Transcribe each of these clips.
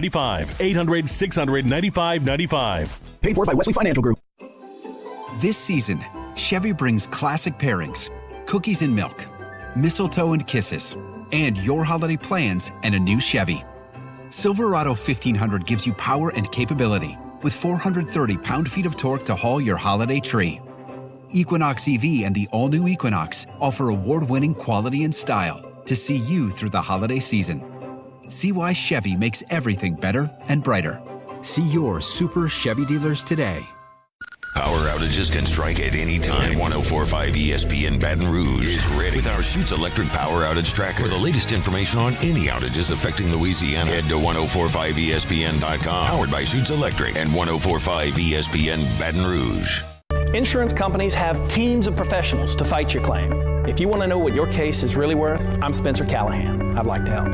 95 800 600 9595. Paid for by Wesley Financial Group. This season, Chevy brings classic pairings, cookies and milk, mistletoe and kisses, and your holiday plans and a new Chevy. Silverado 1500 gives you power and capability with 430 pound-feet of torque to haul your holiday tree. Equinox EV and the all-new Equinox offer award-winning quality and style to see you through the holiday season. See why Chevy makes everything better and brighter. See your Super Chevy dealers today. Power outages can strike at any time. 1045 ESPN Baton Rouge is ready with our Shoots Electric Power Outage Tracker. For the latest information on any outages affecting Louisiana, head to 1045ESPN.com. Powered by Shoots Electric and 1045 ESPN Baton Rouge. Insurance companies have teams of professionals to fight your claim. If you want to know what your case is really worth, I'm Spencer Callahan. I'd like to help.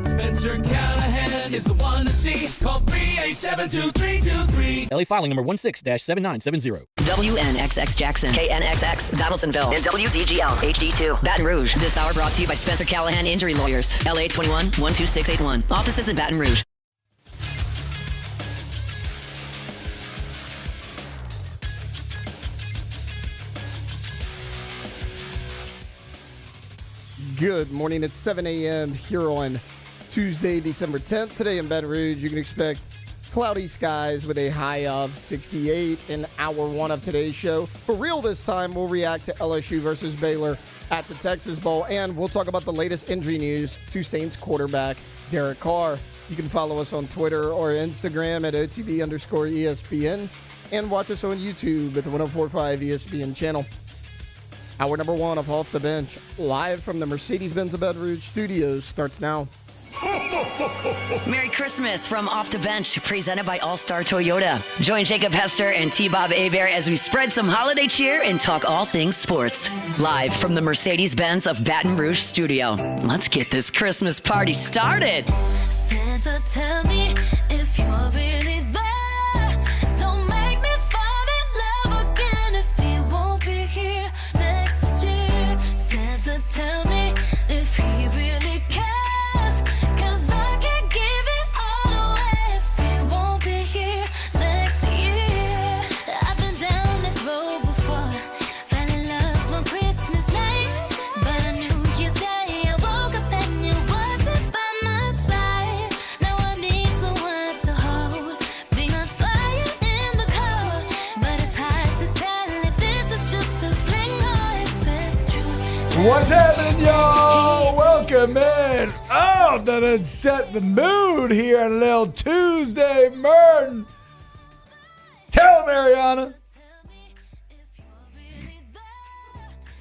Spencer Callahan is the one to see. Call 387-2323. LA filing number 16-7970. WNXX Jackson, KNXX Donaldsonville, and WDGL HD2 Baton Rouge. This hour brought to you by Spencer Callahan Injury Lawyers. LA 21-12681. Offices in Baton Rouge. Good morning. It's 7 a.m. here on Tuesday, December 10th. Today in Baton Rouge, you can expect cloudy skies with a high of 68 in hour one of today's show. For real this time, we'll react to LSU versus Baylor at the Texas Bowl, and we'll talk about the latest injury news to Saints quarterback Derek Carr. You can follow us on Twitter or Instagram at OTB_ESPN and watch us on YouTube at the 1045 ESPN channel. Hour number one of Off the Bench, live from the Mercedes-Benz of Baton Rouge studios, starts now. Merry Christmas from Off the Bench, presented by All-Star Toyota. Join Jacob Hester and T-Bob Hebert as we spread some holiday cheer and talk all things sports. Live from the Mercedes-Benz of Baton Rouge studio. Let's get this Christmas party started. Santa, tell me if you're really there. Don't make me fall in love again if you won't be here next year. Santa, tell me if he really cares, 'cause I can't give it all away if he won't be here next year. I've been down this road before, fell in love on Christmas night, but on New Year's Day I woke up and you wasn't by my side. Now I need someone to hold, being on fire in the cold, but it's hard to tell if this is just a fling or if it's true. What's happening, y'all? Welcome in. Oh, that had set the mood here on a little Tuesday morning. Tell him, Ariana.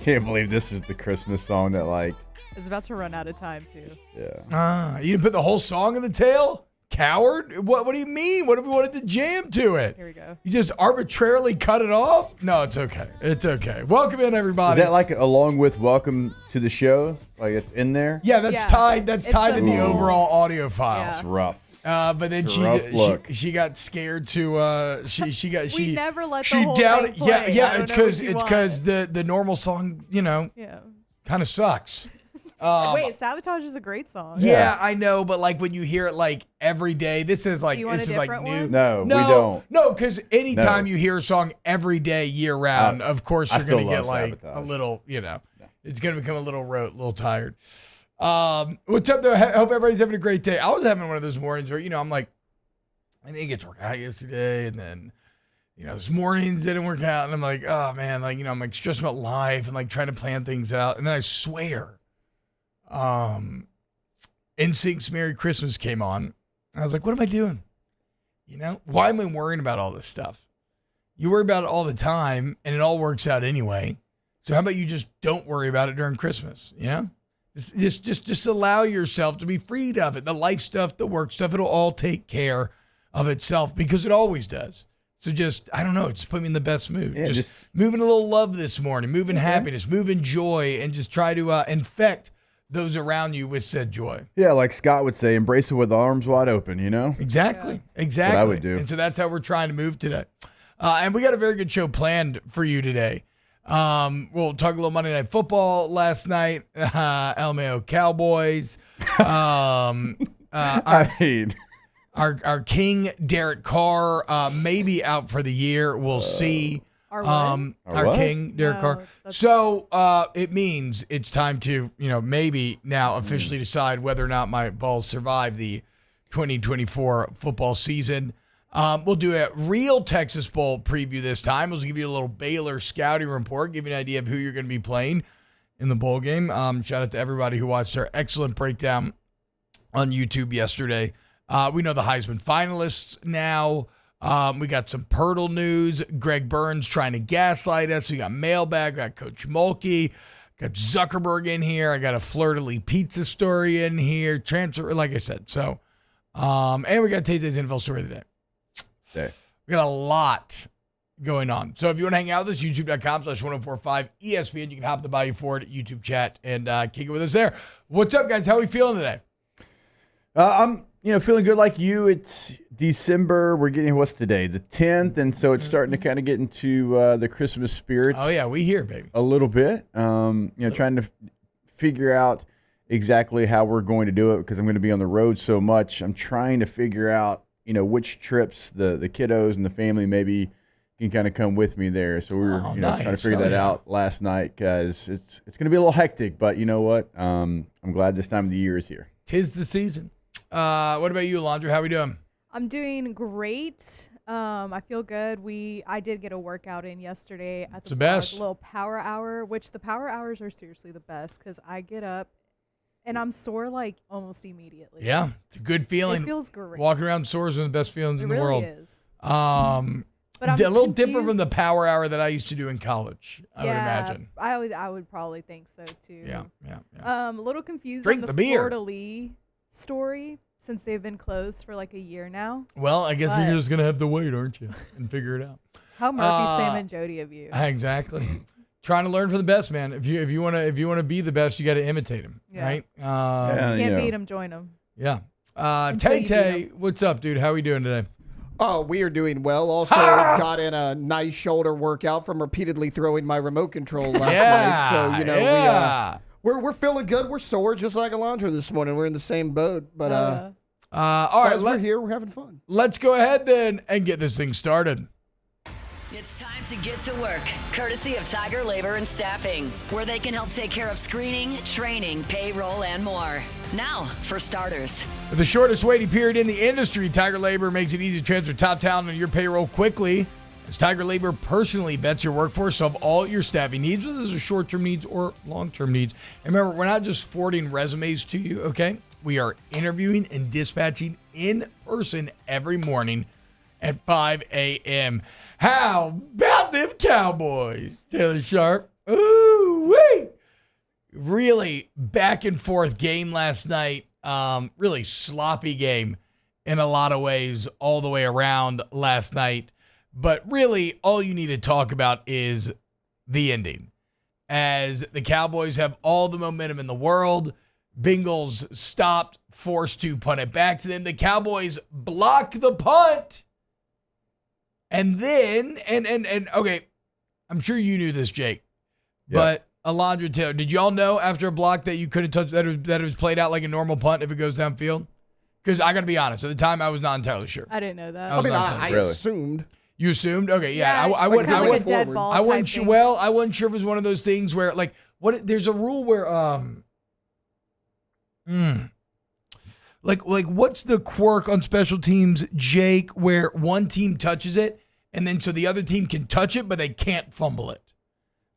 Can't believe this is the Christmas song that, like, It's about to run out of time, too. yeah. You didn't put the whole song in the tail? Coward? What do you mean? What if we wanted to jam to it? Here we go. You just arbitrarily cut it off? No, it's okay. It's okay. Welcome in, everybody. Is that like along with welcome to the show? Like it's in there? Yeah, that's Yeah. tied. That's It's tied the in the whole- overall audio file. Yeah. It's rough. But then Rough look. she got scared to she We never let the she whole down thing play. I yeah don't it's know what because you it's want. because the normal song Yeah. kind of sucks. Wait, Sabotage is a great song. Yeah, I know, but like when you hear it like every day, this is like You want this a is like different new. one? No, we don't. No, because anytime No. you hear a song every day, year round, of course I you're gonna still get love like Sabotage. a little, it's gonna become a little rote, a little tired. What's up though? I hope everybody's having a great day. I was having one of those mornings where I'm like, I didn't get to work out yesterday, and then this morning's didn't work out, and I'm like, oh man, like I'm like stressed about life and like trying to plan things out, and then I swear, NSYNC's Merry Christmas came on, and I was like, what am I doing? Why am I worrying about all this stuff? You worry about it all the time, and it all works out anyway. So how about you just don't worry about it during Christmas? Just allow yourself to be freed of it. The life stuff, the work stuff, it'll all take care of itself because it always does. So just, I don't know, just put me in the best mood. Yeah, just moving a little love this morning, moving happiness, moving joy, and just try to infect those around you with said joy. Yeah, like Scott would say, embrace it with arms wide open, Exactly. Yeah. Exactly. What I would do. And so that's how we're trying to move today. And we got a very good show planned for you today. We'll talk a little Monday Night Football last night. LMAO Cowboys. Our king, Derek Carr, may be out for the year. We'll see. Our what? Our king, Derek Carr. So it means it's time to, maybe now officially decide whether or not my Vols survive the 2024 football season. We'll do a real Texas Bowl preview this time. We'll give you a little Baylor scouting report, give you an idea of who you're going to be playing in the bowl game. Shout out to everybody who watched our excellent breakdown on YouTube yesterday. We know the Heisman finalists now. We got some Pirtle news. Greg Burns trying to gaslight us. We got mailbag. We got Coach Mulkey. Got Zuckerberg in here. I got a flur-de-lis pizza story in here. Transfer, like I said. So, and we got Tay-Tay's NFL story of the day. We got a lot going on. So if you want to hang out with us, youtube.com/1045 ESPN. You can hop the Bayou Ford YouTube chat and kick it with us there. What's up, guys? How are we feeling today? I'm feeling good like you. It's December. We're getting, what's today? The 10th. And so it's starting to kind of get into the Christmas spirit. Oh, yeah. We here, baby. A little bit. Trying to figure out exactly how we're going to do it because I'm going to be on the road so much. I'm trying to figure out, which trips the kiddos and the family maybe can kind of come with me there. So we were nice. trying to figure that out last night because it's going to be a little hectic. But you know what? I'm glad this time of the year is here. 'Tis the season. What about you, Alondra? How we doing? I'm doing great. I feel good. I did get a workout in yesterday at the best. little power hour, which the power hours are seriously the best because I get up and I'm sore like almost immediately. Yeah, it's a good feeling. It feels great. Walking around sore is one of the best feelings in the world. It really is. But I'm a little different from the power hour that I used to do in college, I would imagine. I would probably think so too. Yeah. A little confused Drink on the the beer. flur-de-lis story since they've been closed for like a year now. Well, I guess you're just going to have to wait, aren't you, and figure it out. How Murphy, Sam, and Jody of you. Exactly. Trying to learn from the best, man. If you want to be the best, you got to imitate him, right? Can't beat him, join him. Yeah. Tay-Tay, what's up, dude? How are we doing today? Oh, we are doing well. Also got in a nice shoulder workout from repeatedly throwing my remote control last night. So, we're feeling good. We're sore just like Alondra this morning. We're in the same boat. But all right, we're here. We're having fun. Let's go ahead then and get this thing started. It's time to get to work, courtesy of Tiger Labor and Staffing, where they can help take care of screening, training, payroll, and more. Now, for starters. With the shortest waiting period in the industry, Tiger Labor makes it easy to transfer top talent on your payroll quickly. As Tiger Labor personally vets your workforce, solve all your staffing needs, whether those are short-term needs or long-term needs. And remember, we're not just forwarding resumes to you, okay? We are interviewing and dispatching in person every morning at 5 a.m. How about them Cowboys, Taylor Sharp? Ooh-wee! Really back and forth game last night. Really sloppy game in a lot of ways all the way around last night. But really, all you need to talk about is the ending. As the Cowboys have all the momentum in the world, Bengals stopped, forced to punt it back to them. The Cowboys block the punt. And then, and okay, I'm sure you knew this, Jake. Yeah. But Alondra, Taylor, did y'all know after a block that you couldn't touch, that it was played out like a normal punt if it goes downfield? Because I got to be honest, at the time, I was not entirely sure. I didn't know that. I assumed. You assumed? Okay, yeah. Yeah, I wouldn't. like I a wouldn't. dead ball I wasn't type sure. thing. Well, I wasn't sure if it was one of those things where, like, what? There's a rule where, like, what's the quirk on special teams, Jake, where one team touches it and then so the other team can touch it, but they can't fumble it.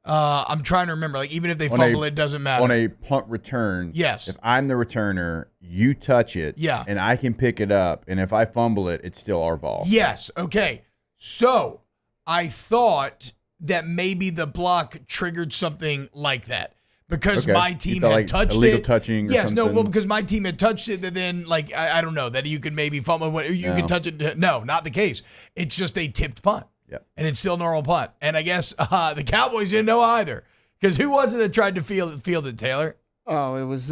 I'm trying to remember. Like, even if they fumble, it doesn't matter. On a punt return, yes. If I'm the returner, you touch it, yeah, and I can pick it up, and if I fumble it, it's still our ball. Yes. Okay. So I thought that maybe the block triggered something like that because my team had touched illegal it. Touching. Or yes. something. No. Well, because my team had touched it, and then like I don't know that you could maybe fumble. You can touch it. No, not the case. It's just a tipped punt. Yep. And it's still normal punt. And I guess the Cowboys didn't know either. Because who was it that tried to field it, Taylor? Oh, it was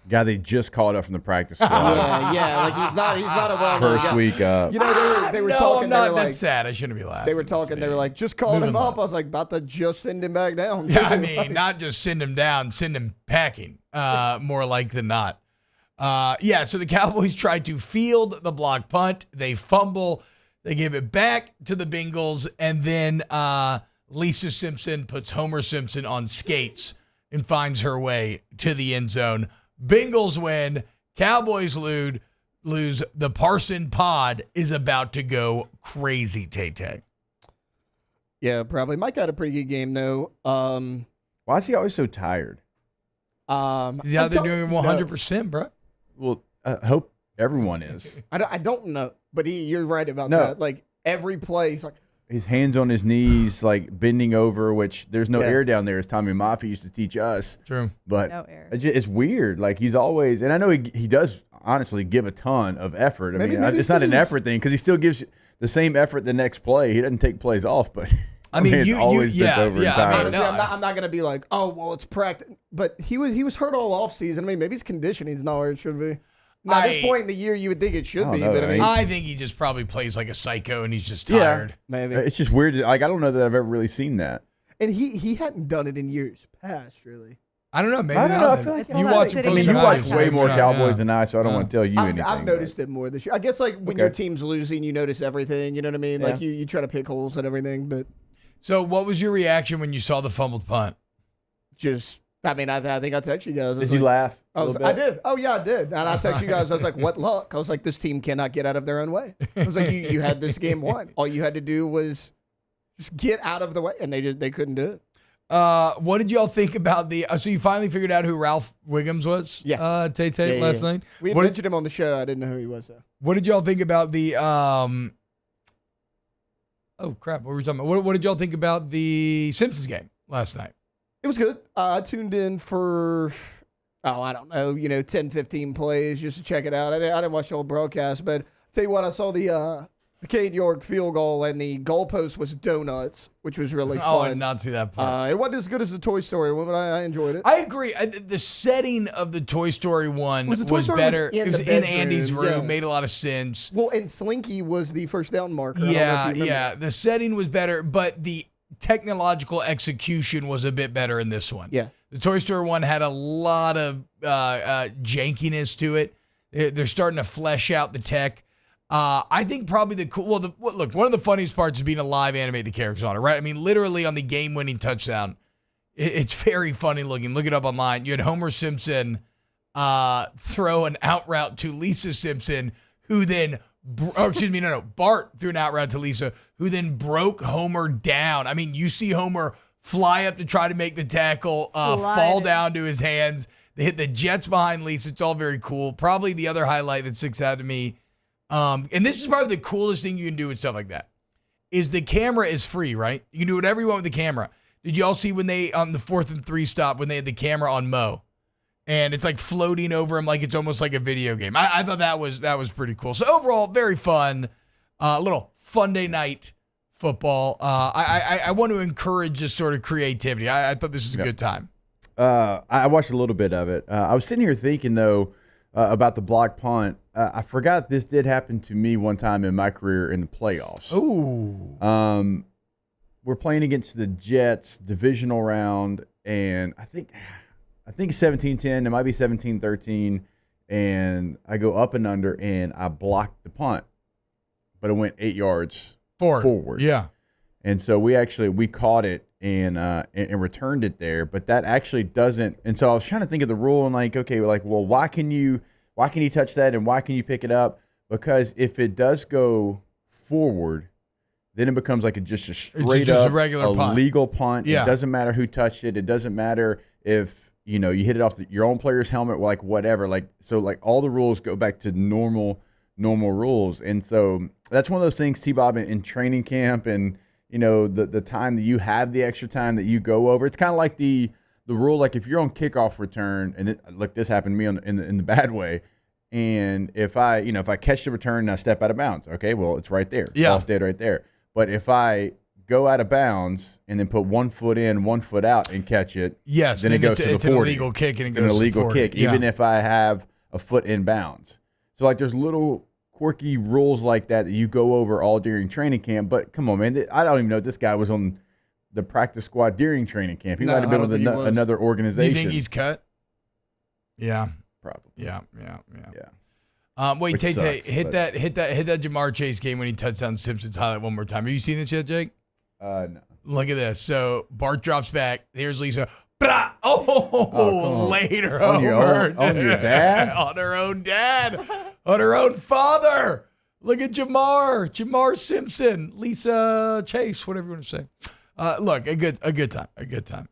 guy they just called up from the practice squad. yeah. Like he's not a well first week up. You know, they were talking. I'm not. They were That's sad. I shouldn't be laughing. They were talking. They were like, just called him up. I was like, about to just send him back down. Yeah, I mean, not just send him down, send him packing. More like than not. So the Cowboys tried to field the block punt. They fumble. They give it back to the Bengals. And then Lisa Simpson puts Homer Simpson on skates and finds her way to the end zone. Bengals win. Cowboys lose. The Parson pod is about to go crazy, Tay-Tay. Yeah, probably. Mike had a pretty good game, though. Why is he always so tired? He's out there doing 100%, bro. Well, I hope everyone is. I don't know, but you're right about No. that. Like, every play, he's like, His hands on his knees, like bending over, which there's no air down there, as Tommy Moffitt used to teach us. True. But No air. it's weird. Like, he's always, and I know he does honestly give a ton of effort. I mean, it's not an effort thing because he still gives the same effort the next play. He doesn't take plays off, but I mean, it's always bent over and tired. honestly, I'm not going to be like, oh, well, it's practice. But he was hurt all offseason. I mean, maybe his conditioning's not where it should be. Now, at this point in the year, you would think it should be. know, But I mean, I think he just probably plays like a psycho and he's just tired. maybe. It's just weird. Like, I don't know that I've ever really seen that. And he hadn't done it in years past, really. I don't know. Maybe I don't not. know. I feel like It's all you about watch. sitting I mean, in you the watch podcast. way more Yeah, Cowboys yeah. than I, so I don't want to tell you anything. I've noticed it more this year. I guess like when your team's losing, you notice everything. You know what I mean? Like Yeah. you try to pick holes and everything, but So, what was your reaction when you saw the fumbled punt? just I mean, I think I texted you guys. I was Did you like- laugh? I did. Oh yeah, I did. And I texted you guys. I was like, "What luck?" I was like, "This team cannot get out of their own way." I was like, "You had this game won. All you had to do was just get out of the way," and they couldn't do it. What did y'all think about the? So you finally figured out who Ralph Wiggums was? Yeah. Tay last night. We had mentioned him on the show. I didn't know who he was though. What did y'all think about the? Oh crap! What were we talking about? What did y'all think about the Simpsons game last night? It was good. I tuned in for, I don't know, 10, 15 plays just to check it out. I didn't watch the whole broadcast, but I'll tell you what, I saw the Cade York field goal, and the goalpost was donuts, which was really fun. Oh, I did not see that part. It wasn't as good as the Toy Story one, but I enjoyed it. I agree. The setting of the Toy Story one was better. It was in Andy's room, yeah. made a lot of sense. Well, and Slinky was the first down marker. Yeah. The setting was better, but the technological execution was a bit better in this one. Yeah. The Toy Story one had a lot of jankiness to it. They're starting to flesh out the tech. I think probably look, one of the funniest parts is being a live animate the characters on it, right? I mean, literally on the game-winning touchdown, it's very funny looking. Look it up online. You had Homer Simpson throw an out route to Lisa Simpson, who then Bart threw an out route to Lisa, who then broke Homer down. I mean, you see Homer fly up to try to make the tackle, fall down to his hands. They hit the Jets behind Lisa. It's all very cool. Probably the other highlight that sticks out to me, and this is probably the coolest thing you can do with stuff like that, is the camera is free, right? You can do whatever you want with the camera. Did you all see when they, on the 4th and 3 stop, when they had the camera on Mo? And it's like floating over him like it's almost like a video game. I thought that was pretty cool. So overall, very fun. Little Funday night football. I want to encourage this sort of creativity. I thought this was a good time. I watched a little bit of it. I was sitting here thinking, though, about the block punt. I forgot this did happen to me one time in my career in the playoffs. Ooh. We're playing against the Jets divisional round, and I think 17-10, it might be 17-13, and I go up and under, and I blocked the punt, but it went 8 yards forward. Yeah. And so we caught it and returned it there, but that actually doesn't. And so I was trying to think of the rule and why can you touch that and why can you pick it up? Because if it does go forward, then it becomes like just a straight up regular punt. Legal punt. Yeah. It doesn't matter who touched it. It doesn't matter if you hit it off your own player's helmet, like whatever. So all the rules go back to normal rules. And so that's one of those things, T-Bob, in training camp and the time that you have the extra time that you go over. It's kind of like the rule, like if you're on kickoff return, and this happened to me in the bad way. And if I catch the return and I step out of bounds, okay, well, it's right there. Yeah. Ball's dead right there. But if I go out of bounds and then put 1 foot in, 1 foot out and catch it, yes, then it goes to the 40. It's an illegal kick and it goes an to illegal 40. kick, Yeah. even if I have a foot in bounds. So there's little quirky rules like that you go over all during training camp. But come on, man, I don't even know if this guy was on the practice squad during training camp. He might have been with another Do organization. you think he's cut? Yeah. probably. Yeah. Wait, Which Tay, sucks, hit but- that Jamar Chase game when he touchdown Simpsons highlight one more time. Have you seen this yet, Jake? No. Look at this. So Bart drops back. Here's Lisa. Brah! Oh, laid her On your over. on your dad? On her own dad. On her own father. Look at Jamar Simpson, Lisa Chase, whatever you want to say. Look, a good time.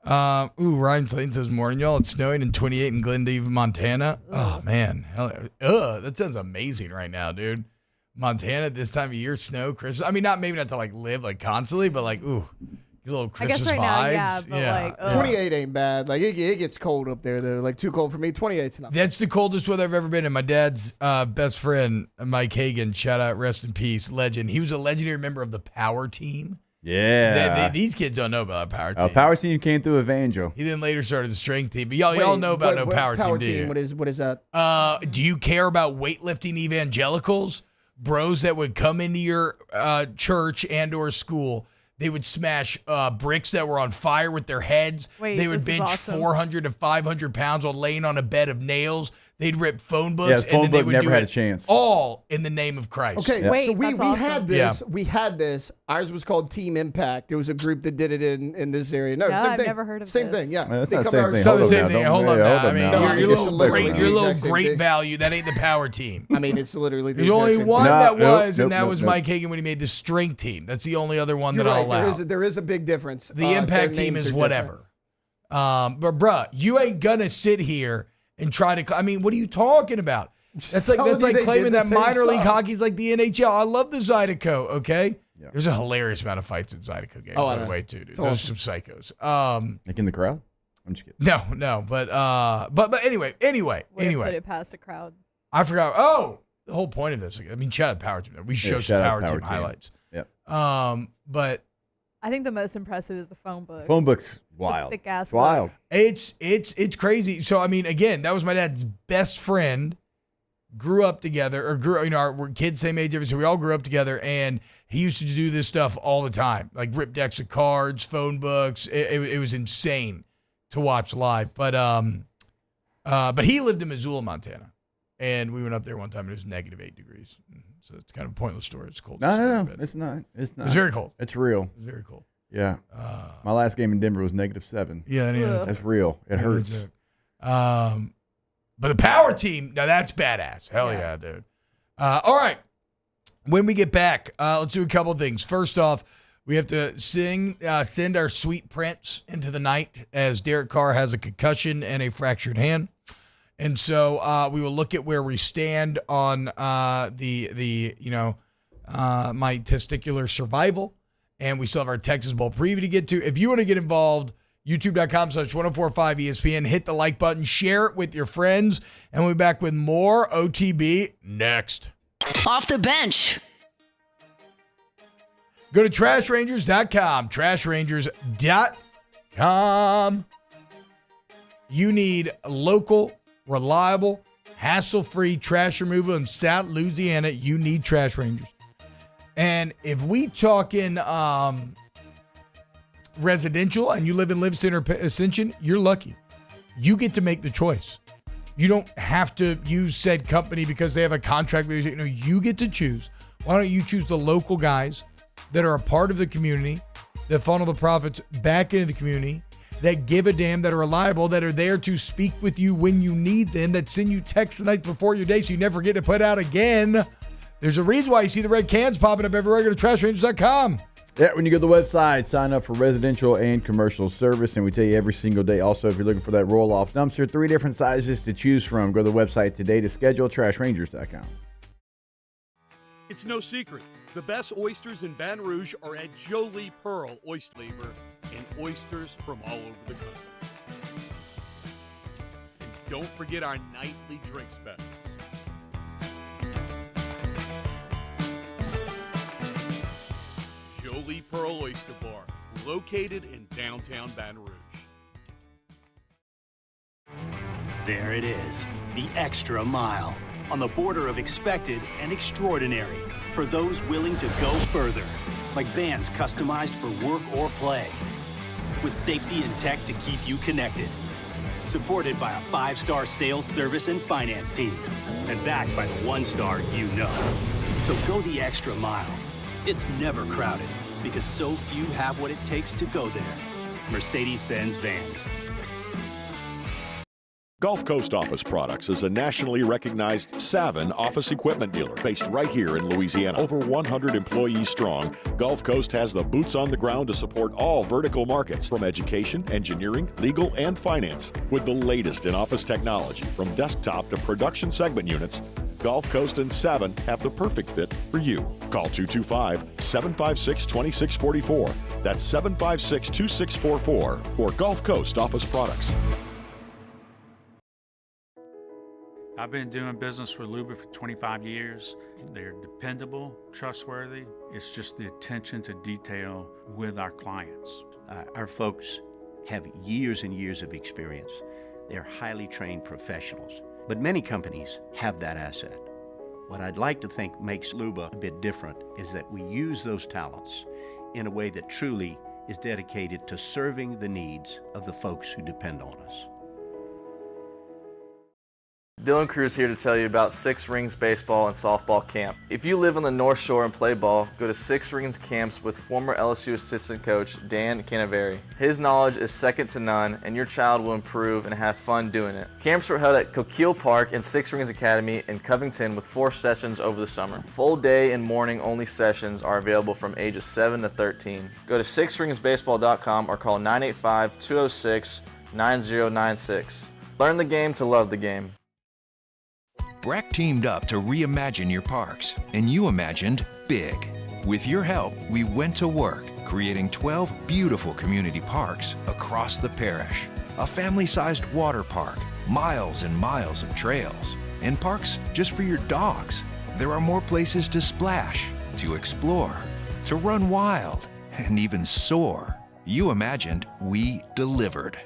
Ryan Slayton says, morning, y'all. It's snowing in 28 in Glendive, Montana. Oh, man. That sounds amazing right now, dude. Montana at this time of year, snow, Christmas. I mean, maybe not to like live like constantly, but like, little Christmas I guess right vibes. now, yeah, but like, 28 ain't bad. Like it gets cold up there though. Like too cold for me. 28's not. That's the coldest weather I've ever been in. My dad's best friend, Mike Hagan, shout out, rest in peace, legend. He was a legendary member of the Power Team. Yeah. These kids don't know about the Power Team. Power Team came through Evangel. He then later started the Strength Team. But y'all know about Power Team, do you? What is that? Do you care about weightlifting evangelicals? Bros that would come into your church and or school. They would smash bricks that were on fire with their heads. Wait, they would this is bench awesome. 400 to 500 pounds while laying on a bed of nails. They'd rip phone books, phone and then they book would never do had it a chance. all in the name of Christ. Okay, Wait, so we that's awesome. had this. We had this. Ours was called Team Impact. It was a group that did it in this area. No, Yeah, same I've thing. never heard of same this. thing. Yeah, That's They not come the to same our thing. So the Hold same up thing. now. Hold Don't- up yeah, now. hold I up mean, now. No, your it's little literally great, the your little exact same great thing. value. That ain't the Power Team. I mean, it's literally the There's only exact same one thing. that was, nope, and that nope, was nope. Mike Hagan when he made the Strength Team. That's the only other one You're that I'll right. allow. There is a big difference. The Impact their Team names is are whatever. But bruh, you ain't gonna sit here and try to. I mean, what are you talking about? That's like telling you they claiming did the that same minor league stuff. hockey's like the NHL. I love the Zydeco. Okay, there's a hilarious amount of fights in Zydeco games, by the way, too, dude. Those are some psychos. Like in the crowd? I'm just kidding. No, but anyway. Would have put it past a crowd. I forgot. Oh, the whole point of this. I mean, shout out Power Team. We should show some shout out Power Team Team. highlights. Yep. But I think the most impressive is the phone book. Phone book's wild. Thick ass It's wild. it's crazy. So I mean, again, that was my dad's best friend. Grew up together, we're kids same age, so we all grew up together, and he used to do this stuff all the time, like rip decks of cards, phone books. It was insane to watch live. But he lived in Missoula, Montana, and we went up there one time. And it was -8 degrees, so it's kind of a pointless story. It's cold. No. It's not. It's not. It's very cold. It's real. It's very cold. Yeah. My last game in Denver was -7. Yeah, That's real. It hurts. But the Power Team, now that's badass. Hell yeah, dude. All right. When we get back, let's do a couple of things. First off, we have to send our sweet prince into the night as Derek Carr has a concussion and a fractured hand. And so we will look at where we stand on my testicular survival. And we still have our Texas Bowl preview to get to. If you want to get involved, youtube.com/1045 ESPN. Hit the like button. Share it with your friends. And we'll be back with more OTB next. Off the bench. Go to trashrangers.com. Trashrangers.com. You need local, reliable, hassle-free trash removal in South Louisiana. You need Trash Rangers. And if we talking residential and you live in Livingston or Ascension, you're lucky. You get to make the choice. You don't have to use said company because they have a contract with you. No, you get to choose. Why don't you choose the local guys that are a part of the community, that funnel the profits back into the community, that give a damn, that are reliable, that are there to speak with you when you need them, that send you texts the night before your day so you never get to put out again. There's a reason why you see the red cans popping up everywhere. Go to trashrangers.com. Yeah, when you go to the website, sign up for residential and commercial service, and we tell you every single day. Also, if you're looking for that roll-off dumpster, 3 different sizes to choose from. Go to the website today to schedule, trashrangers.com. It's no secret. The best oysters in Baton Rouge are at Jolie Pearl Oyster Labor and oysters from all over the country. And don't forget our nightly drink specials. Jolie Pearl Oyster Bar, located in downtown Baton Rouge. There it is, the extra mile, on the border of expected and extraordinary for those willing to go further, like vans customized for work or play, with safety and tech to keep you connected. supported by a 5-star sales, service, and finance team, and backed by the 1-star you know. So go the extra mile. It's never crowded because so few have what it takes to go there. Mercedes-Benz Vans. Gulf Coast Office Products is a nationally recognized Savin office equipment dealer based right here in Louisiana. Over 100 employees strong, Gulf Coast has the boots on the ground to support all vertical markets, from education, engineering, legal, and finance. With the latest in office technology, from desktop to production segment units, Gulf Coast and Savin have the perfect fit for you. Call 225-756-2644. That's 756-2644 for Gulf Coast Office Products. I've been doing business with Luba for 25 years. They're dependable, trustworthy. It's just the attention to detail with our clients. Our folks have years and years of experience. They're highly trained professionals, but many companies have that asset. What I'd like to think makes Luba a bit different is that we use those talents in a way that truly is dedicated to serving the needs of the folks who depend on us. Dylan Cruz here to tell you about Six Rings Baseball and Softball Camp. If you live on the North Shore and play ball, go to Six Rings Camps with former LSU assistant coach Dan Canaveri. His knowledge is second to none, and your child will improve and have fun doing it. Camps were held at Coquille Park and Six Rings Academy in Covington with 4 sessions over the summer. Full day and morning only sessions are available from ages 7 to 13. Go to sixringsbaseball.com or call 985-206-9096. Learn the game to love the game. BRAC teamed up to reimagine your parks, and you imagined big. With your help, we went to work, creating 12 beautiful community parks across the parish. A family-sized water park, miles and miles of trails, and parks just for your dogs. There are more places to splash, to explore, to run wild, and even soar. You imagined, we delivered.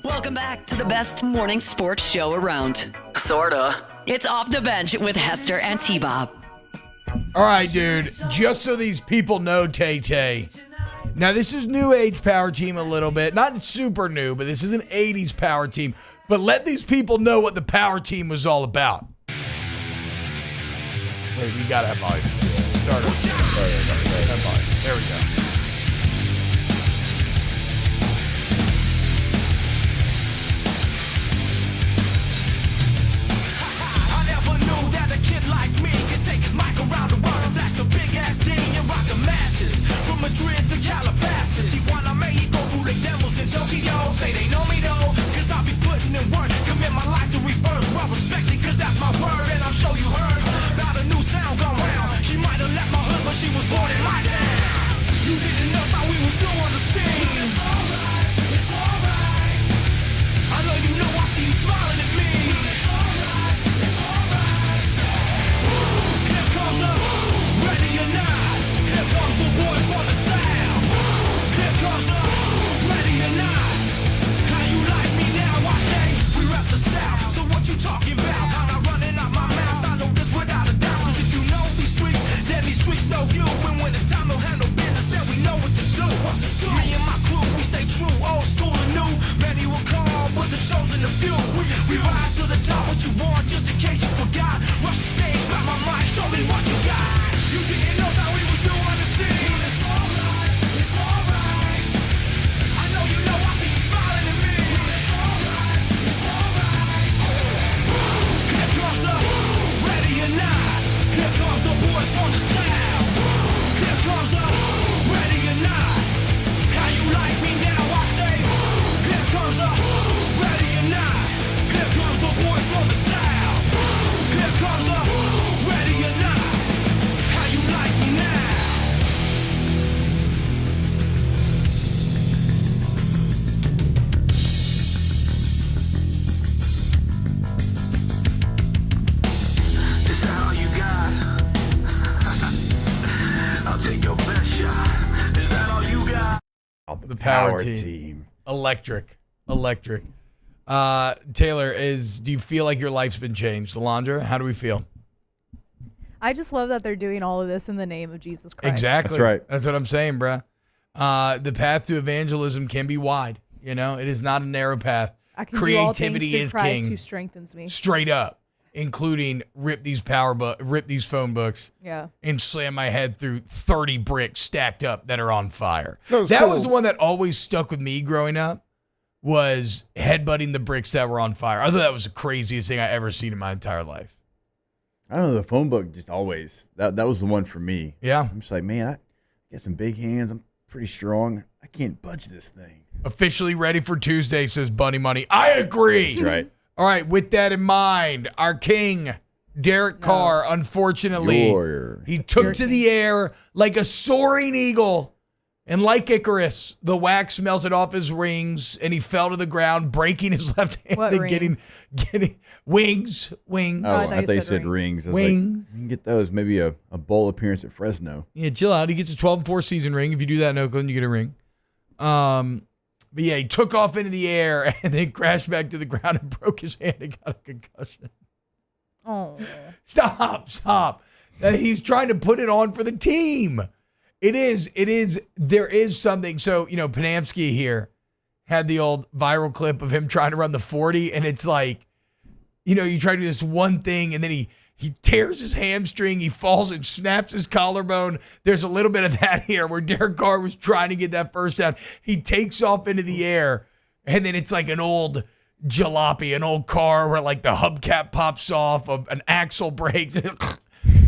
Welcome back to the best morning sports show around. Sorta. It's Off the Bench with Hester and T-Bob. All right, dude. Just so these people know, Tay-Tay. Now, this is new age power team a little bit. Not super new, but this is an 80s power team. But let these people know what the power team was all about. Wait, we got to have volume. Start it. There we go. Madrid to Calabasas, Tijuana, Mexico, who the devils in Tokyo. Say they know me though, cause I be putting in work. Commit my life to rebirth, well respected, cause that's my word. And I'm sure you heard about a new sound gone round. She might have left my hood, but she was born in my town. You didn't know how we was new on the scene. It's alright, it's alright. I know you know, I see you smiling at me. It's alright, it's alright. Here comes a ready or not. Here comes the boys for the sound. Here comes the ready or not. How you like me now? I say we rep the South. So what you talking about? I'm not running out my mouth. I know this without a doubt. Cause if you know these streets, then these streets know you. And when it's time to handle business, then we know what to do. Me and my crew, we stay true, old school and new. Many will call, but the chosen the few. We rise to the top. What you want, just in case you forgot. Rush the stage, grab my mic, show me what you got. You didn't know that we was new on the scene. It's alright, it's alright. I know you know, I see you smiling at me. It's alright, it's alright. Here comes the ready or not. Here comes the boys from the South. Here comes the ready or not. How you like me now? I say, here comes the ready or not. Here comes the boys from the South. Here comes the ready or not. You like me now? Is that all you got? I'll take your best shot. Is that all you got? The power team. Electric. Taylor, do you feel like your life's been changed? Alondra, how do we feel? I just love that they're doing all of this in the name of Jesus Christ. Exactly. That's right. That's what I'm saying, bruh. The path to evangelism can be wide. You know, it is not a narrow path. I can Creativity do all things is through Christ king. who strengthens me. Straight up, including rip these phone books, Yeah. and slam my head through 30 bricks stacked up that are on fire. That That was was cool. the one that always stuck with me growing up. Was headbutting the bricks that were on fire. I thought that was the craziest thing I ever seen in my entire life. I don't know. The phone book just always that was the one for me. Yeah. I'm just like, man, I got some big hands. I'm pretty strong. I can't budge this thing. Officially ready for Tuesday, says Bunny Money. I agree. That's right. All right, with that in mind, our king, Derek Carr, unfortunately, he took to the air like a soaring eagle. And like Icarus, the wax melted off his rings, and he fell to the ground, breaking his left hand What and getting wings. Oh, I thought you said rings. I was Wings. like, you can get those. Maybe a bowl appearance at Fresno. Yeah, chill out. He gets a 12-4 season ring. If you do that in Oakland, you get a ring. But yeah, he took off into the air and then crashed back to the ground and broke his hand and got a concussion. Oh. Stop. He's trying to put it on for the team. There is something. So, Panamsky here had the old viral clip of him trying to run the 40, and it's like, you try to do this one thing, and then he tears his hamstring, he falls and snaps his collarbone. There's a little bit of that here where Derek Carr was trying to get that first down. He takes off into the air, and then it's like an old jalopy, an old car where like the hubcap pops off, an axle breaks,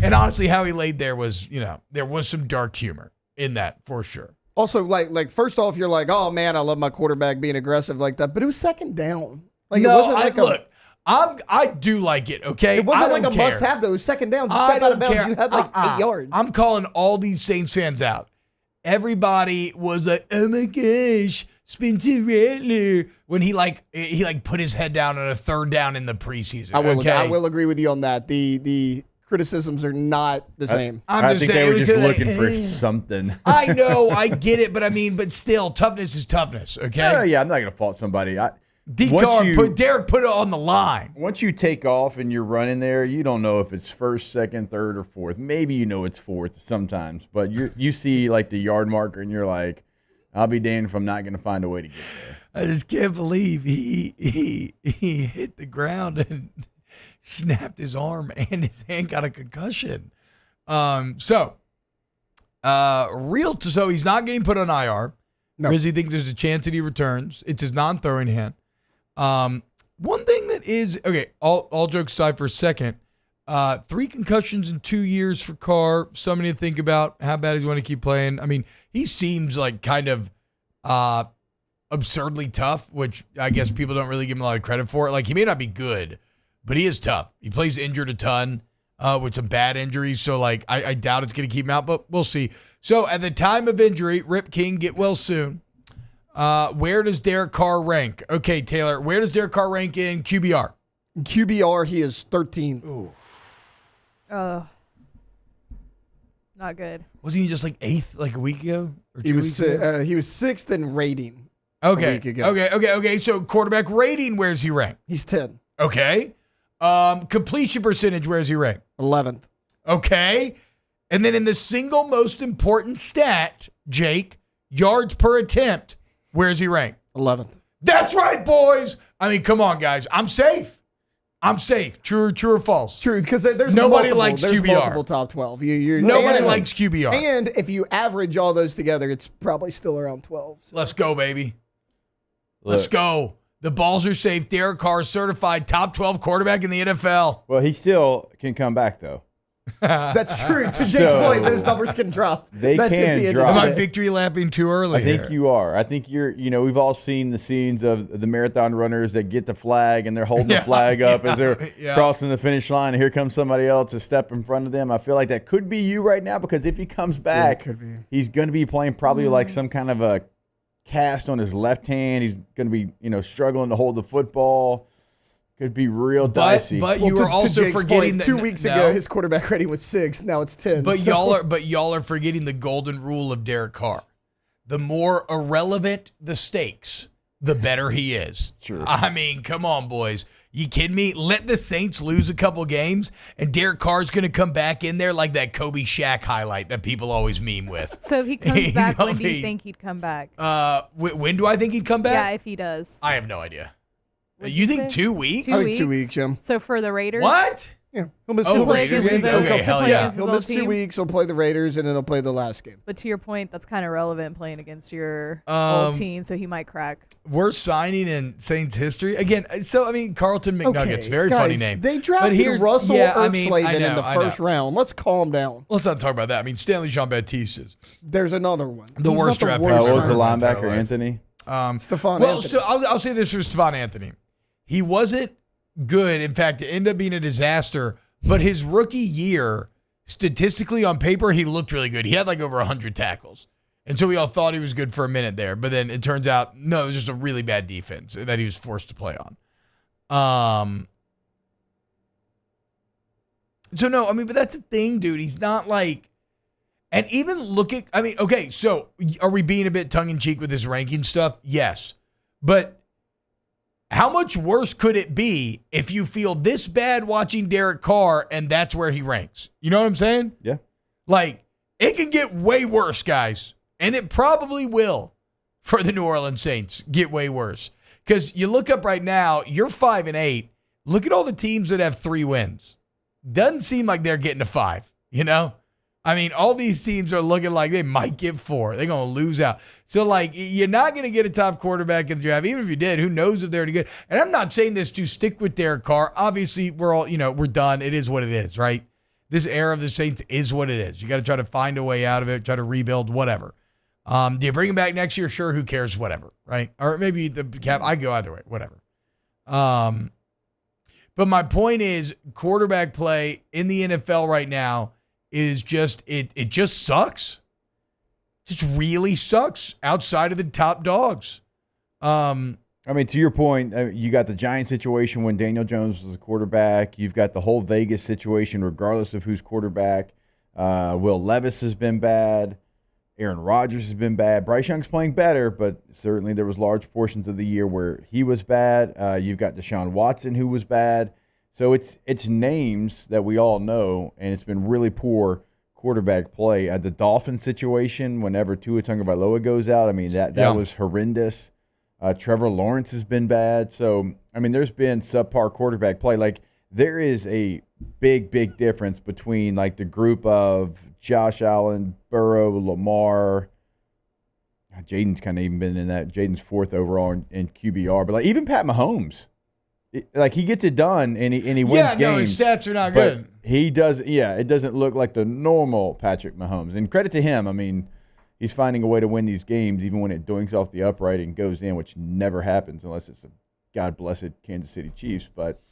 and honestly, how he laid there was, there was some dark humor in that for sure. Also, like first off, you're like, oh man, I love my quarterback being aggressive like that, but it was second down. Like No, it wasn't like look, I do like it. Okay, it wasn't I like don't a care. must-have though. It was second down. Just I step out of don't bounds. care. You had like 8 yards. I'm calling all these Saints fans out. Everybody was like, oh my gosh, Spencer Rattler, when he put his head down on a third down in the preseason. I will agree with you on that. The criticisms are not the same. I think they were just looking for something. I know, I get it, but still, toughness is toughness, okay? Yeah, I'm not going to fault somebody. Derek put it on the line. Once you take off and you're running there, you don't know if it's first, second, third, or fourth. Maybe you know it's fourth sometimes, but you see like the yard marker and you're like, I'll be damned if I'm not going to find a way to get there. I just can't believe he hit the ground and snapped his arm and his hand got a concussion. So he's not getting put on IR. No. Rizzy thinks there's a chance that he returns. It's his non-throwing hand. One thing that is, okay, all jokes aside for a second, 3 concussions in 2 years for Carr. Something to think about how bad he's going to keep playing. I mean, he seems like kind of absurdly tough, which I guess people don't really give him a lot of credit for. Like, he may not be good, but he is tough. He plays injured a ton with some bad injuries. So, like, I doubt it's going to keep him out, but we'll see. So, at the time of injury, Rip King, get well soon. Where does Derek Carr rank? Okay, Taylor, where does Derek Carr rank in QBR? In QBR, he is 13th. Ooh. Not good. Wasn't he just like 8th like a week ago? Or He 2 was weeks ago? he was 6th in rating. A Okay. week ago. Okay. So quarterback rating, where's he ranked? He's 10. Okay. Completion percentage, where's he ranked? 11th. Okay. And then in the single most important stat, Jake, yards per attempt, where's he ranked? 11th. That's right, boys. I mean, come on, guys. I'm safe. True or false? True, because there's Nobody multiple, likes there's QBR. multiple top 12. Nobody likes QBR. And if you average all those together, it's probably still around 12. So. Let's go, baby. Look. Let's go. The balls are safe. Derek Carr, certified top 12 quarterback in the NFL. Well, he still can come back, though. That's true. To Jake's point, those numbers can drop. They That's can if he drop. Am I ended victory lapping too early? I think here? you are. I think we've all seen the scenes of the marathon runners that get the flag and they're holding the flag up as they're crossing the finish line. And here comes somebody else to step in front of them. I feel like that could be you right now because if he comes back, could be. he's going to be playing probably like some kind of a cast on his left hand. He's going to be, struggling to hold the football. Could be real dicey. But you were also Jake's forgetting point, 2 weeks ago his quarterback rating was 6. Now it's 10. But so. y'all are forgetting the golden rule of Derek Carr. The more irrelevant the stakes, the better he is. Sure. I mean, come on, boys. You kidding me? Let the Saints lose a couple games, and Derek Carr's going to come back in there like that Kobe Shaq highlight that people always meme with. So if he comes back, when do you think he'd come back? When do I think he'd come back? Yeah, if he does. I have no idea. Would You think say? 2 weeks? I think 2 weeks, Jim. So for the Raiders? What? Yeah. He'll miss Oh, 2 weeks. Raiders? Okay, hell yeah. He'll miss 2 weeks. He'll play the Raiders, and then he'll play the last game. But to your point, that's kind of relevant playing against your Um, old team, so he might crack. Worst signing in Saints history. Again, so, I mean, Carlton McNuggets, Okay, very guys, funny name. They But drafted here's- Russell yeah, I mean, Ertzlaven I know, in the I know. first round. Let's calm down. Let's not talk about that. I mean, Stanley Jean-Baptiste. There's another one. The He's worst not draft the pick. worst What was the signing. linebacker, Anthony? Stephon Well, Anthony. so I'll say this for Stephon Anthony. He wasn't good. In fact, it ended up being a disaster. But his rookie year, statistically on paper, he looked really good. He had like over 100 tackles. And so we all thought he was good for a minute there. But then it turns out, no, it was just a really bad defense that he was forced to play on. So, no, I mean, but that's the thing, dude. He's not like... And even look at... I mean, okay, so are we being a bit tongue-in-cheek with this ranking stuff? Yes. But... how much worse could it be if you feel this bad watching Derek Carr and that's where he ranks? You know what I'm saying? Yeah. Like, it can get way worse, guys. And it probably will for the New Orleans Saints get way worse. Because you look up right now, you're 5-8. Look at all the teams that have 3 wins. Doesn't seem like they're getting to 5, you know? I mean, all these teams are looking like they might get 4. They're going to lose out. So, like, you're not going to get a top quarterback in the draft. Even if you did, who knows if they're any good. And I'm not saying this to stick with Derek Carr. Obviously, we're all, we're done. It is what it is, right? This era of the Saints is what it is. You got to try to find a way out of it, try to rebuild, whatever. Do you bring him back next year? Sure, who cares? Whatever, right? Or maybe the cap. I go either way, whatever. But my point is, quarterback play in the NFL right now is just it just sucks. Just really sucks outside of the top dogs. I mean, to your point, you got the Giants situation when Daniel Jones was the quarterback. You've got the whole Vegas situation, regardless of who's quarterback. Will Levis has been bad. Aaron Rodgers has been bad. Bryce Young's playing better, but certainly there was large portions of the year where he was bad. You've got Deshaun Watson, who was bad. So it's names that we all know, and it's been really poor quarterback play. The Dolphins situation, whenever Tua Tagovailoa goes out, I mean, that was horrendous. Trevor Lawrence has been bad. So, I mean, there's been subpar quarterback play. Like, there is a big, big difference between, like, the group of Josh Allen, Burrow, Lamar. Jaden's kind of even been in that. Jaden's 4th overall in QBR. But, like, even Pat Mahomes. Like, he gets it done and he wins games. Yeah, no, his stats are not but good. He does, it doesn't look like the normal Patrick Mahomes. And credit to him, I mean, he's finding a way to win these games even when it doinks off the upright and goes in, which never happens unless it's a God-blessed Kansas City Chiefs. But,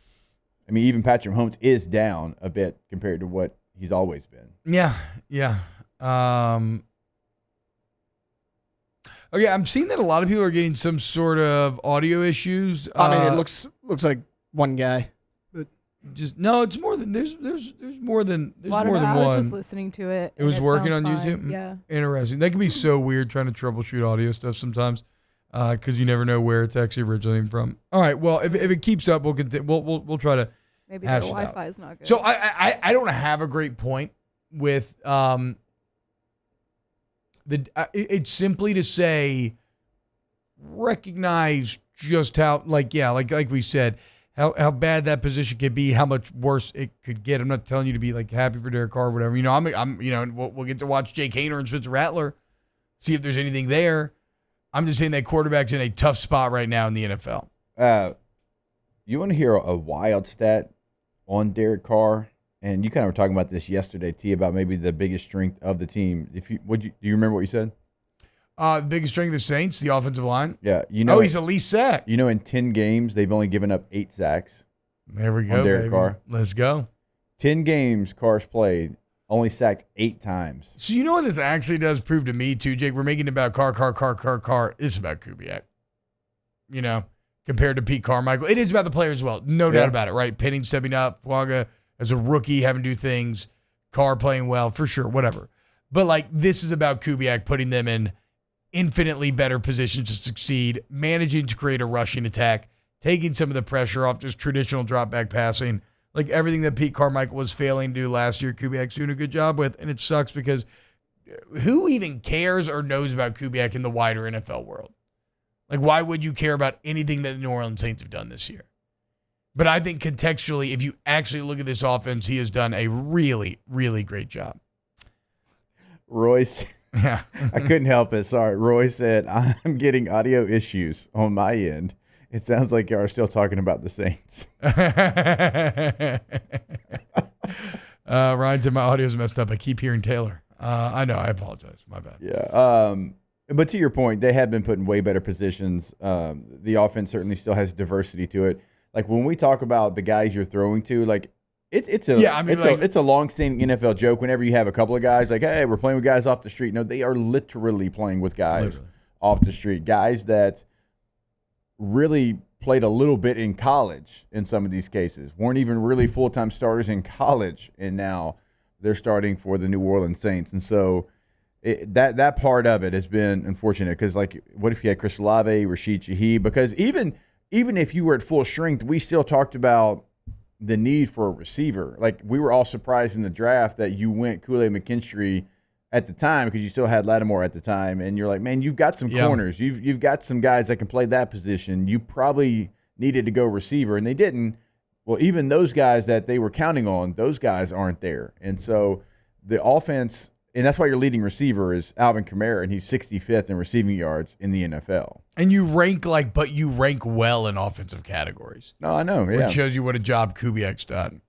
I mean, even Patrick Mahomes is down a bit compared to what he's always been. Yeah. Okay, I'm seeing that a lot of people are getting some sort of audio issues. I mean, it looks like one guy. But just no, it's more than there's more than I was just listening to it. It was and working on sounds YouTube. fine. Yeah. Interesting. That can be so weird trying to troubleshoot audio stuff sometimes, because you never know where it's actually originating from. All right. Well, if it keeps up, we'll continue. We'll try to Maybe hash the it out. Wi-Fi is not good. So I don't have a great point with it's simply to say recognize just how like we said how bad that position could be, how much worse it could get. I'm not telling you to be like happy for Derek Carr or whatever. We'll get to watch Jake Haener and Spencer Rattler, see if there's anything there. I'm just saying that quarterback's in a tough spot right now in the NFL. You want to hear a wild stat on Derek Carr? And you kind of were talking about this yesterday, T, about maybe the biggest strength of the team. Do you remember what you said? The biggest strength of the Saints, the offensive line. Yeah, he's the least sack. In 10 games, they've only given up 8 sacks. There we go, on Derek baby. Carr. Let's go. 10 games Carr's played, only sacked 8 times. So you know what this actually does prove to me too, Jake? We're making it about Carr. It's about Kubiak. Compared to Pete Carmichael. It is about the player as well. No doubt about it, right? Penning stepping up, Fuaga as a rookie having to do things, Carr playing well, for sure, whatever. But, like, this is about Kubiak putting them in infinitely better position to succeed, managing to create a rushing attack, taking some of the pressure off just traditional drop back passing, like everything that Pete Carmichael was failing to do last year. Kubiak's doing a good job with, and it sucks because who even cares or knows about Kubiak in the wider NFL world? Like, why would you care about anything that the New Orleans Saints have done this year? But I think contextually, if you actually look at this offense, he has done a really, really great job. Royce, yeah, I couldn't help it. Sorry. Roy said, I'm getting audio issues on my end. It sounds like you are still talking about the Saints. Ryan said my audio's messed up. I keep hearing Taylor. I know. I apologize. My bad. Yeah. But to your point, they have been put in way better positions. The offense certainly still has diversity to it. Like when we talk about the guys you're throwing to, like it's a long-standing NFL joke. Whenever you have a couple of guys like, hey, we're playing with guys off the street. No, they are literally playing with guys off the street, guys that really played a little bit in college in some of these cases, weren't even really full-time starters in college, and now they're starting for the New Orleans Saints. And so that part of it has been unfortunate because, like, what if you had Chris Olave, Rashid Shaheed? Because even if you were at full strength, we still talked about the need for a receiver. Like, we were all surprised in the draft that you went Kool-Aid McKinstry at the time because you still had Lattimore at the time, and you're like, man, you've got some corners. You've got some guys that can play that position. You probably needed to go receiver, and they didn't. Well, even those guys that they were counting on, those guys aren't there. And so the offense, and that's why your leading receiver is Alvin Kamara, and he's 65th in receiving yards in the NFL. And you rank well in offensive categories. No, I know. Yeah. Which shows you what a job Kubiak's done.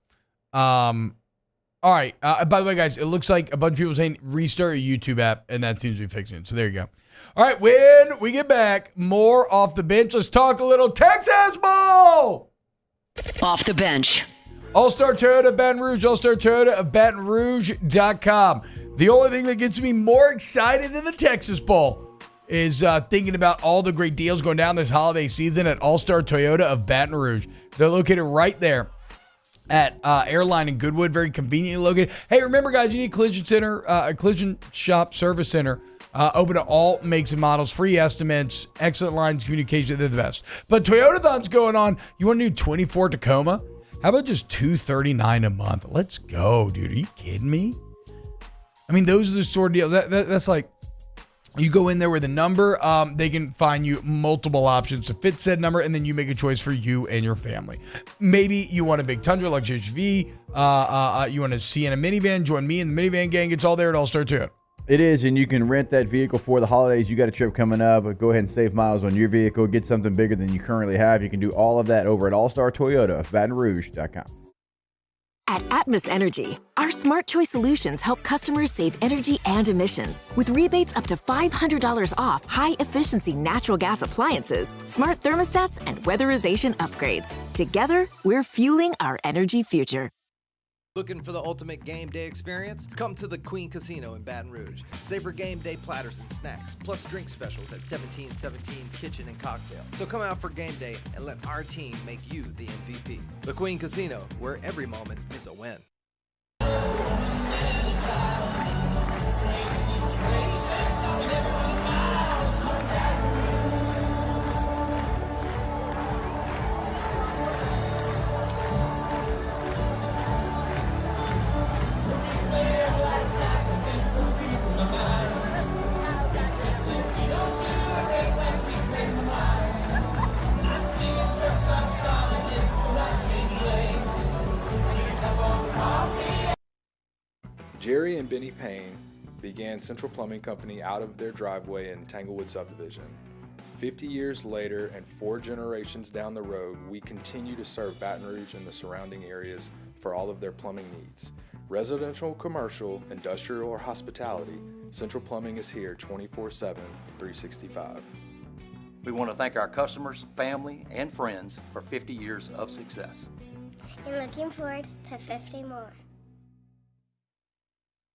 All right. By the way, guys, it looks like a bunch of people saying restart your YouTube app, and that seems to be fixing it. So there you go. All right. When we get back, more off the bench. Let's talk a little Texas ball. Off the bench. All-Star Toyota Baton Rouge, All-Star Toyota of BatonRouge.com. The only thing that gets me more excited than the Texas Bowl is thinking about all the great deals going down this holiday season at All-Star Toyota of Baton Rouge. They're located right there at Airline and Goodwood, very conveniently located. Hey, remember, guys, you need a collision shop service center. Open to all makes and models, free estimates, excellent lines of communication. They're the best. But Toyota-thon's going on. You want a new 24 Tacoma? How about just $239 a month? Let's go, dude. Are you kidding me? I mean, those are the sort of deals. That's like, you go in there with a number. They can find you multiple options to fit said number, and then you make a choice for you and your family. Maybe you want a big Tundra, luxury SUV. You want a Sienna minivan. Join me in the minivan gang. It's all there at All-Star Toyota. It is, and you can rent that vehicle for the holidays. You got a trip coming up, but go ahead and save miles on your vehicle. Get something bigger than you currently have. You can do all of that over at All-Star Toyota of BatonRouge.com. At Atmos Energy, our smart choice solutions help customers save energy and emissions with rebates up to $500 off high-efficiency natural gas appliances, smart thermostats, and weatherization upgrades. Together, we're fueling our energy future. Looking for the ultimate game day experience? Come to the Queen Casino in Baton Rouge. Savor game day platters and snacks, plus drink specials at 1717 Kitchen and Cocktail. So come out for game day and let our team make you the MVP. The Queen Casino, where every moment is a win. Jerry and Benny Payne began Central Plumbing Company out of their driveway in Tanglewood subdivision. 50 years later and 4 generations down the road, we continue to serve Baton Rouge and the surrounding areas for all of their plumbing needs. Residential, commercial, industrial, or hospitality, Central Plumbing is here 24/7, 365. We want to thank our customers, family, and friends for 50 years of success. And looking forward to 50 more.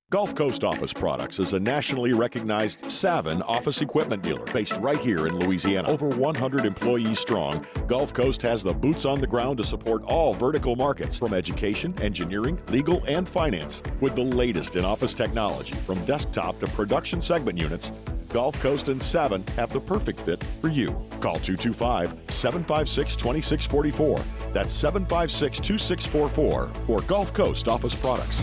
Gulf Coast Office Products is a nationally recognized Savin office equipment dealer based right here in Louisiana. Over 100 employees strong, Gulf Coast has the boots on the ground to support all vertical markets from education, engineering, legal, and finance. With the latest in office technology from desktop to production segment units, Gulf Coast and Savin have the perfect fit for you. Call 225-756-2644. That's 756-2644 for Gulf Coast office products.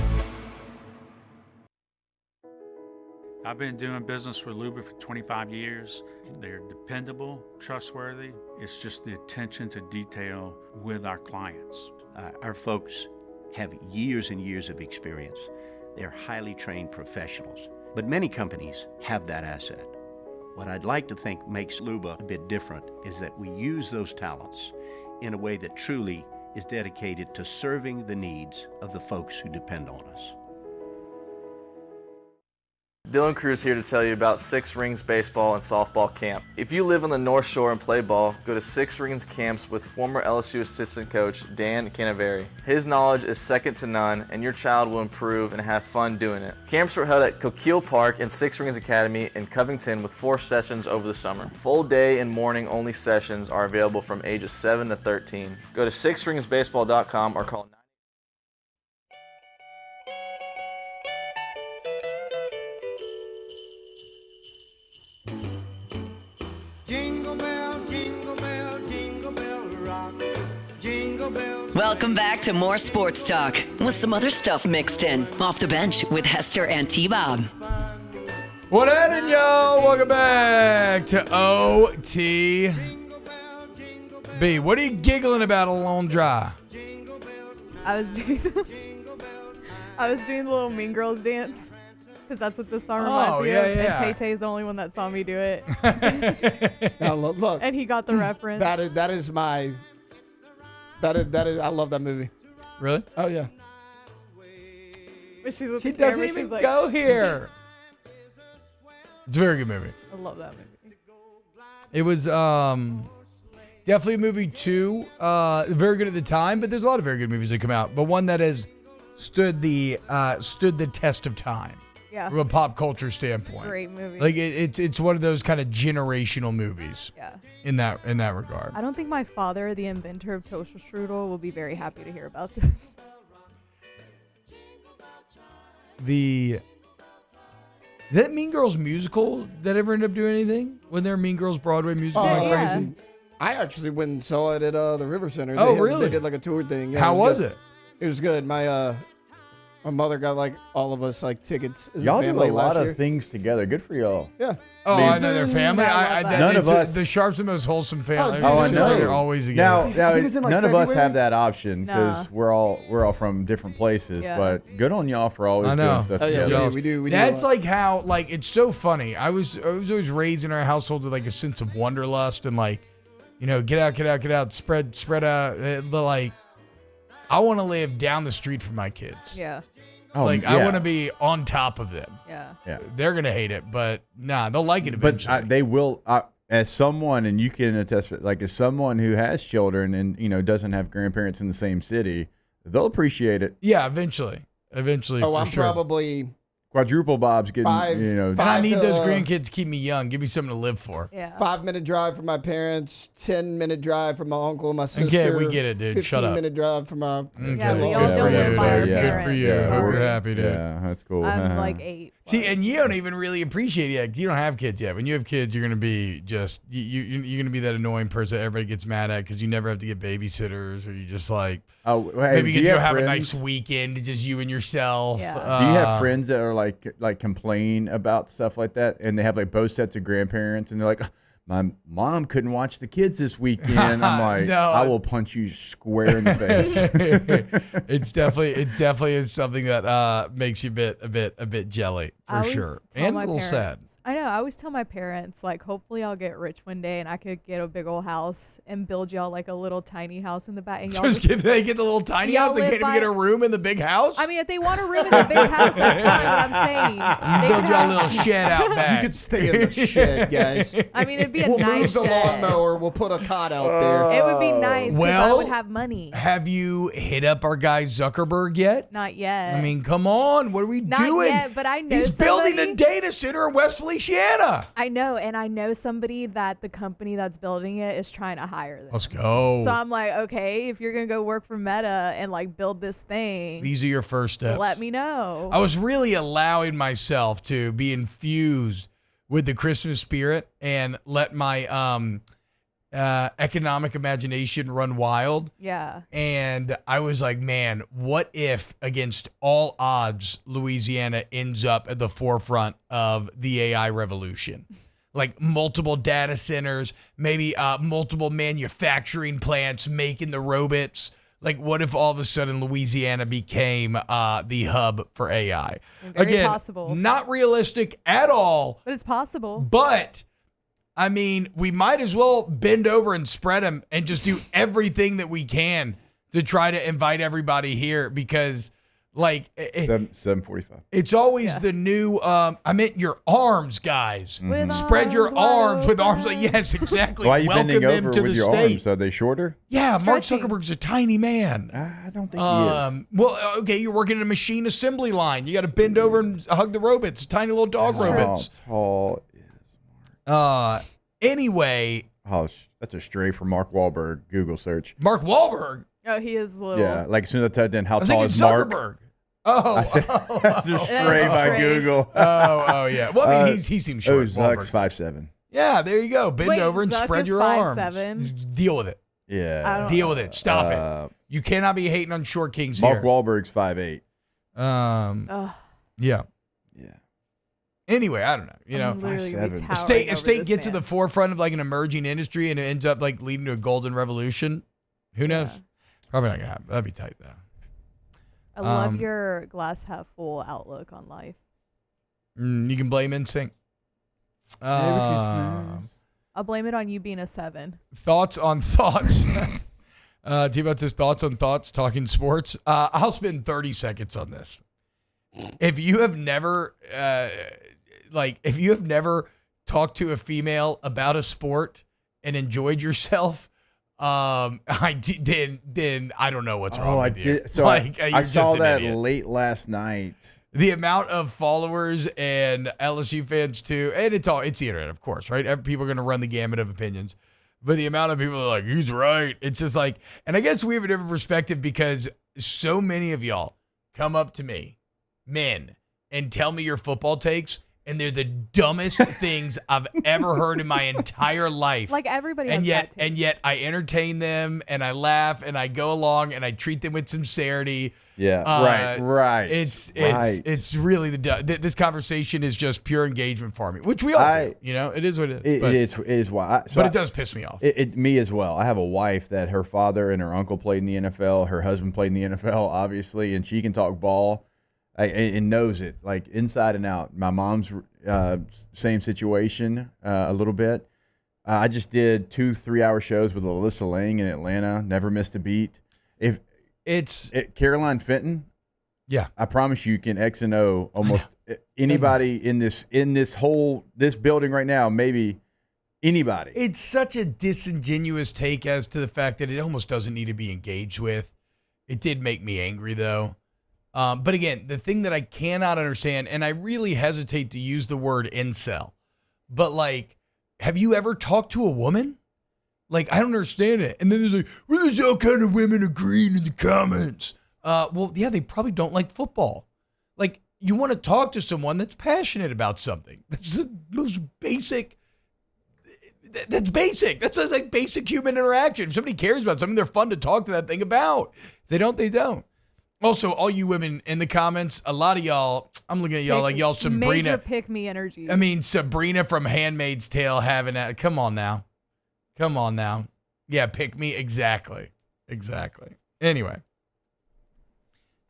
I've been doing business with Luba for 25 years. They're dependable, trustworthy. It's just the attention to detail with our clients. Our folks have years and years of experience. They're highly trained professionals. But many companies have that asset. What I'd like to think makes Luba a bit different is that we use those talents in a way that truly is dedicated to serving the needs of the folks who depend on us. Dylan Cruz here to tell you about Six Rings Baseball and Softball Camp. If you live on the North Shore and play ball, go to Six Rings Camps with former LSU assistant coach Dan Canaveri. His knowledge is second to none, and your child will improve and have fun doing it. Camps were held at Coquille Park and Six Rings Academy in Covington with 4 sessions over the summer. Full day and morning only sessions are available from ages 7 to 13. Go to sixringsbaseball.com or call 9. Welcome back to more sports talk with some other stuff mixed in. Off the Bench with Hester and T-Bob. What happening, y'all? Welcome back to OTB. What are you giggling about alone dry? I was doing the little Mean Girls dance because that's what this song reminds me of. And Tay Tay's the only one that saw me do it. Now, look, and he got the reference. That is I love that movie. Really? Oh yeah. But she's with She the camera, doesn't she's even like, go here. It's a very good movie. I love that movie. It was definitely a movie too. Very good at the time, but there's a lot of very good movies that come out. But one that has stood the test of time. Yeah. From a pop culture standpoint. Great movie. Like it's one of those kind of generational movies. Yeah. In that regard. I don't think my father, the inventor of toaster strudel, will be very happy to hear about this. Is that Mean Girls musical that ever ended up doing anything? When there Mean Girls Broadway musical went crazy? I actually went and saw it at the River Center. Oh, really? They did like a tour thing. Yeah, How was it? It was good. My mother got like all of us like tickets as Y'all a do family a lot last year. of things together. Good for y'all. Yeah. Oh, I know their family. None of us. The Sharps and most wholesome family. Oh, I know. They're always together. Now none of us have that option because Nah. we're all from different places. Yeah. But good on y'all for always doing stuff together. We do. That's like how it's so funny. I was always raised in our household with like a sense of wanderlust and like, get out, spread out. But like, I want to live down the street from my kids. Yeah. Oh, I want to be on top of them. Yeah. They're gonna hate it, but they'll like it eventually. But they will. As someone, and you can attest, like as someone who has children and doesn't have grandparents in the same city, they'll appreciate it. Yeah, eventually. Oh, I'm sure. probably Quadruple Bob's getting And I need those grandkids to keep me young. Give me something to live for. Yeah. 5-minute drive from my parents, 10-minute drive from my uncle and my sister. Okay, we get it, dude. Shut up. 15-minute drive from my. Yeah, we all don't live by our Good parents. for you. We're happy, dude. Yeah, that's cool. I'm like 8. See, and you don't even really appreciate it yet 'cause you don't have kids yet. When you have kids, you're gonna be just you're gonna be that annoying person that everybody gets mad at because you never have to get babysitters, or you just like maybe you get to have a nice weekend, just you and yourself. Yeah. Do you have friends that are like complain about stuff like that, and they have like both sets of grandparents, and they're like, my mom couldn't watch the kids this weekend. I'm like, No. I will punch you square in the face. It definitely is something that makes you a bit jelly for sure, and a little sad. I know. I always tell my parents, like, hopefully I'll get rich one day and I could get a big old house and build y'all like a little tiny house in the back. And y'all They get the little tiny y'all house. They live can't even get a room in the big house. I mean, if they want a room in the big house, that's fine. But I'm saying they Build could y'all a have- little shed out back. You could stay in the shed, guys. I mean, it'd be a We'll nice move the shed. lawnmower. We'll put a cot out there. It would be nice because I Well, would have money. Have you hit up our guy Zuckerberg yet? Not yet. I mean, come on. What are we Not doing? yet, but I know He's building somebody- a data center in West Feliciana. I know, and I know somebody that the company that's building it is trying to hire them. Let's go. So I'm like, okay, if you're gonna go work for Meta and like build this thing, These are your first steps. let me know. I was really allowing myself to be infused with the Christmas spirit and let my economic imagination run wild. Yeah. And I was like, man, what if against all odds, Louisiana ends up at the forefront of the AI revolution? Like multiple data centers, maybe multiple manufacturing plants making the robots. Like, what if all of a sudden Louisiana became the hub for AI? Very Again, possible. not realistic at all. But it's possible. But, I mean, we might as well bend over and spread them and just do everything that we can to try to invite everybody here because, like, 7:45. It's always the new, I meant your arms, guys. With Spread your arms with arms. Like, yes, exactly. Why are you Welcome bending them over to with the your state. arms? Are they shorter? Yeah, Mark Stretching. Zuckerberg's a tiny man. I don't think he is. Well, okay, you're working in a machine assembly line. You got to bend over and hug the robots, tiny little dog robots. How tall? Anyway. Oh, that's a stray from Mark Wahlberg. Google search. Mark Wahlberg? Oh, he is little. Yeah, like as soon as I typed in how I was tall thinking is Mark. Zuckerberg. Oh. I said that's a stray by stray. Google. Oh, yeah. Well, I mean, he seems short. Zuck's Wahlberg. 5'7". Yeah, there you go. Bend Wait, over and Zuck spread is your 5'7"? arms. Deal with it. Yeah. Deal with it. Stop it. You cannot be hating on short kings Mark here. Wahlberg's 5'8". Ugh. Yeah. Yeah. Anyway, I don't know. You know, I'm literally gonna be 5'7". a towering state over gets this to the man. forefront of like an emerging industry and it ends up like leading to a golden revolution. Who knows? Yeah. Probably not gonna happen. That'd be tight though. I love your glass half full outlook on life. You can blame NSYNC. I'll blame it on you being a 7. Thoughts on thoughts. T-Bot says thoughts on thoughts, talking sports. I'll spend 30 seconds on this. If you have never, talked to a female about a sport and enjoyed yourself, then I don't know what's wrong with you. So like, I you're saw just an that idiot. late last night. The amount of followers and LSU fans too, and it's the internet, of course, right? People are going to run the gamut of opinions, but the amount of people are like, he's right. It's just like, and I guess we have a different perspective because so many of y'all come up to me, men, and tell me your football takes, and they're the dumbest things I've ever heard in my entire life. Like everybody has and that taste. yet I entertain them and I laugh and I go along and I treat them with sincerity. Yeah, right. It's really this conversation is just pure engagement for me, which we all do. You know, it is what it is. It is why. But it does piss me off. Me as well. I have a wife that her father and her uncle played in the NFL. Her husband played in the NFL, obviously, and she can talk ball and knows it like inside and out. My mom's same situation a little bit. I just did 2 3-hour shows with Alyssa Lang in Atlanta. Never missed a beat. If it's Caroline Fenton, yeah, I promise you can X and O almost anybody in this building right now. Maybe anybody. It's such a disingenuous take as to the fact that it almost doesn't need to be engaged with. It did make me angry though. But again, the thing that I cannot understand, and I really hesitate to use the word incel, but like, have you ever talked to a woman? Like, I don't understand it. And then there's like, well, there's all kind of women agreeing in the comments. Well, yeah, they probably don't like football. Like, you want to talk to someone that's passionate about something. That's the most basic. That's basic. That's just like basic human interaction. If somebody cares about something, they're fun to talk to that thing about. If they don't, they don't. Also, all you women in the comments, a lot of y'all, I'm looking at y'all like y'all Sabrina. Major pick me energy. I mean, Sabrina from Handmaid's Tale having that. Come on now. Yeah, pick me. Exactly. Anyway.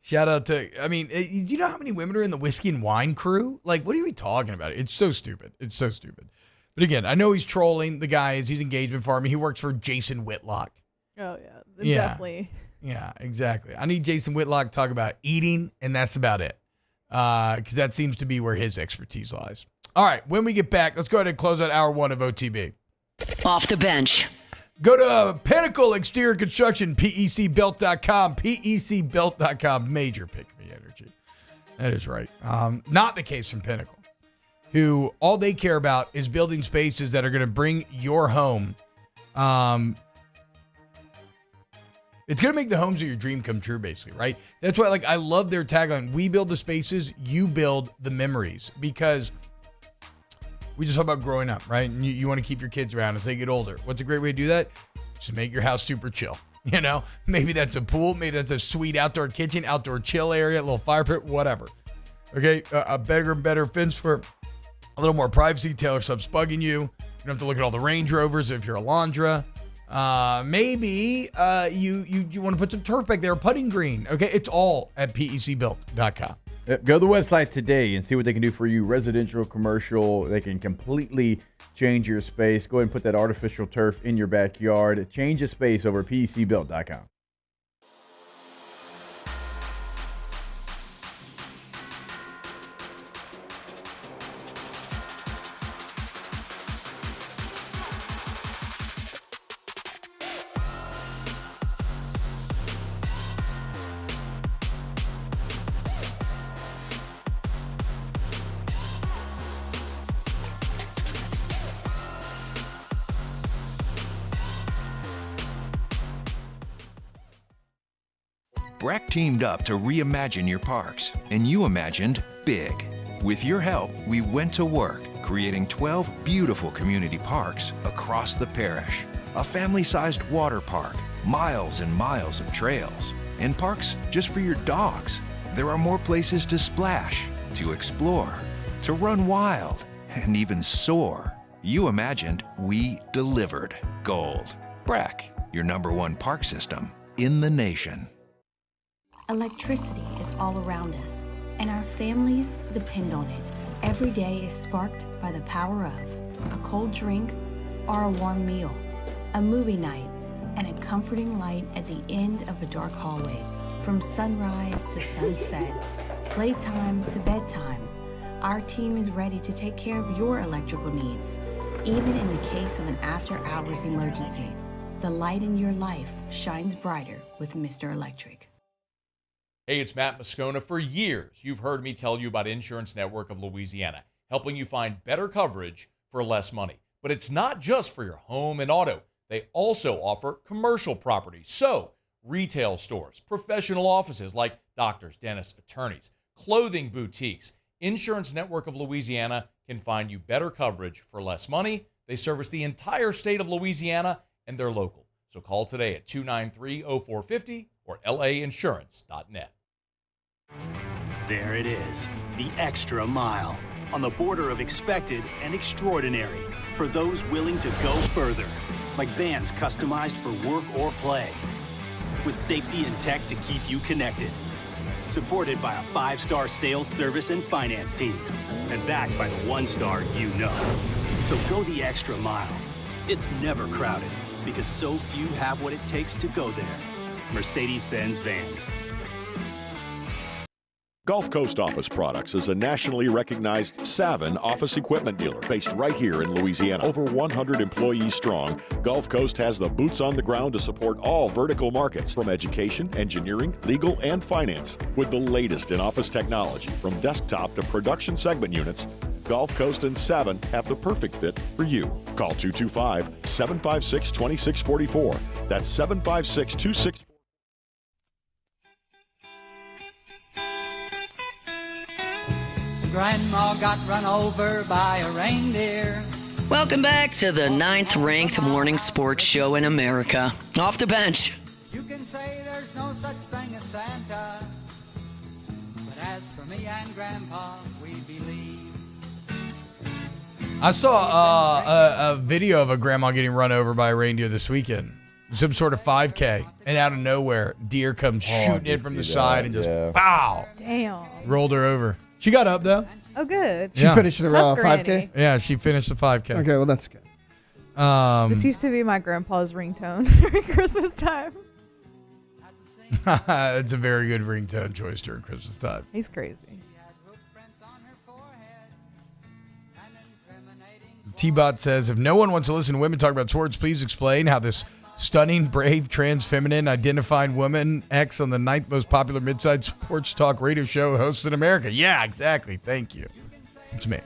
Shout out to, you know how many women are in the whiskey and wine crew? Like, what are we talking about? It's so stupid. But again, I know he's trolling the guys. He's engagement for me. He works for Jason Whitlock. Oh, yeah. Definitely. Yeah, exactly. I need Jason Whitlock to talk about eating, and that's about it. Because that seems to be where his expertise lies. All right, when we get back, let's go ahead and close out hour 1 of OTB. Off the bench. Go to Pinnacle Exterior Construction, PECbuilt.com, PECbuilt.com. Major pick me energy. That is right. Not the case from Pinnacle, who all they care about is building spaces that are going to bring your home. It's going to make the homes of your dream come true, basically, right? That's why, I love their tagline. We build the spaces, you build the memories. Because We just talk about growing up, right? And you want to keep your kids around as they get older. What's a great way to do that? Just make your house super chill. You know, maybe that's a pool, maybe that's a sweet outdoor kitchen, outdoor chill area, a little fire pit, whatever. Okay, a better and better fence for a little more privacy. Taylor stops bugging you. You don't have to look at all the Range Rovers if you're a Landra. Maybe you want to put some turf back there, a putting green. Okay, it's all at pecbuilt.com. Go to the website today and see what they can do for you. Residential, commercial, they can completely change your space. Go ahead and put that artificial turf in your backyard. Change the space over at pecbuilt.com. Breck teamed up to reimagine your parks, and you imagined big. With your help, we went to work, creating 12 beautiful community parks across the parish. A family-sized water park, miles and miles of trails, and parks just for your dogs. There are more places to splash, to explore, to run wild, and even soar. You imagined, we delivered. Gold. Breck, your #1 park system in the nation. Electricity is all around us, and our families depend on it. Every day is sparked by the power of a cold drink or a warm meal, a movie night, and a comforting light at the end of a dark hallway. From sunrise to sunset, playtime to bedtime, our team is ready to take care of your electrical needs, even in the case of an after-hours emergency. The light in your life shines brighter with Mr. Electric. Hey, it's Matt Moscona. For years, you've heard me tell you about Insurance Network of Louisiana, helping you find better coverage for less money. But it's not just for your home and auto. They also offer commercial property. So, retail stores, professional offices like doctors, dentists, attorneys, clothing boutiques. Insurance Network of Louisiana can find you better coverage for less money. They service the entire state of Louisiana, and they're local. So call today at 293-0450 or lainsurance.net. There it is, the extra mile, on the border of expected and extraordinary for those willing to go further, like vans customized for work or play, with safety and tech to keep you connected, supported by a 5-star sales service and finance team, and backed by the 1-star you know. So go the extra mile. It's never crowded because so few have what it takes to go there. Mercedes-Benz Vans. Gulf Coast Office Products is a nationally recognized Savin office equipment dealer based right here in Louisiana. Over 100 employees strong, Gulf Coast has the boots on the ground to support all vertical markets, from education, engineering, legal, and finance. With the latest in office technology, from desktop to production segment units, Gulf Coast and Savin have the perfect fit for you. Call 225-756-2644. That's 756-2644. Grandma got run over by a reindeer. Welcome back to the 9th-ranked morning sports show in America, Off the Bench. You can say there's no such thing as Santa, but as for me and Grandpa, we believe. I saw a video of a grandma getting run over by a reindeer this weekend. Some sort of 5K, and out of nowhere, deer comes shooting in from the side and just pow! Damn. Rolled her over. She got up though. Oh, good. She finished the Tough 5K? granny. Yeah, she finished the 5K. Okay, well, that's good. This used to be my grandpa's ringtone during Christmas time. It's a very good ringtone choice during Christmas time. He's crazy. T-Bot says, if no one wants to listen to women talk about sports, please explain how this stunning, brave, trans, feminine, identified woman X on the 9th most popular mid-sized sports talk radio show hosts in America. Yeah, exactly. Thank you. It's me.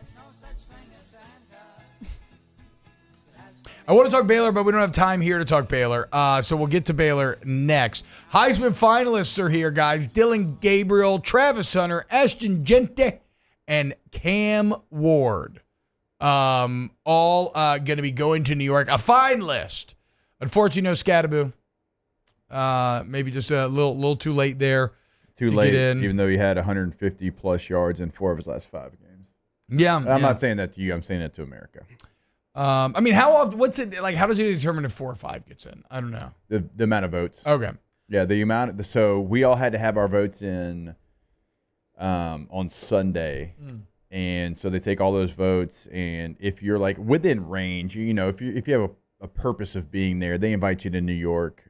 I want to talk Baylor, but we don't have time here to talk Baylor. So we'll get to Baylor next. Heisman finalists are here, guys. Dylan Gabriel, Travis Hunter, Ashton Gente, and Cam Ward. all going to be going to New York. A fine list. Unfortunately, no Scattaboo. Maybe just a little too late there. Too to late, get in. even though he had 150-plus yards in 4 of his last 5 games. Yeah. I'm not saying that to you. I'm saying that to America. I mean, how often? What's it like? How does he determine if 4 or 5 gets in? I don't know. The amount of votes. Okay. Yeah, the amount. So we all had to have our votes in on Sunday, and so they take all those votes. And if you're like within range, if you have a purpose of being there, they invite you to New York.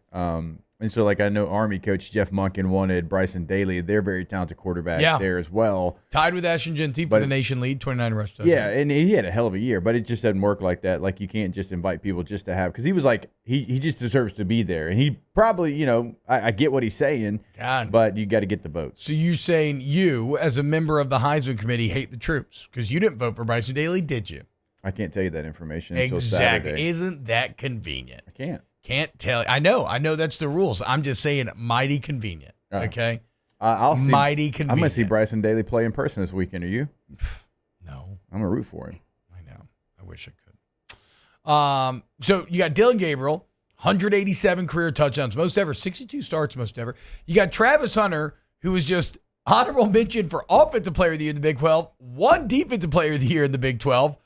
And so, like, I know Army coach Jeff Monken wanted Bryson Daly. They're very talented quarterback there as well. Tied with Ashton Genty for the nation lead, 29 rush touchdowns. Yeah, and he had a hell of a year, but it just doesn't work like that. Like, you can't just invite people just to have – because he was like – he just deserves to be there. And he probably, I get what he's saying, but you got to get the votes. So you're saying you, as a member of the Heisman Committee, hate the troops because you didn't vote for Bryson Daly, did you? I can't tell you that information until Saturday. Exactly. Isn't that convenient? I can't. Can't tell. I know that's the rules. I'm just saying mighty convenient. Okay? I'll see. Mighty convenient. I'm going to see Bryson Daly play in person this weekend. Are you? No. I'm going to root for him. I know. I wish I could. So you got Dylan Gabriel, 187 career touchdowns, most ever, 62 starts, most ever. You got Travis Hunter, who was just honorable mention for Offensive Player of the Year in the Big 12, 1 Defensive Player of the Year in the Big 12.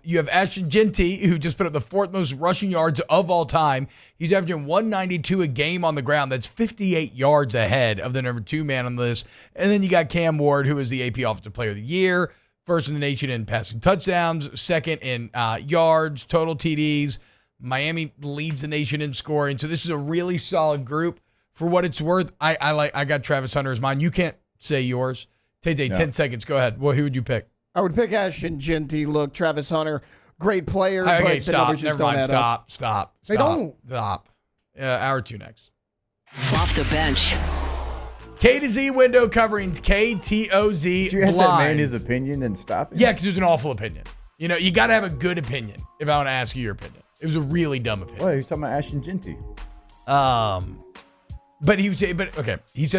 You have Ashton Genty, who just put up the 4th most rushing yards of all time. He's averaging 192 a game on the ground. That's 58 yards ahead of the number 2 man on the list. And then you got Cam Ward, who is the AP Offensive Player of the Year, 1st in the nation in passing touchdowns, 2nd in yards, total TDs. Miami leads the nation in scoring. So this is a really solid group. For what it's worth, I got Travis Hunter as mine. You can't say yours. Tay, 10 seconds. Go ahead. Well, who would you pick? I would pick Ashton Genty. Look, Travis Hunter, great player. Okay, but stop. the numbers just Never mind. don't add up. Stop. They don't. Stop. Hour 2 next. Off the bench. K to Z window coverings. KTOZ Did you ask that man his opinion and stop it? Yeah, because it was an awful opinion. You got to have a good opinion if I want to ask you your opinion. It was a really dumb opinion. Well, he was talking about Ashton Genty. But he said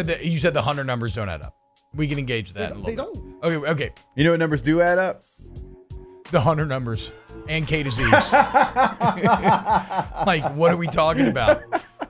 that you said the Hunter numbers don't add up. We can engage with that in a little bit. Okay. You know what numbers do add up? The Hunter numbers and K to Z's. Like, what are we talking about?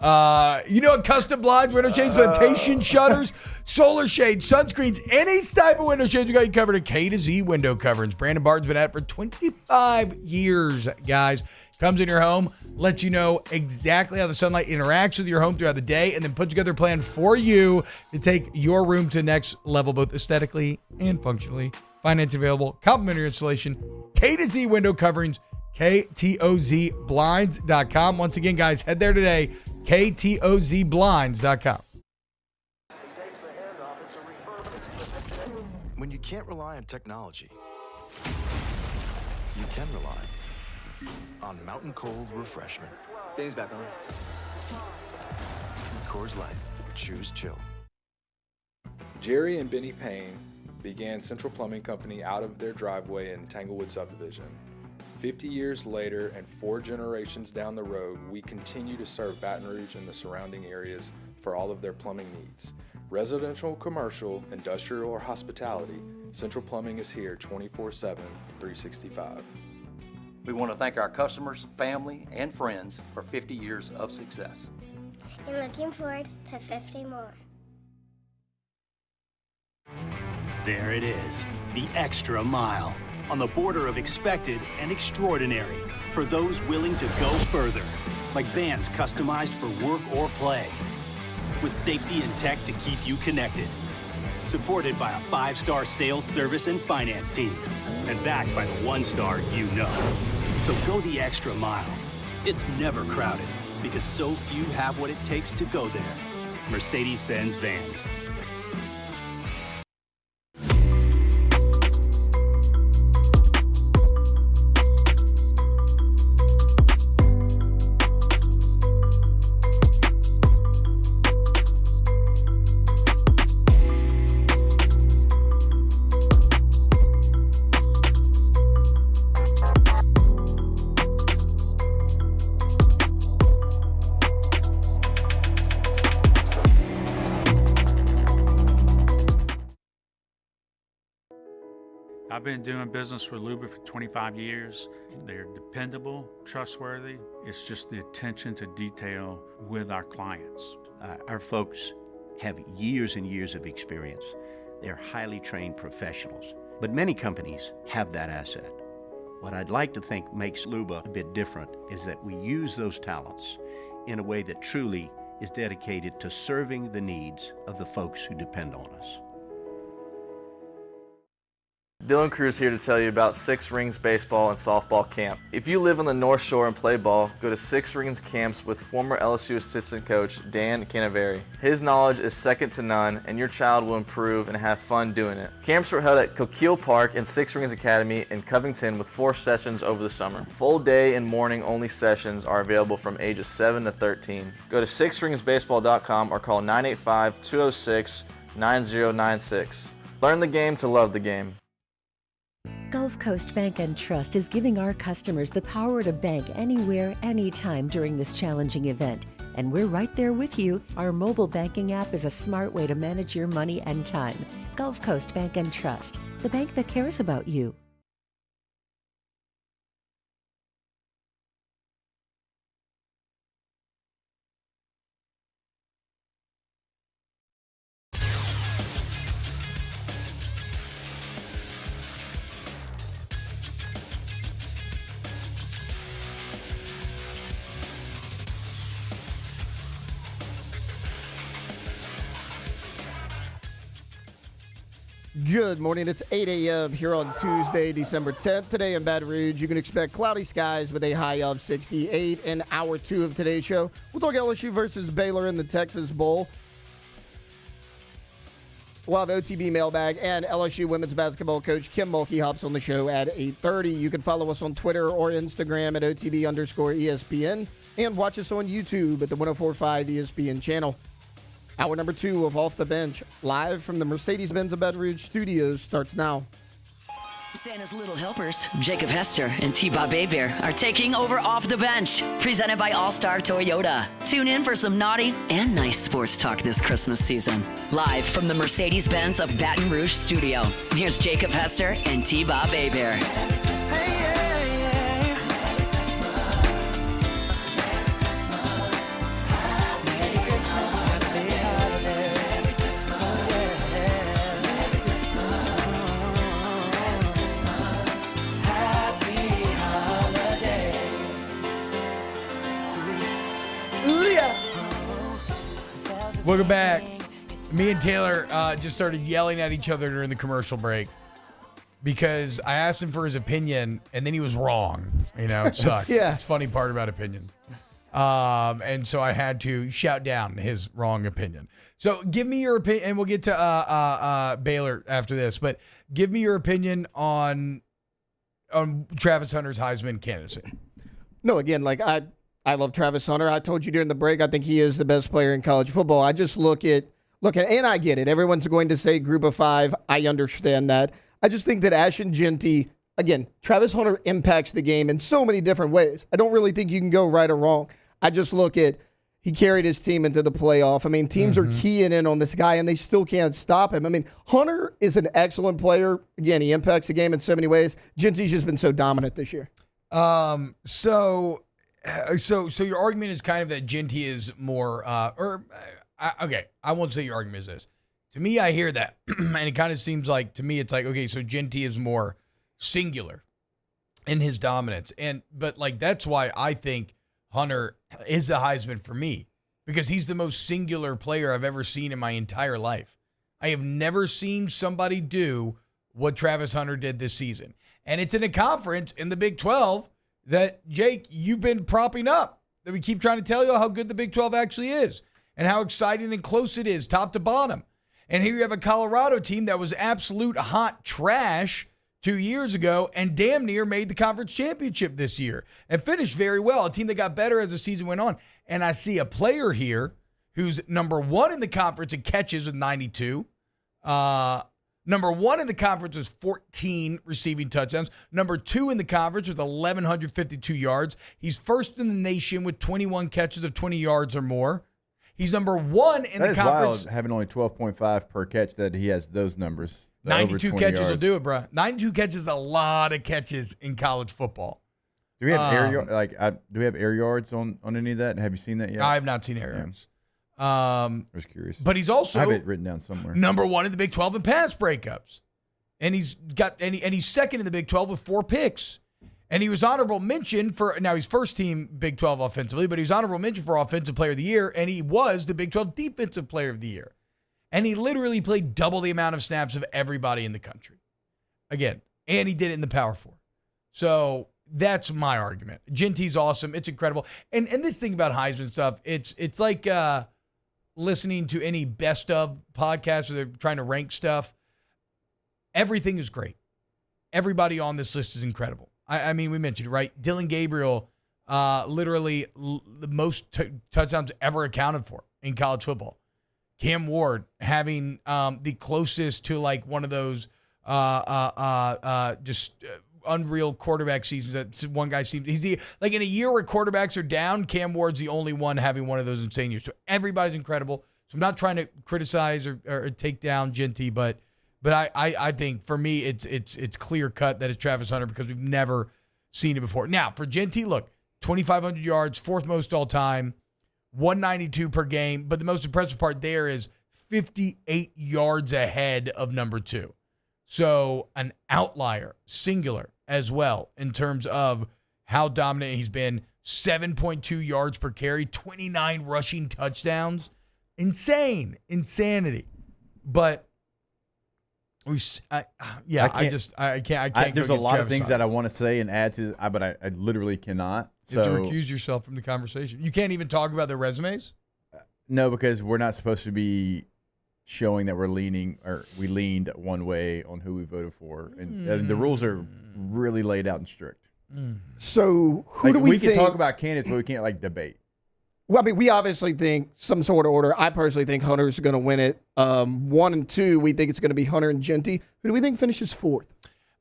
Custom blinds, window shades, plantation shutters, solar shades, sunscreens, any type of window shades, we got you covered at K to Z window coverings. Brandon Barton's been at it for 25 years, guys. Comes in your home, lets you know exactly how the sunlight interacts with your home throughout the day, and then puts together a plan for you to take your room to the next level, both aesthetically and functionally. Finance available, complimentary installation, K to Z window coverings, KTOZblinds.com. Once again, guys, head there today, KTOZblinds.com. When you can't rely on technology, you can rely on Mountain Cold Refreshment. Dave's back on. Coors Light. Choose chill. Jerry and Benny Payne began Central Plumbing Company out of their driveway in Tanglewood subdivision. 50 years later and 4 generations down the road, we continue to serve Baton Rouge and the surrounding areas for all of their plumbing needs. Residential, commercial, industrial, or hospitality, Central Plumbing is here 24/7, 365. We want to thank our customers, family, and friends for 50 years of success. And looking forward to 50 more. There it is, the extra mile, on the border of expected and extraordinary for those willing to go further, like vans customized for work or play, with safety and tech to keep you connected, supported by a 5-star sales, service, and finance team, and backed by the 1-star you know. So go the extra mile. It's never crowded because so few have what it takes to go there. Mercedes-Benz Vans. I've been doing business with Luba for 25 years. They're dependable, trustworthy. It's just the attention to detail with our clients. Our folks have years and years of experience. They're highly trained professionals. But many companies have that asset. What I'd like to think makes Luba a bit different is that we use those talents in a way that truly is dedicated to serving the needs of the folks who depend on us. Dylan Cruz here to tell you about Six Rings Baseball and Softball Camp. If you live on the North Shore and play ball, go to Six Rings Camps with former LSU assistant coach Dan Canaveri. His knowledge is second to none, and your child will improve and have fun doing it. Camps were held at Coquille Park and Six Rings Academy in Covington with 4 sessions over the summer. Full day and morning only sessions are available from ages 7 to 13. Go to sixringsbaseball.com or call 985-206-9096. Learn the game to love the game. Gulf Coast Bank and Trust is giving our customers the power to bank anywhere, anytime during this challenging event. And we're right there with you. Our mobile banking app is a smart way to manage your money and time. Gulf Coast Bank and Trust, the bank that cares about you. Good morning. It's 8 a.m. here on Tuesday, December 10th. Today in Baton Rouge, you can expect cloudy skies with a high of 68 in hour 2 of today's show. We'll talk LSU versus Baylor in the Texas Bowl. We'll have OTB mailbag, and LSU women's basketball coach Kim Mulkey hops on the show at 8:30. You can follow us on Twitter or Instagram at OTB_ESPN and watch us on YouTube at the 104.5 ESPN channel. Hour number 2 of Off the Bench, live from the Mercedes-Benz of Baton Rouge studios, starts now. Santa's little helpers, Jacob Hester and T-Bob Abear, are taking over Off the Bench, presented by All-Star Toyota. Tune in for some naughty and nice sports talk this Christmas season. Live from the Mercedes-Benz of Baton Rouge studio, here's Jacob Hester and T-Bob Abear. Welcome back. Me and Taylor just started yelling at each other during the commercial break because I asked him for his opinion and then he was wrong. You know, it sucks. Yeah. It's a funny part about opinions. And so I had to shout down his wrong opinion. So give me your opinion, and we'll get to Baylor after this, but give me your opinion on Travis Hunter's Heisman candidacy. No, again, like I love Travis Hunter. I told you during the break, I think he is the best player in college football. I just look at, and I get it. Everyone's going to say group of 5. I understand that. I just think that Ashton Jeanty, again, Travis Hunter impacts the game in so many different ways. I don't really think you can go right or wrong. I just look at, he carried his team into the playoff. I mean, teams are keying in on this guy, and they still can't stop him. I mean, Hunter is an excellent player. Again, he impacts the game in so many ways. Jeanty's just been so dominant this year. So your argument is kind of that Jeanty is more, okay, I won't say your argument is this. To me, I hear that, and it kind of seems like, to me, it's like, okay, so Jeanty is more singular in his dominance. But like, that's why I think Hunter is a Heisman for me, because he's the most singular player I've ever seen in my entire life. I have never seen somebody do what Travis Hunter did this season. And it's in a conference in the Big 12 that, Jake, you've been propping up. That we keep trying to tell you how good the Big 12 actually is and how exciting and close it is, top to bottom. And here you have a Colorado team that was absolute hot trash 2 years ago and damn near made the conference championship this year and finished very well, a team that got better as the season went on. And I see a player here who's number 1 in the conference in catches with 92, number 1 in the conference with 14 receiving touchdowns. Number 2 in the conference with 1,152 yards. He's first in the nation with 21 catches of 20 yards or more. He's number 1 in the conference. Wild, having only 12.5 per catch, that he has those numbers. 92 catches yards. will do it, bro. 92 catches is a lot of catches in college football. Do we have do we have air yards on any of that? Have you seen that yet? I have not seen air yards. I was curious. But he's also I have it written down somewhere. number 1 in the Big 12 in pass breakups. And he's second in the Big 12 with 4 picks. And he was honorable mention for, now he's first team Big 12 offensively, but he was honorable mention for Offensive Player of the Year, and he was the Big 12 Defensive Player of the Year. And he literally played double the amount of snaps of everybody in the country. Again, and he did it in the Power 4. So that's my argument. Genty's awesome. It's incredible. And this thing about Heisman stuff, it's like listening to any best of podcast where they're trying to rank stuff. Everything is great. Everybody on this list is incredible. I mean, we mentioned it, right? Dylan Gabriel, literally the most touchdowns ever accounted for in college football. Cam Ward having the closest to like one of those just unreal quarterback seasons that one guy seems, like in a year where quarterbacks are down, Cam Ward's the only one having one of those insane years. So everybody's incredible. So I'm not trying to criticize or take down Genty, but I think for me it's clear cut that it's Travis Hunter because we've never seen it before. Now for Genty, look, 2,500 yards, 4th most all time, 192 per game. But the most impressive part there is 58 yards ahead of number 2. So an outlier, singular as well in terms of how dominant he's been. 7.2 yards per carry, 29 rushing touchdowns. Insanity. But I can't. There's a lot of things that I want to say and add to, but I literally cannot. You have to recuse yourself from the conversation. You can't even talk about their resumes? No, because we're not supposed to be showing that we leaned one way on who we voted for, and the rules are really laid out and strict. So who do we think? can talk about candidates, but we can't debate. Well, I mean, we obviously think some sort of order. I personally think Hunter's going to win it. 1 and 2, we think it's going to be Hunter and Genty. Who do we think finishes 4th?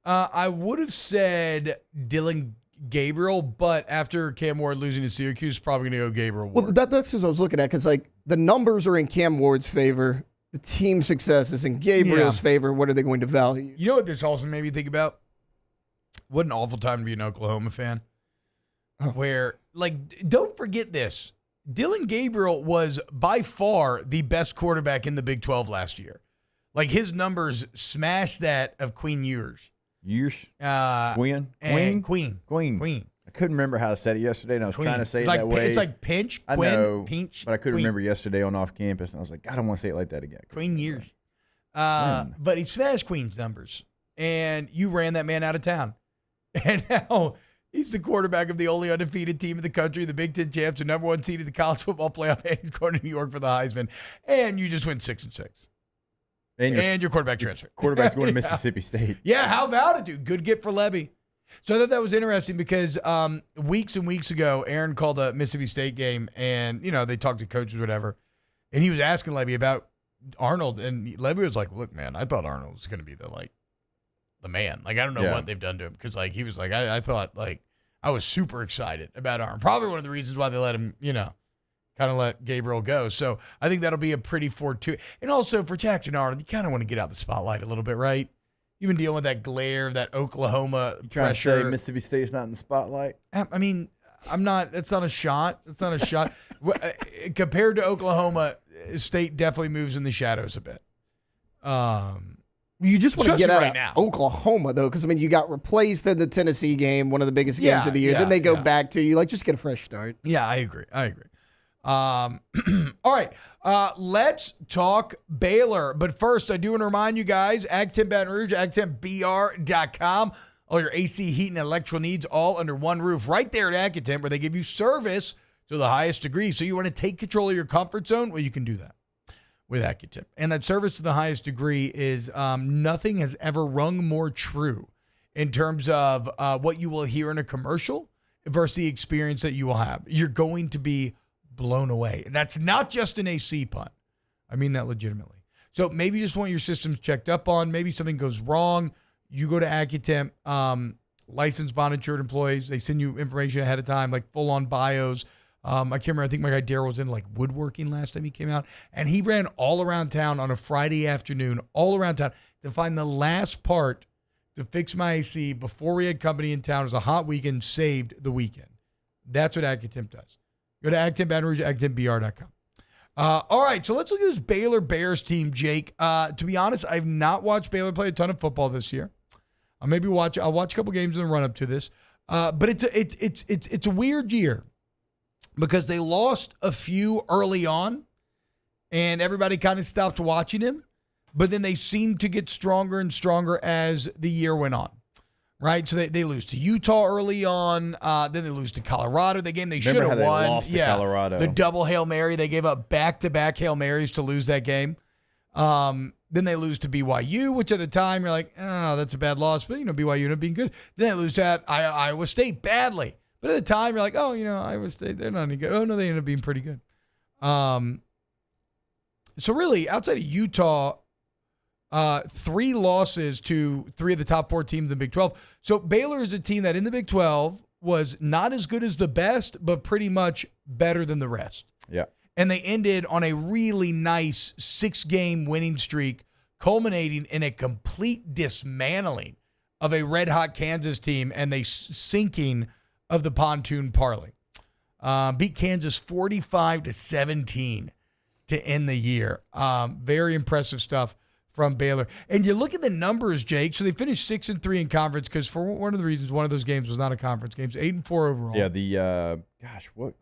I would have said Dylan Gabriel, but after Cam Ward losing to Syracuse, probably going to go Gabriel Ward. Well, that's what I was looking at because like the numbers are in Cam Ward's favor. The team success is in Gabriel's favor. What are they going to value? You know what this also made me think about? What an awful time to be an Oklahoma fan. Where, like, don't forget this. Dylan Gabriel was by far the best quarterback in the Big 12 last year. Like, his numbers smashed that of Queen Ewers. Queen. I couldn't remember how to say it yesterday, and I was trying to say it that way. It's like pinch, I Quinn, know, pinch, but I couldn't Queen. remember yesterday on off campus, and I was like, I don't want to say it like that again. Queen Years. But he smashed Queen's numbers, and you ran that man out of town. And now he's the quarterback of the only undefeated team in the country, the Big Ten champs, the number 1 seed in the college football playoff, and he's going to New York for the Heisman. And you just went 6-6. And your quarterback transfer. Quarterback's going to Mississippi State. Yeah, how about it, dude? Good get for Levy. So I thought that was interesting because weeks and weeks ago, Aaron called a Mississippi State game, and, you know, they talked to coaches or whatever, and he was asking Levy about Arnold, and Levy was like, look, man, I thought Arnold was going to be the man. Like, I don't know what they've done to him because, like, he was like, I thought, like, I was super excited about Arnold. Probably one of the reasons why they let him, you know, kind of let Gabriel go. So I think that'll be a pretty fortuitous. And also for Jackson Arnold, you kind of want to get out the spotlight a little bit, right? You've been dealing with that glare, that Oklahoma pressure. Trying to say Mississippi State's not in the spotlight? I mean, I'm not. That's not a shot. That's not a shot. Compared to Oklahoma, State definitely moves in the shadows a bit. You just want to get out right of now. Oklahoma, though, because, I mean, you got replaced in the Tennessee game, one of the biggest games of the year. Then they go back to you. Like, just get a fresh start. Yeah, I agree. All right. Let's talk Baylor. But first, I do want to remind you guys, Ag10 Baton Rouge, ag10br.com. All your AC, heat, and electrical needs all under one roof right there at Ag10, where they give you service to the highest degree. So you want to take control of your comfort zone? Well, you can do that with Ag10. And that service to the highest degree is nothing has ever rung more true in terms of what you will hear in a commercial versus the experience that you will have. You're going to be blown away. And that's not just an AC pun. I mean that legitimately. So maybe you just want your systems checked up on. Maybe something goes wrong. You go to Accutemp, licensed bond insured employees. They send you information ahead of time, like full-on bios, I can't remember. I think my guy Daryl was in like woodworking last time he came out. And he ran all around town on a Friday afternoon, all around town, to find the last part to fix my AC before we had company in town. It was a hot weekend, saved the weekend. That's what AgTemp does. Go to AgTemp Baton Rouge, agtempbr.com. All right, so let's look at this Baylor Bears team, Jake. To be honest, I've not watched Baylor play a ton of football this year. I'll watch a couple games in the run up to this. But it's a weird year because they lost a few early on, and everybody kind of stopped watching him. But then they seemed to get stronger and stronger as the year went on. Right, so they lose to Utah early on. Then they lose to Colorado. The game they should have won. Lost to Colorado. The double Hail Mary. They gave up back-to-back Hail Marys to lose that game. Then they lose to BYU, which at the time you're like, oh, that's a bad loss. But, BYU ended up being good. Then they lose to Iowa State badly. But at the time you're like, oh, Iowa State, they're not any good. Oh, no, they ended up being pretty good. So really, outside of Utah, 3 losses to 3 of the top 4 teams in the Big 12. So Baylor is a team that in the Big 12 was not as good as the best, but pretty much better than the rest. Yeah. And they ended on a really nice 6-game winning streak, culminating in a complete dismantling of a red-hot Kansas team and the sinking of the pontoon parlay. Beat Kansas 45-17 to end the year. Very impressive stuff from Baylor. And you look at the numbers, Jake. So they finished 6-3 in conference because for one of the reasons, one of those games was not a conference game. 8-4 overall. Yeah,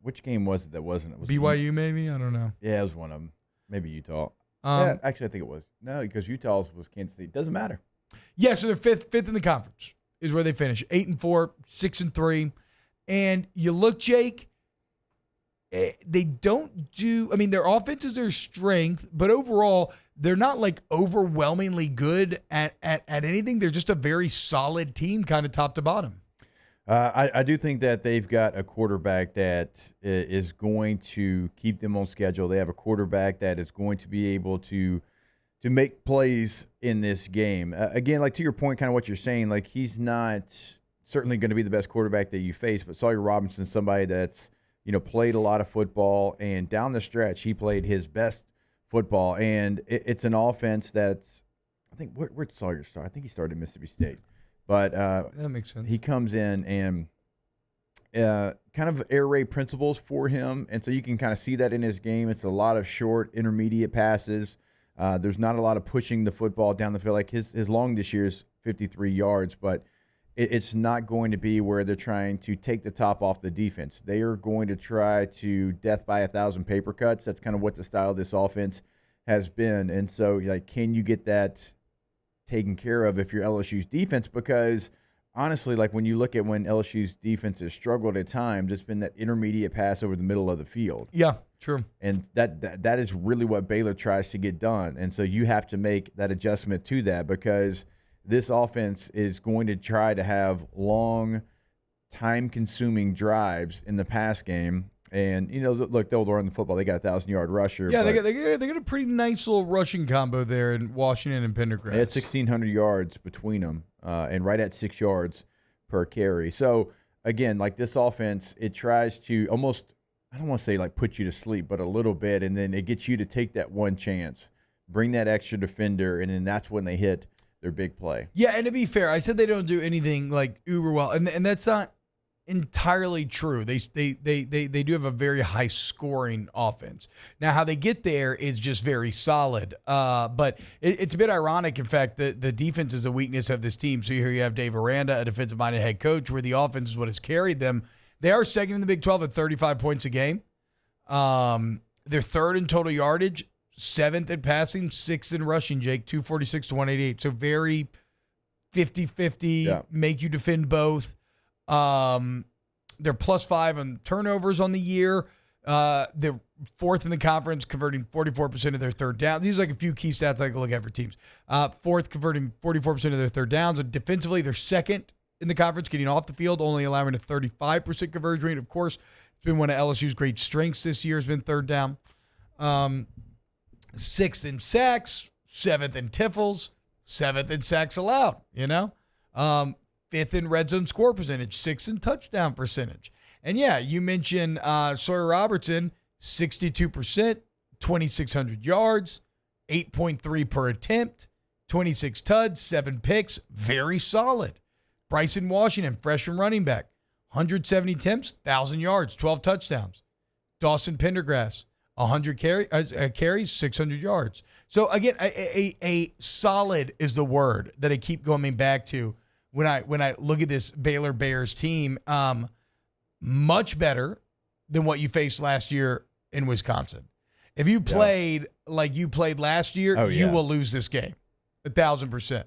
which game was it that wasn't? It was BYU maybe? I don't know. Yeah, it was one of them. Maybe Utah. Actually, I think it was. No, because Utah's was Kansas State. Doesn't matter. Yeah, so they're fifth in the conference is where they finished. 8-4, 6-3. And you look, Jake, they don't do, their offense is their strength, but overall, they're not like overwhelmingly good at anything. They're just a very solid team, kind of top to bottom. I do think that they've got a quarterback that is going to keep them on schedule. They have a quarterback that is going to be able to make plays in this game. Again, like to your point, kind of what you're saying, like he's not certainly going to be the best quarterback that you face, but Sawyer Robinson's somebody that's played a lot of football, and down the stretch he played his best football, and it's an offense that's, I think, where'd Sawyer start? I think he started at Mississippi State. But that makes sense. He comes in and kind of air raid principles for him, and so you can kind of see that in his game. It's a lot of short, intermediate passes. There's not a lot of pushing the football down the field. Like his long this year is 53 yards, but it's not going to be where they're trying to take the top off the defense. They are going to try to death by 1,000 paper cuts. That's kind of what the style of this offense has been. And so, like, can you get that taken care of if you're LSU's defense? Because honestly, like when you look at when LSU's defense has struggled at times, it's been that intermediate pass over the middle of the field. Yeah, true. And that is really what Baylor tries to get done. And so you have to make that adjustment to that, because this offense is going to try to have long, time-consuming drives in the pass game. And, look, they'll run the football. They got a 1,000-yard rusher. Yeah, they got a pretty nice little rushing combo there in Washington and Pendergrass. They had 1,600 yards between them and right at 6 yards per carry. So, again, like this offense, it tries to almost, I don't want to say like put you to sleep, but a little bit, and then it gets you to take that one chance, bring that extra defender, and then that's when they hit their big play. Yeah, and to be fair, I said they don't do anything like uber well, and that's not entirely true. They do have a very high scoring offense. Now, how they get there is just very solid. But it's a bit ironic, in fact, that the defense is a weakness of this team. So here you have Dave Aranda, a defensive-minded head coach, where the offense is what has carried them. They are second in the Big 12 at 35 points a game. They're third in total yardage, 7th in passing, 6th in rushing, Jake, 246 to 188. So very 50-50, make you defend both. They're +5 on turnovers on the year. They're 4th in the conference, converting 44% of their third down. These are like a few key stats I can look at for teams. 4th, converting 44% of their third downs. And defensively, they're 2nd in the conference, getting off the field, only allowing a 35% conversion rate. Of course, it's been one of LSU's great strengths this year, has been third down. 6th in sacks, 7th in tiffles, 7th in sacks allowed, 5th in red zone score percentage, 6th in touchdown percentage. And yeah, you mentioned Sawyer Robertson, 62%, 2,600 yards, 8.3 per attempt, 26 tuds, 7 picks, very solid. Bryson Washington, freshman running back, 170 attempts, 1,000 yards, 12 touchdowns. Dawson Pendergrass, 100 carries, 600 yards. So again, a solid is the word that I keep going back to when I look at this Baylor Bears team. Much better than what you faced last year in Wisconsin. If you played like you played last year, you will lose this game, 1,000%.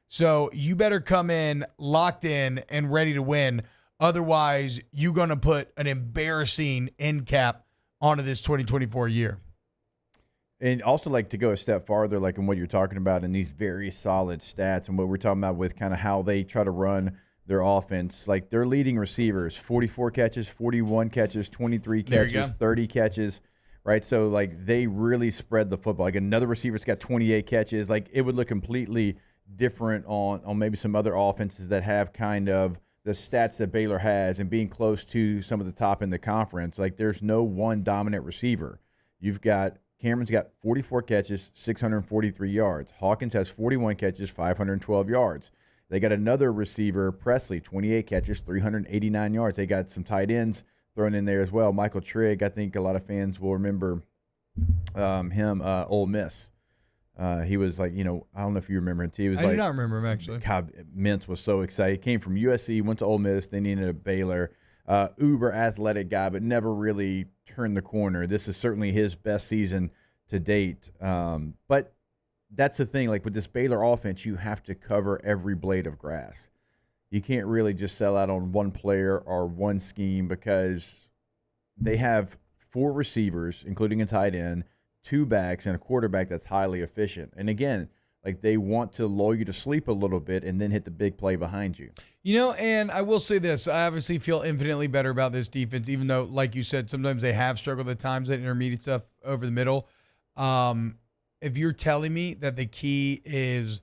So you better come in locked in and ready to win. Otherwise, you're going to put an embarrassing end cap onto this 2024 year. And also, like, to go a step farther, like in what you're talking about in these very solid stats and what we're talking about with kind of how they try to run their offense, like their leading receivers, 44 catches, 41 catches, 23 catches, 30 catches, right? So, like, they really spread the football. Like, another receiver's got 28 catches. Like, it would look completely different on maybe some other offenses that have kind of the stats that Baylor has and being close to some of the top in the conference. Like, there's no one dominant receiver. You've got Cameron's got 44 catches, 643 yards. Hawkins has 41 catches, 512 yards. They got another receiver, Presley, 28 catches, 389 yards. They got some tight ends thrown in there as well. Michael Trigg, I think a lot of fans will remember him, Ole Miss. He was like, I don't know if you remember him. He was I do not remember him, actually. God, Mintz was so excited. He came from USC, went to Ole Miss, then he ended up Baylor. Uber athletic guy, but never really turned the corner. This is certainly his best season to date. But that's the thing. Like, with this Baylor offense, you have to cover every blade of grass. You can't really just sell out on one player or one scheme because they have 4 receivers, including a tight end, 2 backs, and a quarterback that's highly efficient. And again, like, they want to lull you to sleep a little bit and then hit the big play behind you. And I will say this. I obviously feel infinitely better about this defense, even though, like you said, sometimes they have struggled at times, that intermediate stuff over the middle. If you're telling me that the key is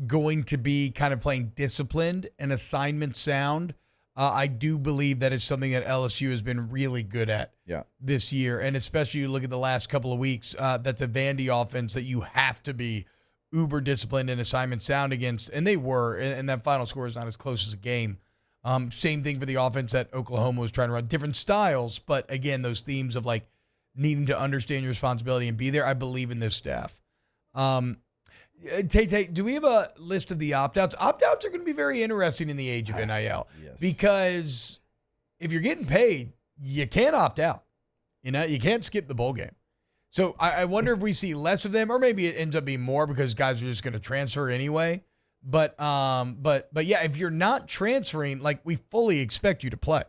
going to be kind of playing disciplined and assignment sound, I do believe that is something that LSU has been really good at this year. And especially you look at the last couple of weeks, that's a Vandy offense that you have to be uber disciplined and assignment sound against. And they were, and that final score is not as close as a game. Same thing for the offense that Oklahoma was trying to run. Different styles, but again, those themes of like needing to understand your responsibility and be there. I believe in this staff. Tate, do we have a list of the opt-outs? Opt-outs are going to be very interesting in the age of NIL because if you're getting paid, you can't opt out. You can't skip the bowl game. So I wonder if we see less of them, or maybe it ends up being more because guys are just going to transfer anyway. But yeah, if you're not transferring, like, we fully expect you to play.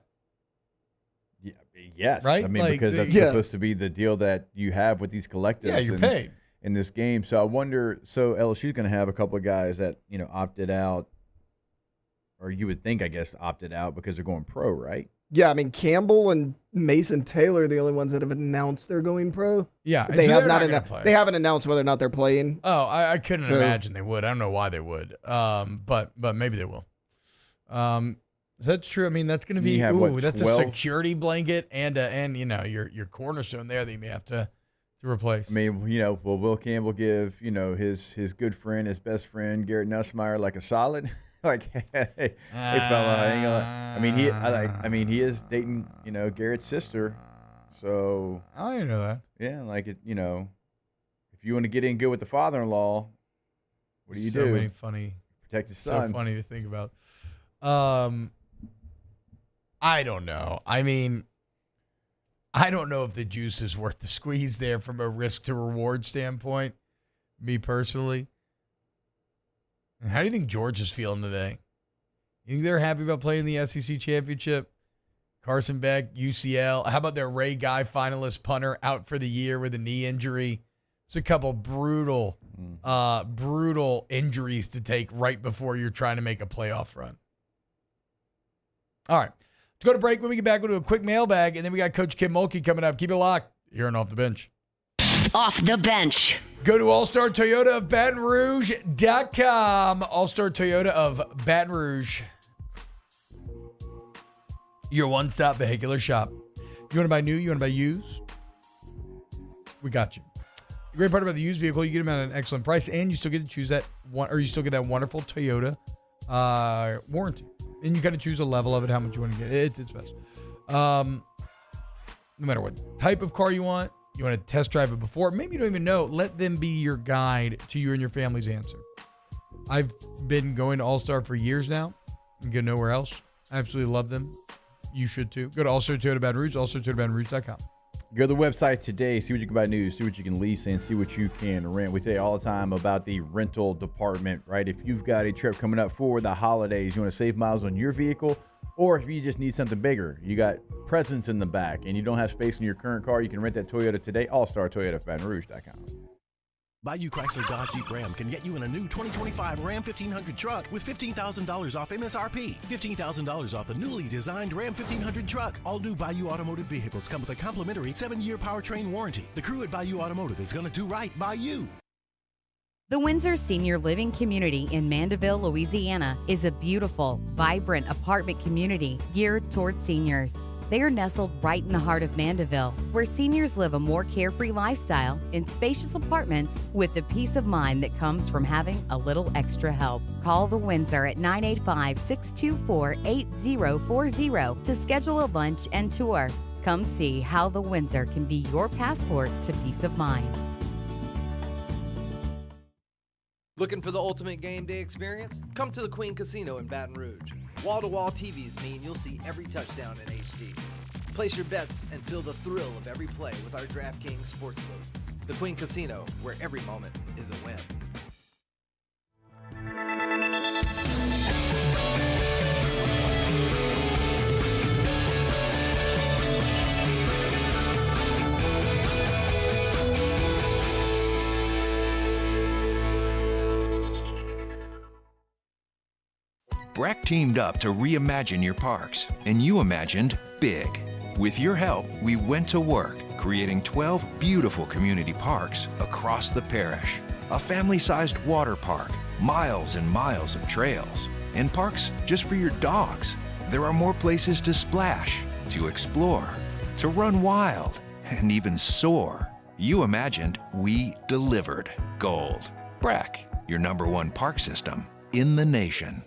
Yes. Right? I mean, because that's supposed to be the deal that you have with these collectives. Yeah, you're paid in this game. So I wonder, LSU's going to have a couple of guys that, opted out, or you would think, I guess, opted out because they're going pro, right? Yeah, I mean, Campbell and Mason Taylor are the only ones that have announced they're going pro. Yeah, they have not. They haven't announced whether or not they're playing. Oh, I couldn't imagine they would. I don't know why they would. But maybe they will. That's true. I mean, that's going to be that's a security blanket and your cornerstone there that you may have to replace. I mean, will Will Campbell give his good friend, his best friend Garrett Nussmeier like a solid? Like, hey fella, hang on. I mean, he is dating, Garrett's sister. So I didn't know that. Yeah, like it, if you want to get in good with the father-in-law, what do you do? So many funny, protect his son. So funny to think about. I don't know. I mean, I don't know if the juice is worth the squeeze there from a risk to reward standpoint. Me personally. How do you think George is feeling today? You think they're happy about playing the SEC championship? Carson Beck, UCL. How about their Ray Guy finalist punter out for the year with a knee injury? It's a couple brutal injuries to take right before you're trying to make a playoff run. All right. Let's go to break. When we get back, we'll do a quick mailbag, and then we got Coach Kim Mulkey coming up. Keep it locked here on Off the Bench. Off the Bench. Go to All-Star Toyota of Baton Rouge.com. All-Star Toyota of Baton Rouge. your one-stop vehicular shop. You want to buy new? You want to buy used? We got you. The great part about the used vehicle, you get them at an excellent price, and you still get to choose that one, or you still get that wonderful Toyota warranty. And you got to choose a level of it, how much you want to get. It's best. No matter what type of car you want to test drive it before. Maybe you don't even know. Let them be your guide to you and your family's answer. I've been going to All-Star for years now. You can go nowhere else. I absolutely love them. You should too. Go to All-Star Toyota Baton Rouge, allstartoyotabatonrouge.com. Go to the website today, see what you can buy new, see what you can lease, and see what you can rent. We tell you all the time about the rental department, right? If you've got a trip coming up for the holidays, you want to save miles on your vehicle, or if you just need something bigger, you got presents in the back, and you don't have space in your current car, you can rent that Toyota today, allstartoyotabatonrouge.com. Bayou Chrysler Dodge Jeep Ram can get you in a new 2025 Ram 1500 truck with $15,000 off MSRP. $15,000 off the newly designed Ram 1500 truck. All new Bayou Automotive vehicles come with a complimentary 7-year powertrain warranty. The crew at Bayou Automotive is going to do right by you. The Windsor Senior Living Community in Mandeville, Louisiana is a beautiful, vibrant apartment community geared towards seniors. They are nestled right in the heart of Mandeville, where seniors live a more carefree lifestyle in spacious apartments with the peace of mind that comes from having a little extra help. Call the Windsor at 985-624-8040 to schedule a lunch and tour. Come see how the Windsor can be your passport to peace of mind. Looking for the ultimate game day experience? Come to the Queen Casino in Baton Rouge. Wall-to-wall TVs mean you'll see every touchdown in HD. Place your bets and feel the thrill of every play with our DraftKings Sportsbook. The Queen Casino, where every moment is a win. Breck teamed up to reimagine your parks, and you imagined big. With your help, we went to work, creating 12 beautiful community parks across the parish. A family-sized water park, miles and miles of trails, and parks just for your dogs. There are more places to splash, to explore, to run wild, and even soar. You imagined, we delivered. Gold. Breck, your #1 park system in the nation.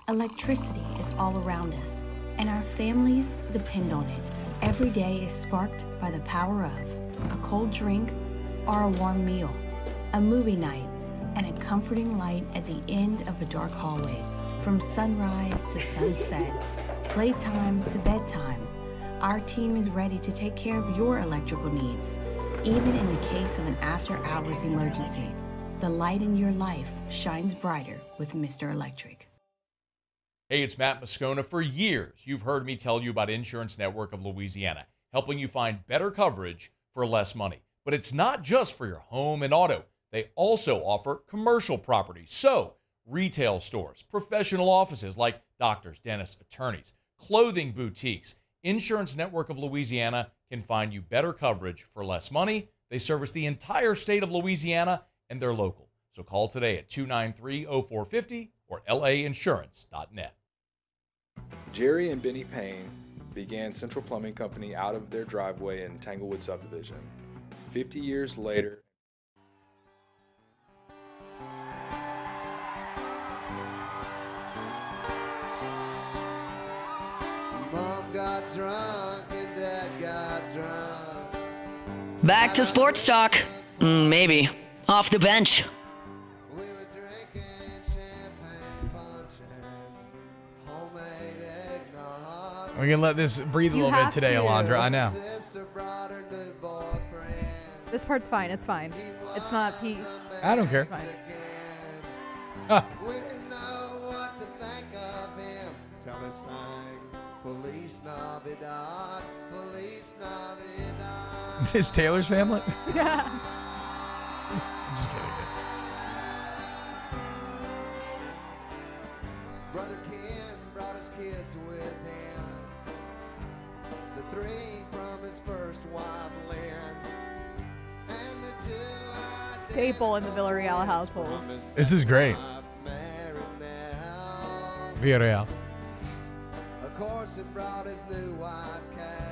Electricity is all around us, and our families depend on it. Every day is sparked by the power of a cold drink or a warm meal, a movie night, and a comforting light at the end of a dark hallway. From sunrise to sunset, playtime to bedtime, our team is ready to take care of your electrical needs. Even in the case of an after-hours emergency, the light in your life shines brighter with Mr. Electric. Hey, it's Matt Moscona. For years, you've heard me tell you about Insurance Network of Louisiana, helping you find better coverage for less money. But it's not just for your home and auto. They also offer commercial property. So, retail stores, professional offices like doctors, dentists, attorneys, clothing boutiques. Insurance Network of Louisiana can find you better coverage for less money. They service the entire state of Louisiana, and they're local. So call today at 293-0450 or lainsurance.net. Jerry and Benny Payne began Central Plumbing Company out of their driveway in Tanglewood subdivision. 50 years later, Mom got drunk and Dad got drunk. Back to sports talk. Maybe. Off the bench. We're going to let this breathe a little bit today, Alondra. I know. This part's fine. It's fine. It's not Pete. I don't care. We didn't know what to think of him till they sang Feliz Navidad, Feliz Navidad. Is Taylor's family? Yeah. I'm just kidding. Brother Ken brought his kids with him. The 3 from his first wife, Lynn. And the 2 Staple in the Villarreal household. This is great. Villarreal. course, he brought his new wife, Kay,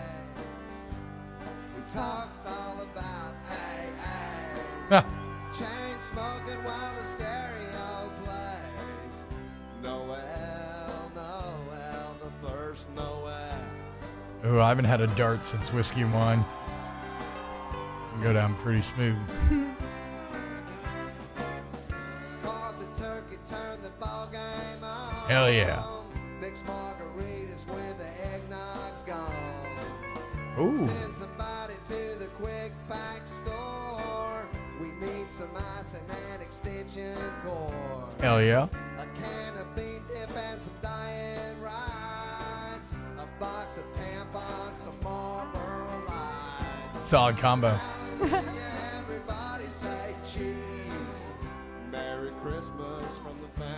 who talks all about AA. Chain smoking while the stereo plays. Noel, Noel, the first Noel. Ooh, I haven't had a dart since Whiskey and Wine. Can go down pretty smooth. Carr the turkey, turn the ball game on. Hell yeah. Mixed margaritas when the eggnog's gone. Ooh. Send somebody to the quick pack store. We need some ice and an extension cord. Hell yeah. A can of bean dip and some diet rides. A box of tampons, some Marlboro Lights. Solid combo. Everybody say cheese. Merry Christmas from the family.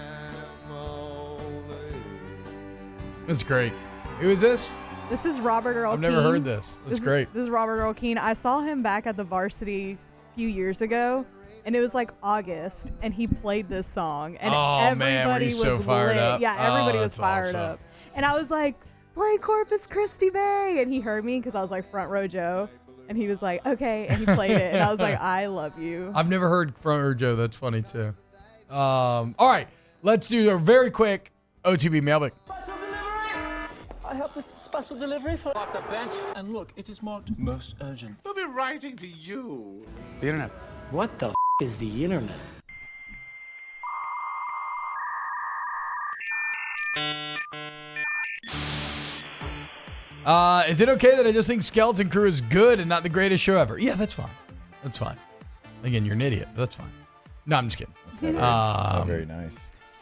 That's great. Who is this? This is Robert Earl I've Keen. never heard this. That's great. This is Robert Earl Keen. I saw him back at the Varsity a few years ago, and it was like August, and he played this song, and everybody was so fired lit. up? Yeah, everybody was that's fired awesome. up. And I was like, play Corpus Christi Bay, and he heard me because I was like front row Joe, and he was like, okay, and he played it, and I was like, I love you. I've never heard Front Row Joe. That's funny too. All right, let's do a very quick OTB mailbag. I have this special delivery for off the bench. And look, it is marked most urgent. We'll be writing to you. The internet. What the is the internet? Is it okay that I just think Skeleton Crew is good and not the greatest show ever? Yeah, that's fine. That's fine. Again, you're an idiot, but that's fine. No, I'm just kidding. Not very nice.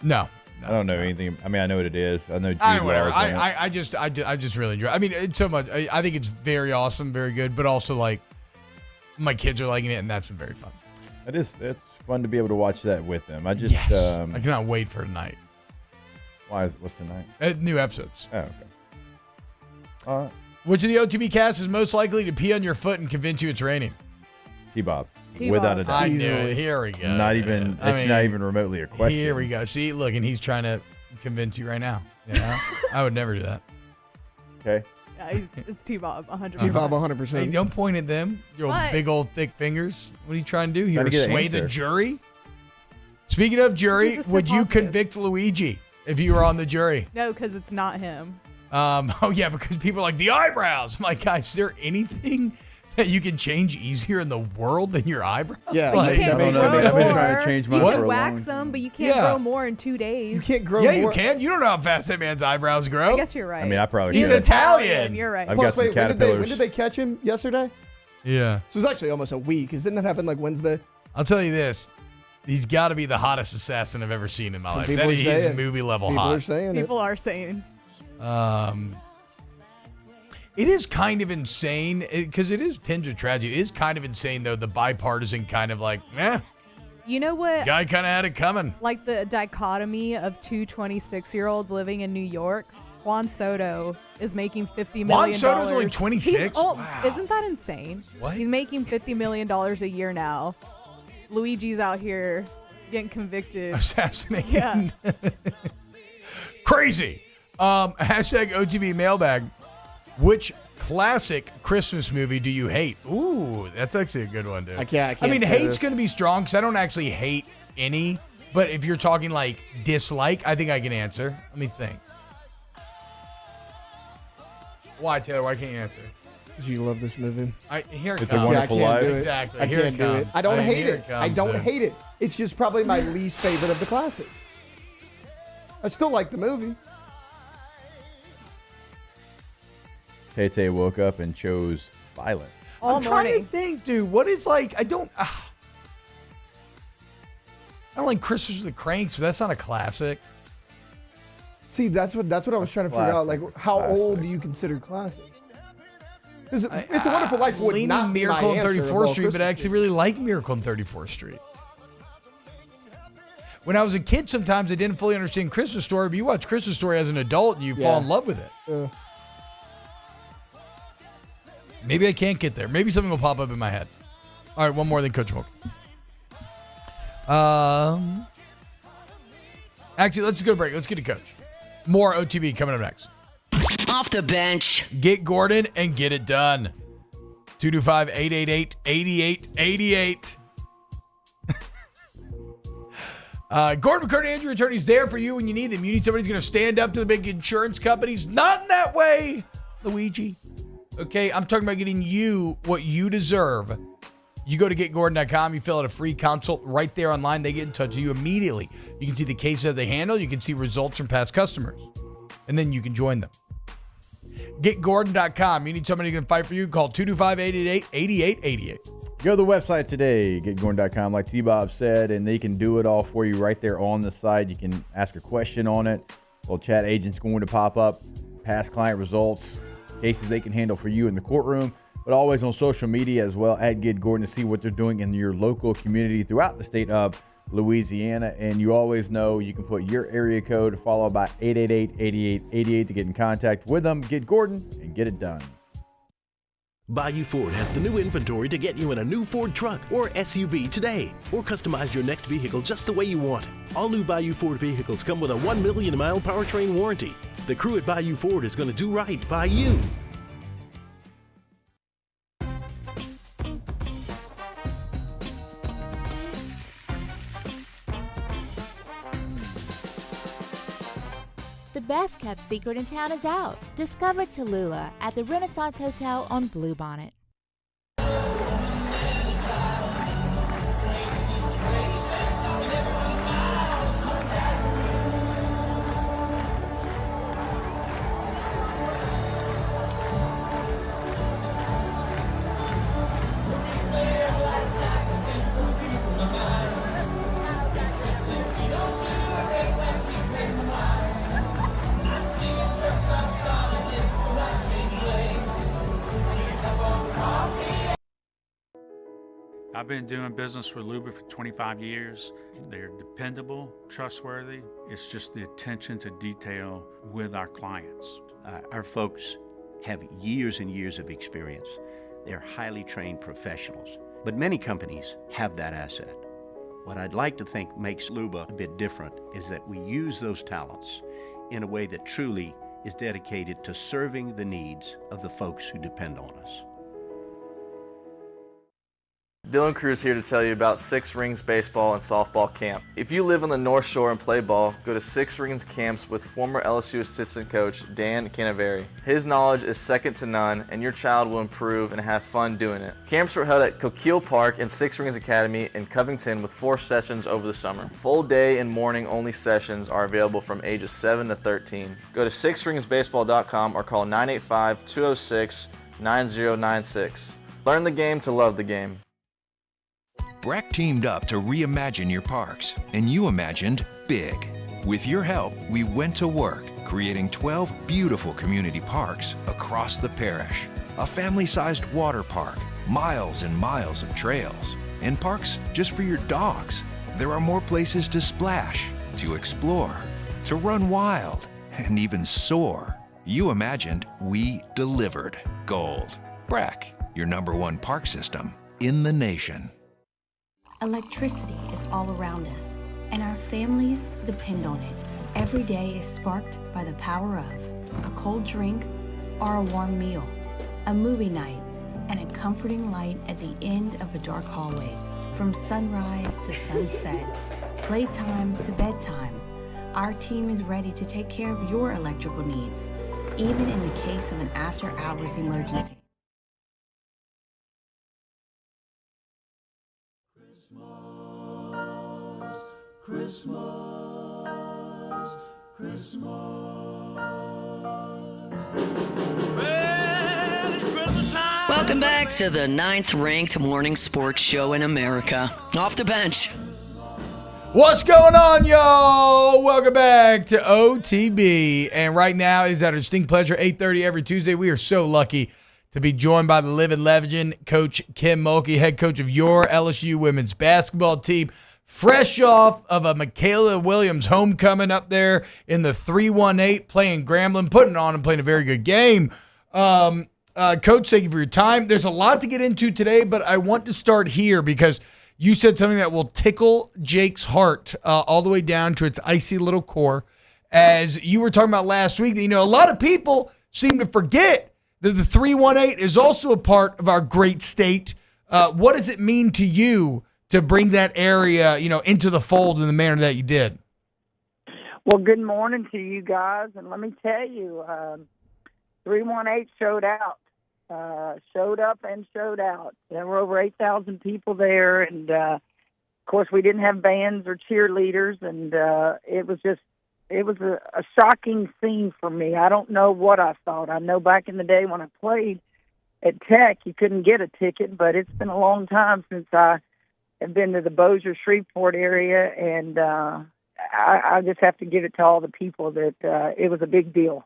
No. I don't know anything. I mean, I know what it is. I know Jude Whatever. Law's in it. I just really enjoy it. I mean, it's so much. I think it's very awesome, very good, but also like my kids are liking it, and that's been very fun. It's fun to be able to watch that with them. I just I cannot wait for tonight. What's tonight? New episodes. Oh, okay. Which of the OTB cast is most likely to pee on your foot and convince you it's raining? T-Bob. T-Bob. Without a doubt. I knew it. Here we go. Not even. I It's mean, not even remotely a question. Here we go. See, look, and he's trying to convince you right now. You know? I would never do that. Okay. Yeah, it's T-Bob, 100%. T-Bob 100%. Hey, don't point at them. Your What? big old thick fingers. What are you trying to do here? Trying to get an Sway the answer. jury? Speaking of jury, These are so would you positive. convict Luigi if you were on the jury? No, because it's not him. Oh yeah, because people are like the eyebrows. I'm like, guys, is there anything that you can change easier in the world than your eyebrows? Yeah, But you can't grow I've been more. trying to change mine You for can a wax long them, but you can't Yeah. grow more in 2 days. You can't grow Yeah, more. you can. You don't know how fast that man's eyebrows grow. I guess you're right. I mean, I probably He's could. Italian. You're right. I've Plus, got some wait, when caterpillars. did they catch him yesterday? Yeah. So it was actually almost a week. Because didn't that happen like Wednesday? I'll tell you this. He's got to be the hottest assassin I've ever seen in my life. People That are is saying. movie level People hot. are saying it. People are saying. It is kind of insane because it is tinge of tragedy. It is kind of insane though, the bipartisan kind of like, You know what? guy kind of had it coming. Like the dichotomy of two 26-year-olds living in New York. Juan Soto is making $50 million. Juan Soto's only 26? He's old. Wow. Isn't that insane? What? He's making $50 million a year now. Luigi's out here getting convicted. Assassinated. Yeah. Crazy. Hashtag OTB mailbag. Which classic Christmas movie do you hate? Ooh, that's actually a good one, dude. I can't I mean, say hate's this. going to be strong because I don't actually hate any. But if you're talking like dislike, I think I can answer. Let me think. Why, Taylor? Why can't you answer? Because you love this movie. Here it It's a comes. Wonderful I can't Life. do it. Exactly. I Here can't it do it. comes. I don't hate here it. comes, I don't dude. hate it. It's just probably my least favorite of the classics. I still like the movie. Tay woke up and chose violence. All I'm trying to morning. think, dude. What is like? I don't like Christmas with the Cranks, but that's not a classic. See, that's what I was trying to figure out. Like, how Classic. old do you consider classic? Because It's a Wonderful Life would Leaning not be my Miracle on answer of 34th all Street, but I Christmas actually really like Miracle on 34th Street. When I was a kid, sometimes I didn't fully understand Christmas Story, but you watch Christmas Story as an adult and you fall in love with it. Maybe I can't get there. Maybe something will pop up in my head. All right, one more, then Coach Moke. Actually, let's go to break. Let's get to Coach. More OTB coming up next. Off the bench. Get Gordon and get it done. 225-888-8888. Gordon McCurdy Injury Attorney's there for you when you need them. You need somebody who's going to stand up to the big insurance companies. Not in that way, Luigi. Okay, I'm talking about getting you what you deserve. You go to getgordon.com, you fill out a free consult right there online. They get in touch with you immediately. You can see the cases that they handle. You can see results from past customers. And then you can join them. Getgordon.com. You need somebody who can fight for you. Call 225-888-8888. Go to the website today, getgordon.com, like T-Bob said, and they can do it all for you right there on the site. You can ask a question on it. Well, chat agent's going to pop up, past client results, cases they can handle for you in the courtroom, but always on social media as well, at Get Gordon, to see what they're doing in your local community throughout the state of Louisiana. And you always know you can put your area code followed by 888-8888 to get in contact with them. Get Gordon and get it done. Bayou Ford has the new inventory to get you in a new Ford truck or SUV today, or customize your next vehicle just the way you want it. All new Bayou Ford vehicles come with a 1 million mile powertrain warranty. The crew at Bayou Ford is going to do right by you. The best kept secret in town is out. Discover Tallulah at the Renaissance Hotel on Bluebonnet. I've been doing business with Luba for 25 years. They're dependable, trustworthy. It's just the attention to detail with our clients. Our folks have years and years of experience. They're highly trained professionals. But many companies have that asset. What I'd like to think makes Luba a bit different is that we use those talents in a way that truly is dedicated to serving the needs of the folks who depend on us. Dylan Cruz here to tell you about Six Rings Baseball and Softball Camp. If you live on the North Shore and play ball, go to Six Rings Camps with former LSU assistant coach Dan Canaveri. His knowledge is second to none, and your child will improve and have fun doing it. Camps were held at Coquille Park and Six Rings Academy in Covington with 4 sessions over the summer. Full day and morning only sessions are available from ages 7 to 13. Go to sixringsbaseball.com or call 985-206-9096. Learn the game to love the game. Breck teamed up to reimagine your parks, and you imagined big. With your help, we went to work, creating 12 beautiful community parks across the parish. A family-sized water park, miles and miles of trails, and parks just for your dogs. There are more places to splash, to explore, to run wild, and even soar. You imagined, we delivered. Gold. Breck, your #1 park system in the nation. Electricity is all around us, and our families depend on it. Every day is sparked by the power of a cold drink or a warm meal, a movie night, and a comforting light at the end of a dark hallway. From sunrise to sunset, playtime to bedtime, our team is ready to take care of your electrical needs, even in the case of an after-hours emergency. Welcome back to the 9th-ranked morning sports show in America, Off the Bench. What's going on, y'all? Welcome back to OTB. And right now is our distinct pleasure, 8:30 every Tuesday. We are so lucky to be joined by the living legend, Coach Kim Mulkey, head coach of your LSU women's basketball team. Fresh off of a Michaela Williams homecoming up there in the 318, playing Grambling, putting on and playing a very good game. Coach, thank you for your time. There's a lot to get into today, but I want to start here because you said something that will tickle Jake's heart all the way down to its icy little core. As you were talking about last week, a lot of people seem to forget that the 318 is also a part of our great state. What does it mean to you to bring that area, into the fold in the manner that you did? Well, good morning to you guys, and let me tell you, 318 showed out. Showed up and showed out. There were over 8,000 people there, and of course we didn't have bands or cheerleaders, and it was a shocking scene for me. I don't know what I thought. I know back in the day when I played at Tech, you couldn't get a ticket, but it's been a long time since I have been to the Bossier Shreveport area, and I just have to give it to all the people that it was a big deal.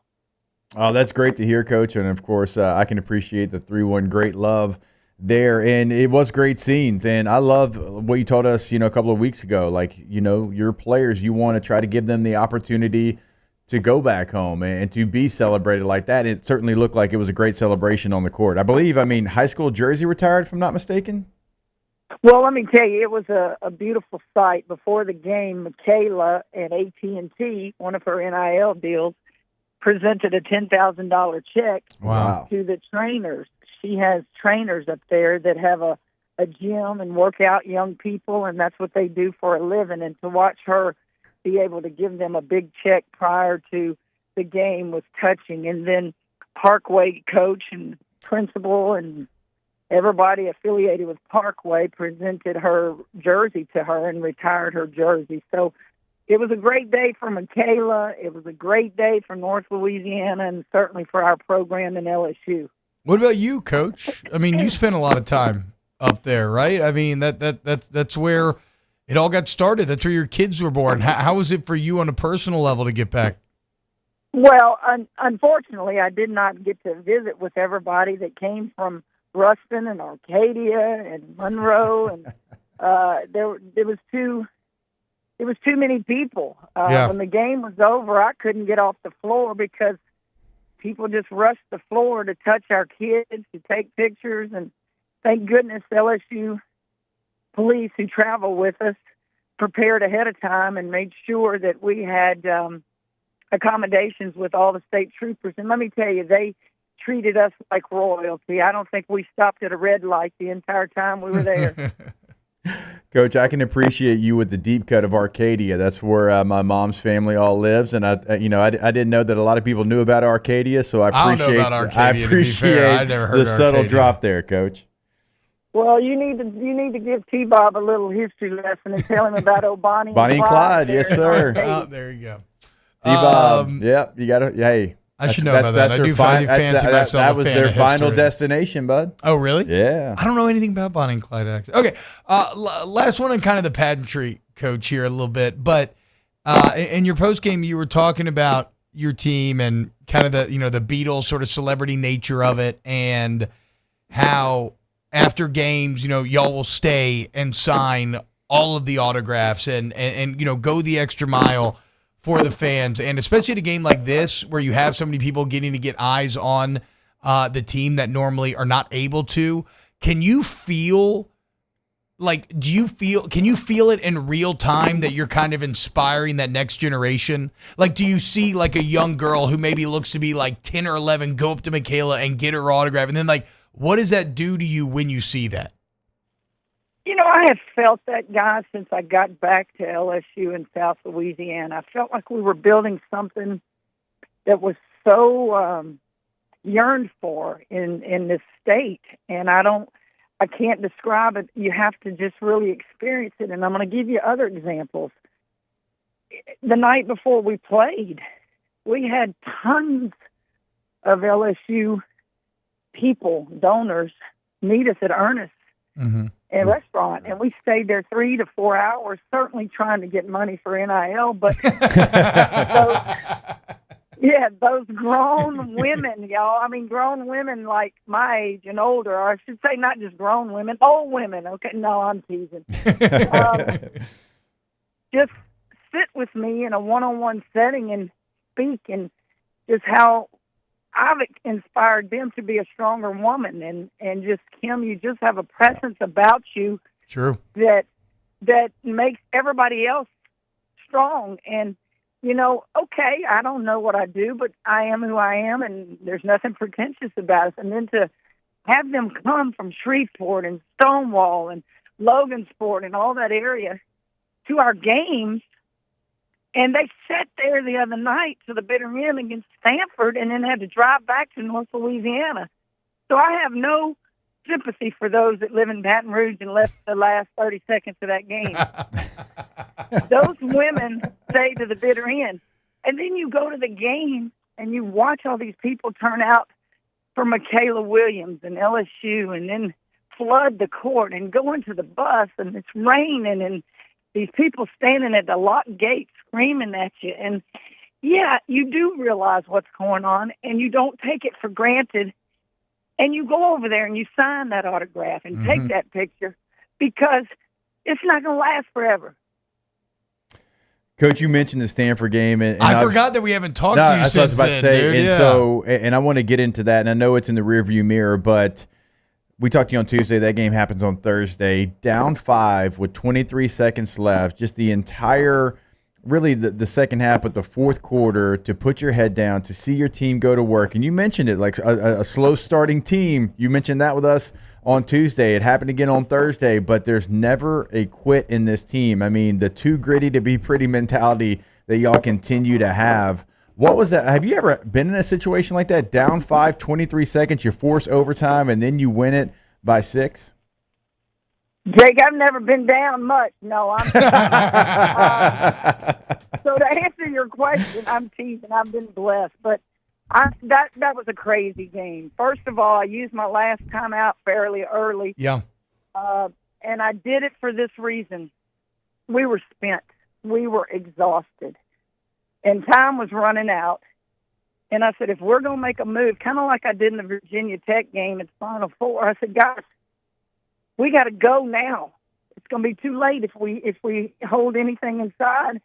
Oh, that's great to hear, Coach. And, of course, I can appreciate the 3-1 great love there. And it was great scenes. And I love what you told us, a couple of weeks ago. Like, your players, you want to try to give them the opportunity to go back home and to be celebrated like that. It certainly looked like it was a great celebration on the court. I believe, high school jersey retired, if I'm not mistaken. Well, let me tell you, it was a beautiful sight. Before the game, Michaela at AT&T, one of her NIL deals, presented a $10,000 check to the trainers. She has trainers up there that have a gym and work out young people, and that's what they do for a living. And to watch her be able to give them a big check prior to the game was touching. And then Parkway coach and principal and everybody affiliated with Parkway presented her jersey to her and retired her jersey. So it was a great day for Michaela. It was a great day for North Louisiana and certainly for our program in LSU. What about you, Coach? You spent a lot of time up there, right? That's where it all got started. That's where your kids were born. How was it for you on a personal level to get back? Well, unfortunately, I did not get to visit with everybody that came from Ruston and Arcadia and Monroe, and there was too many people. When the game was over, I couldn't get off the floor because people just rushed the floor to touch our kids, to take pictures, and thank goodness LSU police who travel with us prepared ahead of time and made sure that we had accommodations with all the state troopers. And let me tell you, they treated us like royalty. I don't think we stopped at a red light the entire time we were there. Coach, I can appreciate you with the deep cut of Arcadia. That's where my mom's family all lives, and I didn't know that a lot of people knew about Arcadia, so I appreciate the subtle drop there, Coach. Well, you need to give T-Bob a little history lesson and tell him about Bonnie and Clyde. Yes, sir. Oh, there you go. T-Bob, you got to. Hey, I should know about that. I do fancy myself. That was their final history. Destination, bud. Oh, really? Yeah. I don't know anything about Bonnie and Clyde, actually. Okay, last one on kind of the pageantry, Coach, here a little bit. But in your post game, you were talking about your team and kind of the Beatles sort of celebrity nature of it, and how after games, y'all will stay and sign all of the autographs and go the extra mile for the fans, and especially at a game like this where you have so many people getting to get eyes on the team that normally are not able to. Can you feel it in real time that you're kind of inspiring that next generation? Like, do you see like a young girl who maybe looks to be like 10 or 11 go up to Michaela and get her autograph, and then like, what does that do to you when you see that? I have felt that, guys, since I got back to LSU in South Louisiana. I felt like we were building something that was so yearned for in this state, and I can't describe it. You have to just really experience it, and I'm going to give you other examples. The night before we played, we had tons of LSU people, donors, meet us at Ernest. Mm-hmm. A restaurant, and we stayed there 3 to 4 hours, certainly trying to get money for NIL. But those grown women, y'all. Grown women like my age and older, or I should say, not just grown women, old women. Okay, no, I'm teasing. Just sit with me in a one-on-one setting and speak, and just how I've inspired them to be a stronger woman, and just, Kim, you just have a presence about you, true, that makes everybody else strong. And okay, I don't know what I do, but I am who I am, and there's nothing pretentious about us. And then to have them come from Shreveport and Stonewall and Logansport and all that area to our games, and they sat there the other night to the bitter end against Stanford and then had to drive back to North Louisiana. So I have no sympathy for those that live in Baton Rouge and left the last 30 seconds of that game. Those women stay to the bitter end. And then you go to the game and you watch all these people turn out for Michaela Williams and LSU and then flood the court and go into the bus and it's raining and these people standing at the lock gate screaming at you. And, yeah, you do realize what's going on and you don't take it for granted. And you go over there and you sign that autograph and take that picture because it's not going to last forever. Coach, you mentioned the Stanford game, and I forgot that we haven't talked to you since then, dude. And yeah. so, and I want to get into that, and I know it's in the rearview mirror, but we talked to you on Tuesday. That game happens on Thursday. Down 5 with 23 seconds left. Just the entire, really the second half, but the fourth quarter, to put your head down, to see your team go to work. And you mentioned it, like a slow starting team. You mentioned that with us on Tuesday. It happened again on Thursday, but there's never a quit in this team. I mean, the too gritty to be pretty mentality that y'all continue to have. What was that? Have you ever been in a situation like that? Down 5, 23 seconds, you force overtime, and then you win it by 6? Jake, I've never been down much. No, I'm so to answer your question, I'm teasing. I've been blessed, but that was a crazy game. First of all, I used my last timeout fairly early. Yeah. And I did it for this reason. We were spent. We were exhausted. And time was running out. And I said, if we're going to make a move, kind of like I did in the Virginia Tech game at Final Four, I said, guys, we got to go now. It's going to be too late if we hold anything inside.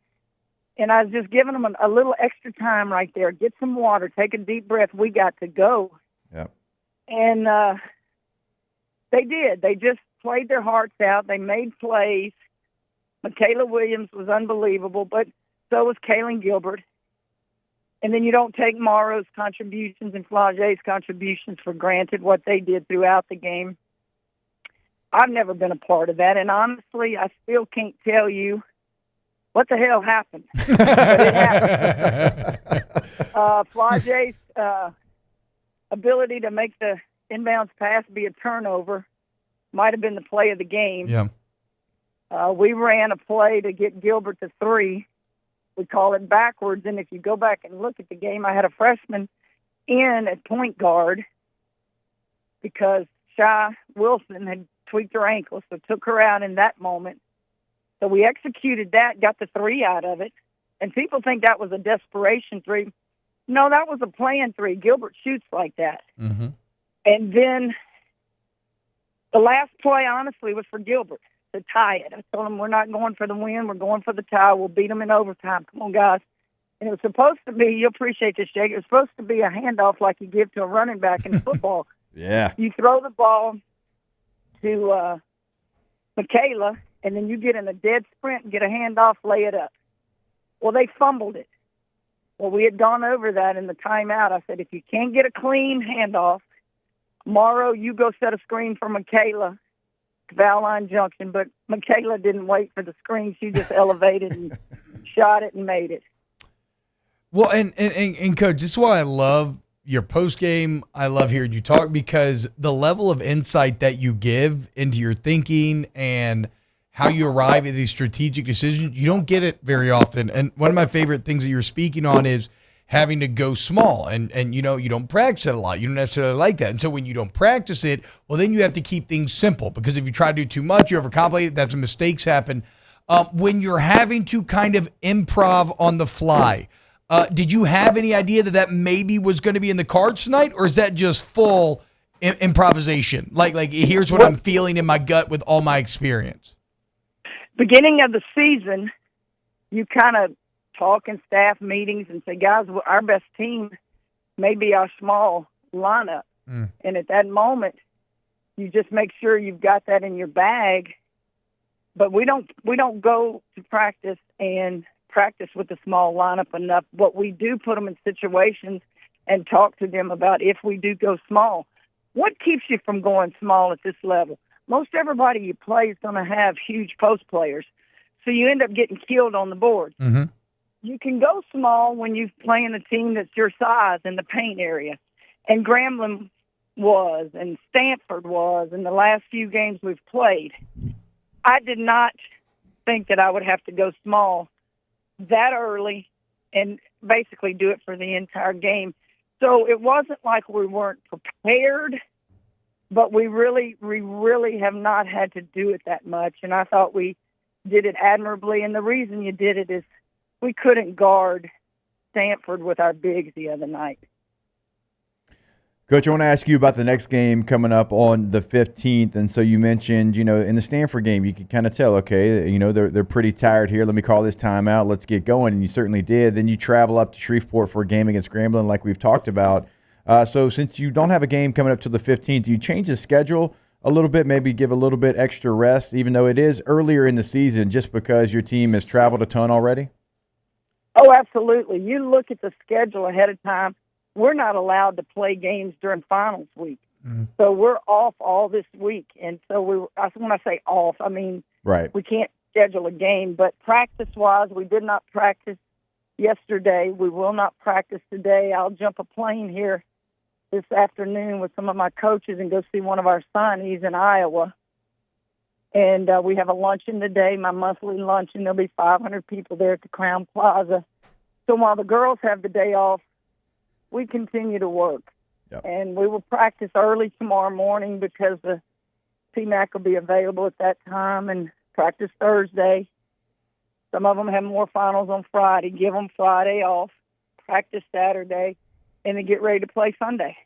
And I was just giving them a little extra time right there. Get some water. Take a deep breath. We got to go. Yep. And they did. They just played their hearts out. They made plays. Michaela Williams was unbelievable, but so was Kaylin Gilbert. And then you don't take Morrow's contributions and Flau'jae's contributions for granted, what they did throughout the game. I've never been a part of that, and honestly, I still can't tell you what the hell happened. But it happened. Flau'jae's ability to make the inbounds pass be a turnover might have been the play of the game. Yeah. We ran a play to get Gilbert to 3. We call it backwards, and if you go back and look at the game, I had a freshman in at point guard because Shy Wilson had tweaked her ankle, so took her out in that moment. So we executed that, got the 3 out of it, and people think that was a desperation 3. No, that was a plan 3. Gilbert shoots like that. Mm-hmm. And then the last play, honestly, was for Gilbert to tie it. I told him, we're not going for the win. We're going for the tie. We'll beat them in overtime. Come on, guys. And it was supposed to be, you'll appreciate this, Jake, it was supposed to be a handoff like you give to a running back in football. Yeah. You throw the ball to Michaela, and then you get in a dead sprint and get a handoff, lay it up. Well, they fumbled it. Well, we had gone over that in the timeout. I said, if you can't get a clean handoff, Morrow, you go set a screen for Michaela, foul line junction. But Michaela didn't wait for the screen. She just elevated and shot it and made it. Well, and Coach, this is why I love your post game. I love hearing you talk because the level of insight that you give into your thinking and how you arrive at these strategic decisions, you don't get it very often. And one of my favorite things that you're speaking on is having to go small. And you know, you don't practice it a lot. You don't necessarily like that. And so when you don't practice it, well, then you have to keep things simple because if you try to do too much, you overcomplicate it, that's when mistakes happen. When you're having to kind of improv on the fly, did you have any idea that maybe was going to be in the cards tonight, or is that just full improvisation? Like here's what I'm feeling in my gut with all my experience. Beginning of the season, you kind of talk in staff meetings and say, guys, our best team may be our small lineup. And at that moment, you just make sure you've got that in your bag. But we don't go to practice and practice with the small lineup enough, but we do put them in situations and talk to them about if we do go small. What keeps you from going small at this level? Most everybody you play is going to have huge post players, so you end up getting killed on the board. Mm-hmm. You can go small when you're playing a team that's your size in the paint area, and Grambling was, and Stanford was, in the last few games we've played. I did not think that I would have to go small that early and basically do it for the entire game. So it wasn't like we weren't prepared, but we really have not had to do it that much. And I thought we did it admirably. And the reason you did it is we couldn't guard Stanford with our bigs the other night. Coach, I want to ask you about the next game coming up on the 15th. And so you mentioned, in the Stanford game, you could kind of tell, okay, they're pretty tired here. Let me call this timeout. Let's get going. And you certainly did. Then you travel up to Shreveport for a game against Grambling like we've talked about. So since you don't have a game coming up to the 15th, do you change the schedule a little bit, maybe give a little bit extra rest, even though it is earlier in the season, just because your team has traveled a ton already? Oh, absolutely. You look at the schedule ahead of time. We're not allowed to play games during finals week. Mm-hmm. So we're off all this week. And so when I say off, I mean, right. We can't schedule a game. But practice-wise, we did not practice yesterday. We will not practice today. I'll jump a plane here this afternoon with some of my coaches and go see one of our signees in Iowa. And we have a luncheon today, my monthly luncheon. There'll be 500 people there at the Crown Plaza. So while the girls have the day off, we continue to work. Yep. And we will practice early tomorrow morning because the PMAC will be available at that time, and practice Thursday. Some of them have more finals on Friday. Give them Friday off, practice Saturday, and then get ready to play Sunday.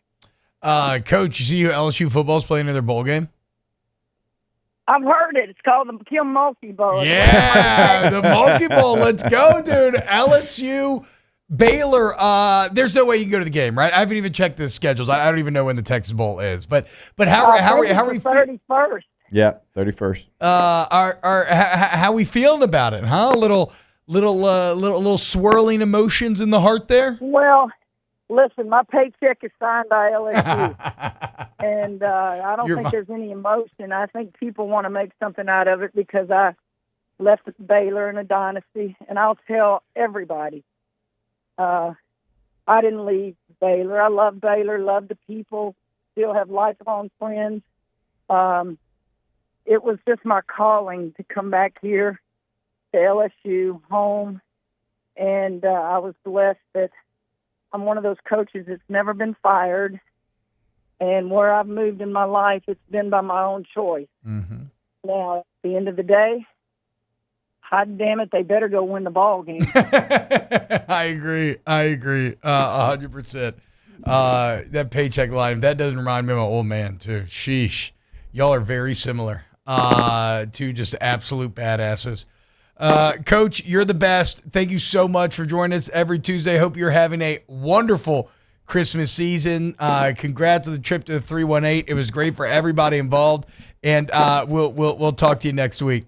Coach, you see who LSU football's playing in their bowl game? I've heard it. It's called the Mulkey Bowl. Yeah, the Mulkey Bowl. Let's go, dude. LSU, Baylor. There's no way you can go to the game, right? I haven't even checked the schedules. I don't even know when the Texas Bowl is. But how are we? 31st. Yeah, 31st. How we feeling about it? Huh? Little swirling emotions in the heart there. Well, listen, my paycheck is signed by LSU, and I don't think there's any emotion. I think people want to make something out of it because I left Baylor in a dynasty, and I'll tell everybody, I didn't leave Baylor. I love Baylor, love the people, still have lifelong friends. It was just my calling to come back here to LSU, home, and I was blessed that I'm one of those coaches that's never been fired, and where I've moved in my life, it's been by my own choice. Mm-hmm. Now, at the end of the day, hot damn it, they better go win the ball game. I agree. 100%. That paycheck line, that doesn't remind me of my old man, too. Sheesh. Y'all are very similar. Two just absolute badasses. Coach, you're the best. Thank you so much for joining us every Tuesday. Hope you're having a wonderful Christmas season. Congrats on the trip to the 318. It was great for everybody involved, and we'll talk to you next week.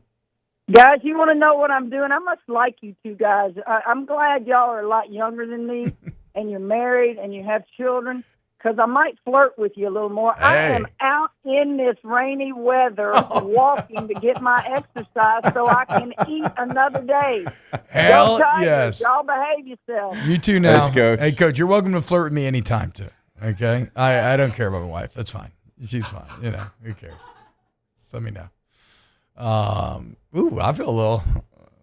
Guys, you want to know what I'm doing? I must like you two guys. I'm glad y'all are a lot younger than me, and you're married, and you have children, because I might flirt with you a little more. Hey. I am out in this rainy weather walking to get my exercise so I can eat another day. Hell yes. Y'all behave yourselves. You too now. Thanks, Coach. Hey, Coach, you're welcome to flirt with me anytime, too. Okay? I don't care about my wife. That's fine. She's fine. Who cares? Just let me know. I feel a little.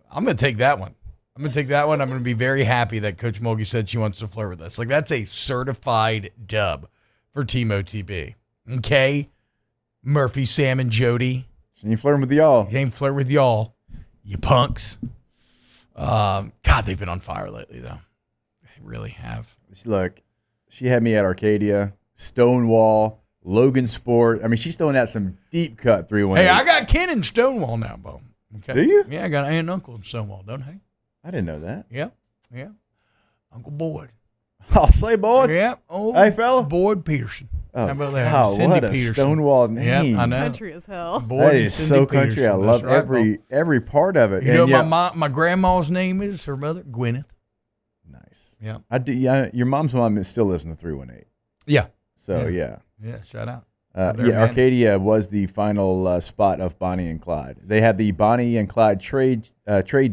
I'm going to take that one. I'm going to be very happy that Coach Mulkey said she wants to flirt with us. Like, that's a certified dub for Team OTB. Okay? Murphy, Sam, and Jody. So you flirting with y'all. You ain't flirt with y'all, you punks. God, they've been on fire lately, though. They really have. Look, she had me at Arcadia, Stonewall, Logan Sport. I mean, she's throwing out some deep cut 3-1. Hey, I got kin in Stonewall now, Bo. Okay. Do you? Yeah, I got an aunt and uncle in Stonewall, don't I? I didn't know that. Yeah. Uncle Boyd. I'll say Boyd. Yeah. Oh, hey, fella. Boyd Peterson. Oh, How about that? wow, Cindy what a Peterson. Stonewall name. Yep, I know. Country as hell. That Boy, is Cindy so country. I Peterson. love That's right, every part of it. You know And what my grandma's name is? Her mother, Gwyneth. Nice. Yeah. I do. Yeah, your mom's mom still lives in the 318. Yeah. So yeah. Yeah. Shout out. Arcadia was the final spot of Bonnie and Clyde. They had the Bonnie and Clyde trade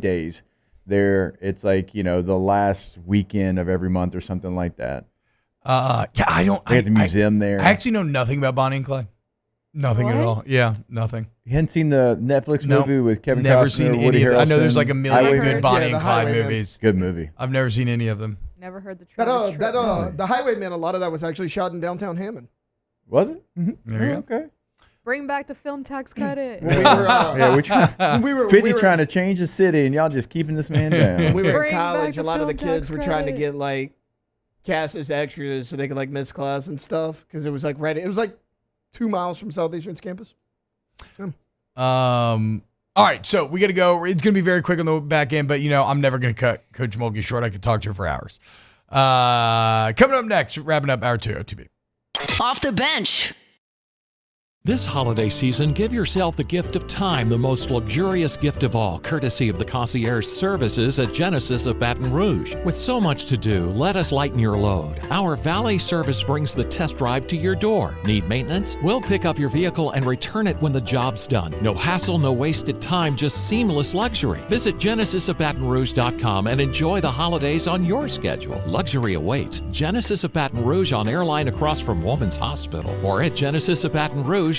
days there. It's like, the last weekend of every month or something like that. Yeah, I don't. They had the museum there. I actually know nothing about Bonnie and Clyde. Nothing at all. Yeah, nothing. You hadn't seen the Netflix movie with Kevin never Costner, seen Woody any of Harrelson? I know there's like a million good Bonnie and Clyde Highwayman. movies. Good movie. I've never seen any of them. Never heard the Travis Tritt. The Highwayman, a lot of that was actually shot in downtown Hammond. Was it? Mm-hmm. There you go. Okay. Bring back the film tax credit. When we were, 50 trying to change the city, and y'all just keeping this man down. When we were in Bring college, back a lot the of the film kids tax were trying to credit. get like cast as extras so they could like miss class and stuff because it was like right. It was like 2 miles from Southeastern's campus. Yeah. All right, so we got to go. It's going to be very quick on the back end, but I'm never going to cut Coach Mulkey short. I could talk to her for hours. Coming up next, wrapping up hour 2 OTB. Off the bench. This holiday season, give yourself the gift of time, the most luxurious gift of all, courtesy of the concierge services at Genesis of Baton Rouge. With so much to do, let us lighten your load. Our valet service brings the test drive to your door. Need maintenance? We'll pick up your vehicle and return it when the job's done. No hassle, no wasted time, just seamless luxury. Visit genesisofbatonrouge.com and enjoy the holidays on your schedule. Luxury awaits. Genesis of Baton Rouge on Airline across from Woman's Hospital or at genesisofbatonrouge.com.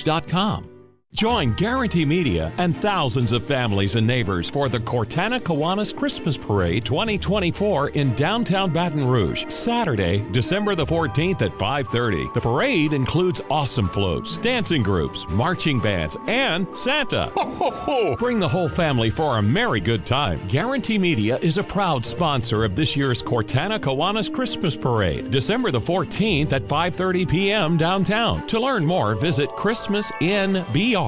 Join Guarantee Media and thousands of families and neighbors for the Cortana Kiwanis Christmas Parade 2024 in downtown Baton Rouge, Saturday, December the 14th at 5:30. The parade includes awesome floats, dancing groups, marching bands, and Santa. Ho, ho, ho. Bring the whole family for a merry good time. Guarantee Media is a proud sponsor of this year's Cortana Kiwanis Christmas Parade, December the 14th at 5:30 p.m. downtown. To learn more, visit ChristmasInBR.com.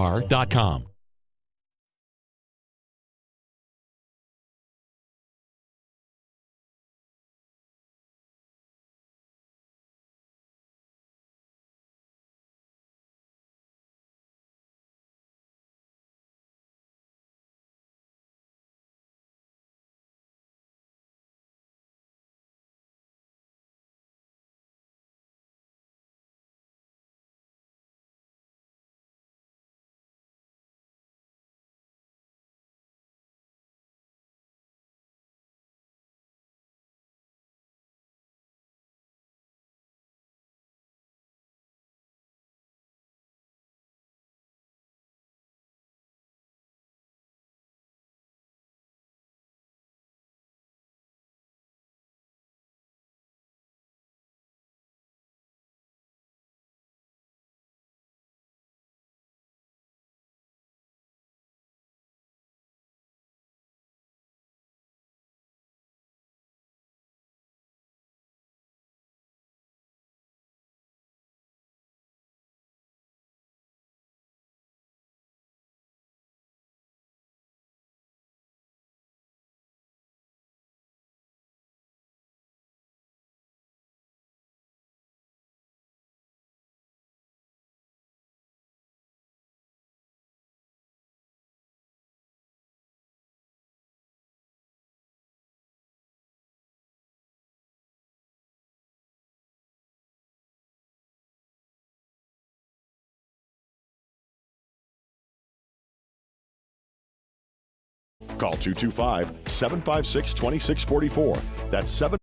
Call 225-756-2644. That's 7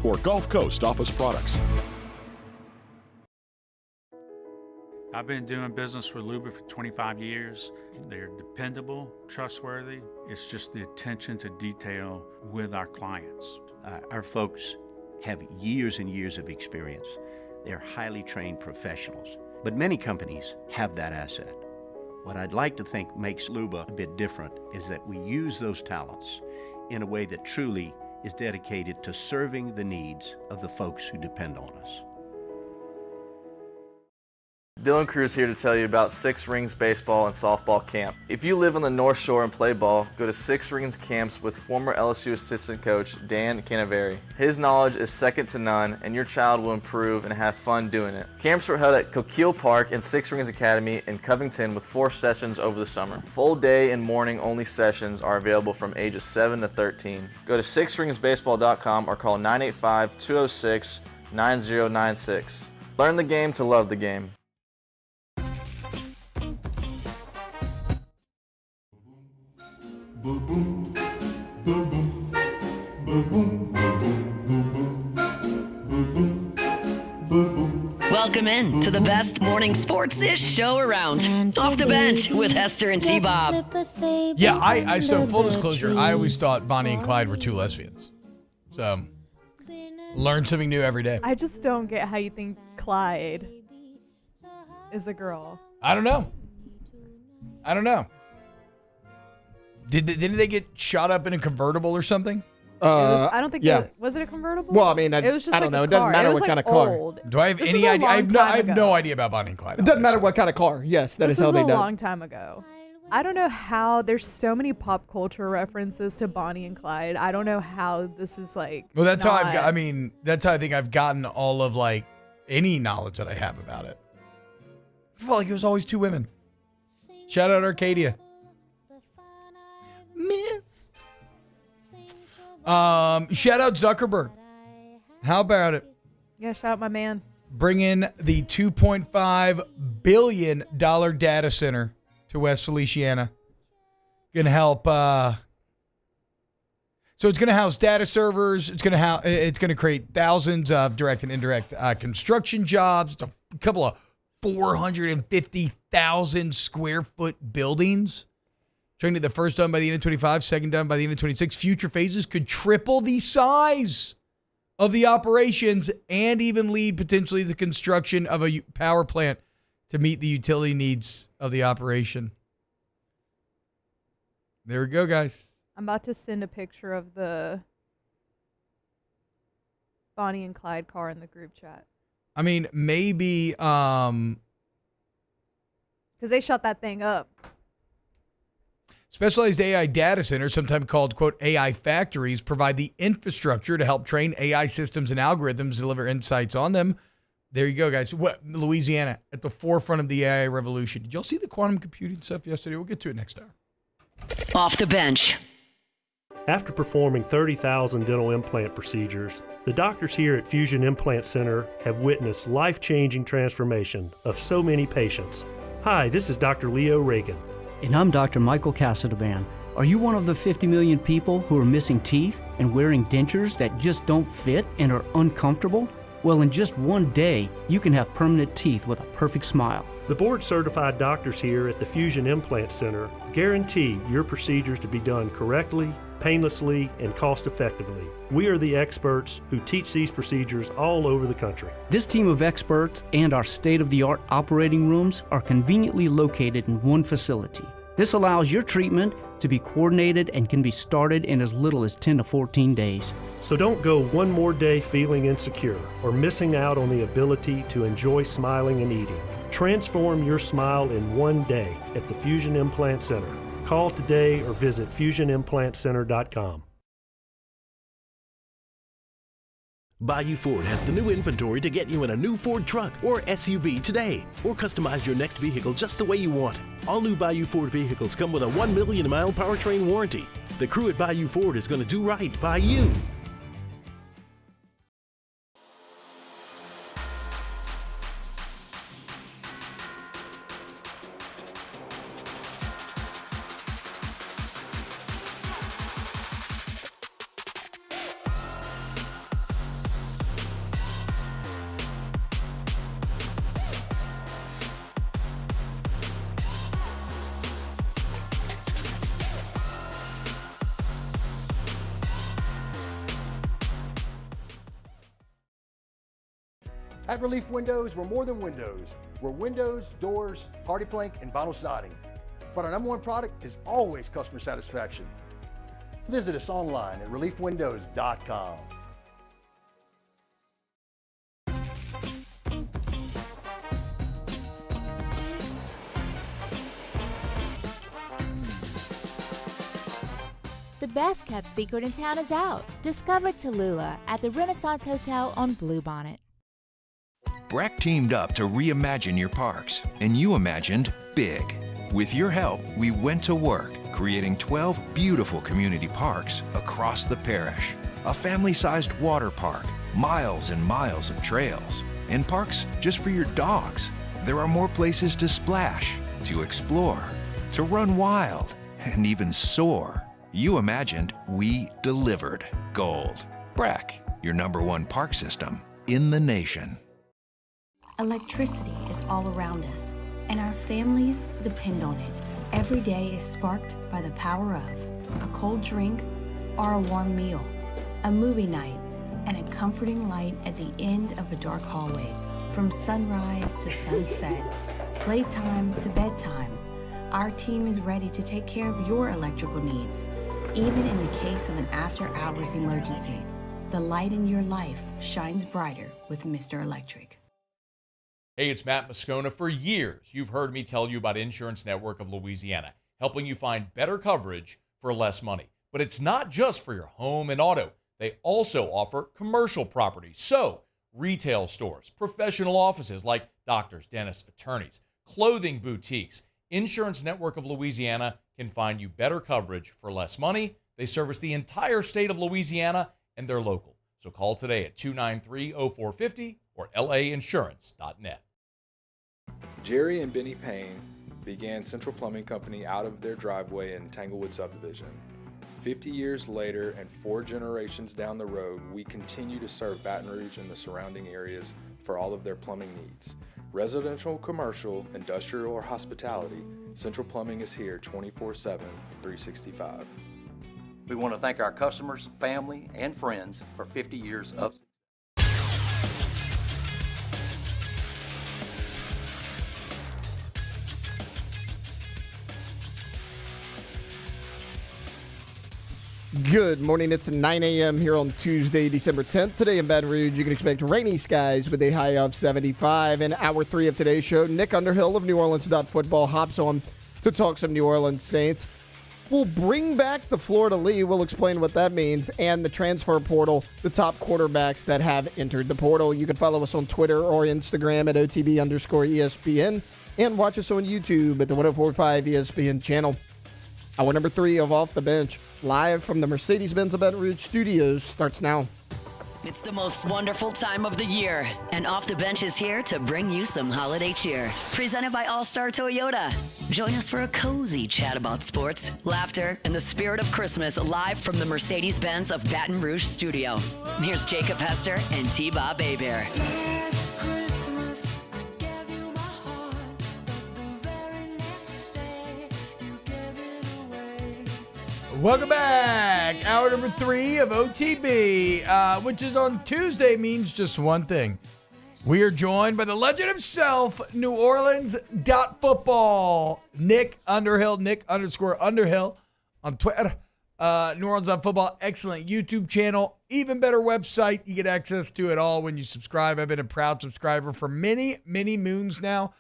for Gulf Coast Office Products. I've been doing business with Luba for 25 years. They're dependable, trustworthy. It's just the attention to detail with our clients. Our folks have years and years of experience. They're highly trained professionals. But many companies have that asset. What I'd like to think makes Luba a bit different is that we use those talents in a way that truly is dedicated to serving the needs of the folks who depend on us. Dylan Cruz here to tell you about Six Rings Baseball and Softball Camp. If you live on the North Shore and play ball, go to Six Rings Camps with former LSU assistant coach Dan Canaveri. His knowledge is second to none, and your child will improve and have fun doing it. Camps were held at Coquille Park and Six Rings Academy in Covington with 4 sessions over the summer. Full day and morning only sessions are available from ages 7 to 13. Go to sixringsbaseball.com or call 985-206-9096. Learn the game to love the game. Welcome in to the best morning sports-ish show around. Off the Bench with Hester and T-Bob. Yeah, I so full disclosure, I always thought Bonnie and Clyde were 2 lesbians. So, learn something new every day. I just don't get how you think Clyde is a girl. I don't know. Didn't they get shot up in a convertible or something? I don't think was it a convertible? Well, I mean, it was just I don't know. A It doesn't car. matter It was what kind of old. car. Do I have This any was a idea? I long have time no ago. idea about Bonnie and Clyde. It doesn't matter what kind of car. Yes, that is This how was they a done. long time ago. I don't know how there's so many pop culture references to Bonnie and Clyde. I don't know how this is like. Well, that's how not- that's how I think I've gotten all of like any knowledge that I have about it. I felt like it was always 2 women. Shout out Arcadia. Missed. Shout out Zuckerberg. How about it? Yeah, shout out my man. Bring in the $2.5 billion data center to West Feliciana. Gonna help. So it's gonna house data servers. It's gonna create thousands of direct and indirect construction jobs. It's a couple of 450,000 square foot buildings. Trying to be the first done by the end of 25, second done by the end of 26. Future phases could triple the size of the operations and even lead potentially the construction of a power plant to meet the utility needs of the operation. There we go, guys. I'm about to send a picture of the Bonnie and Clyde car in the group chat. I mean, maybe Because they shut that thing up. specialized AI data centers, sometimes called, quote, AI factories, provide the infrastructure to help train AI systems and algorithms, deliver insights on them. There you go, guys. Louisiana, at the forefront of the AI revolution. Did y'all see the quantum computing stuff yesterday? We'll get to it next hour. Off the Bench. After performing 30,000 dental implant procedures, the doctors here at Fusion Implant Center have witnessed life-changing transformation of so many patients. Hi, this is Dr. Leo Reagan. And I'm Dr. Michael Casadaband. Are you one of the 50 million people who are missing teeth and wearing dentures that just don't fit and are uncomfortable? Well, in just one day, you can have permanent teeth with a perfect smile. The board-certified doctors here at the Fusion Implant Center guarantee your procedures to be done correctly, painlessly, and cost-effectively. We are the experts who teach these procedures all over the country. This team of experts and our state-of-the-art operating rooms are conveniently located in one facility. This allows your treatment to be coordinated and can be started in as little as 10 to 14 days. So don't go one more day feeling insecure or missing out on the ability to enjoy smiling and eating. Transform your smile in one day at the Fusion Implant Center. Call today or visit fusionimplantcenter.com. Bayou Ford has the new inventory to get you in a new Ford truck or SUV today, or customize your next vehicle just the way you want it. All new Bayou Ford vehicles come with a 1 million mile powertrain warranty. The crew at Bayou Ford is going to do right by you. At Relief Windows, we're more than windows. We're windows, doors, hardy plank, and vinyl siding. But our #1 product is always customer satisfaction. Visit us online at reliefwindows.com. best kept secret in town is out. Discover Tallulah at the Renaissance Hotel on Bluebonnet. Breck teamed up to reimagine your parks, and you imagined big. With your help, we went to work, creating 12 beautiful community parks across the parish. A family-sized water park, miles and miles of trails, and parks just for your dogs. There are more places to splash, to explore, to run wild, and even soar. You imagined, we delivered gold. Breck, your #1 park system in the nation. Electricity is all around us, and our families depend on it. Every day is sparked by the power of a cold drink or a warm meal, a movie night, and a comforting light at the end of a dark hallway. From sunrise to sunset, playtime to bedtime, our team is ready to take care of your electrical needs. Even in the case of an after-hours emergency, the light in your life shines brighter with Mr. Electric. Hey, it's Matt Moscona. For years, you've heard me tell you about Insurance Network of Louisiana, helping you find better coverage for less money. But it's not just for your home and auto. They also offer commercial property. So, retail stores, professional offices like doctors, dentists, attorneys, clothing boutiques. Insurance Network of Louisiana can find you better coverage for less money. They service the entire state of Louisiana, and they're local. So call today at 293-0450 or lainsurance.net. Jerry and Benny Payne began Central Plumbing Company out of their driveway in Tanglewood subdivision. 50 years later and 4 generations down the road, we continue to serve Baton Rouge and the surrounding areas for all of their plumbing needs. Residential, commercial, industrial, or hospitality, Central Plumbing is here 24/7, 365. We want to thank our customers, family, and friends for 50 years of Good morning. It's 9 a.m. here on Tuesday, December 10th. Today in Baton Rouge, you can expect rainy skies with a high of 75. In hour 3 of today's show, Nick Underhill of NewOrleans.football hops on to talk some New Orleans Saints. We'll bring back the flur-de-lis. We'll explain what that means, and the transfer portal, the top quarterbacks that have entered the portal. You can follow us on Twitter or Instagram at OTB_ESPN, and watch us on YouTube at the 104.5 ESPN channel. Hour number 3 of Off the Bench, live from the Mercedes-Benz of Baton Rouge studios, starts now. It's the most wonderful time of the year, and Off the Bench is here to bring you some holiday cheer. Presented by All-Star Toyota. Join us for a cozy chat about sports, laughter, and the spirit of Christmas live from the Mercedes-Benz of Baton Rouge studio. Here's Jacob Hester and T-Bob Hebert. Welcome back. Hour number 3 of OTB, which is on Tuesday, means just one thing. We are joined by the legend himself, New Orleans.football, Nick Underhill, Nick_Underhill on Twitter. New Orleans.football, excellent YouTube channel, even better website. You get access to it all when you subscribe. I've been a proud subscriber for many, many moons now.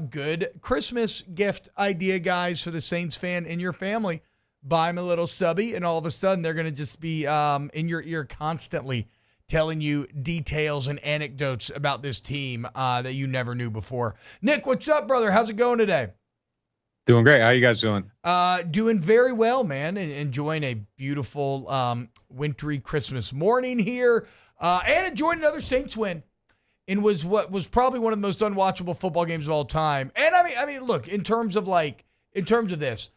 Good Christmas gift idea, guys, for the Saints fan in your family. Buy them a little subby, and all of a sudden they're going to just be in your ear constantly telling you details and anecdotes about this team that you never knew before. Nick, what's up, brother? How's it going today? Doing great. How you guys doing? Doing very well, man. Enjoying a beautiful wintry Christmas morning here, and enjoying another Saints win. And was what was probably one of the most unwatchable football games of all time. And I mean, look, in terms of this.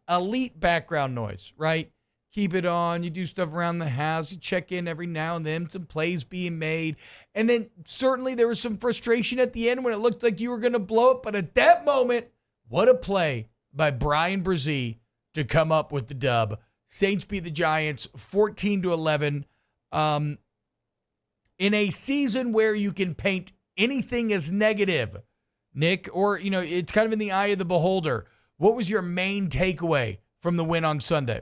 Elite background noise, right? Keep it on. You do stuff around the house. You check in every now and then. Some plays being made. And then certainly there was some frustration at the end when it looked like you were going to blow it. But at that moment, what a play by Brian Brzee to come up with the dub. Saints beat the Giants 14-11. In a season where you can paint anything as negative, Nick, or, it's kind of in the eye of the beholder. What was your main takeaway from the win on Sunday?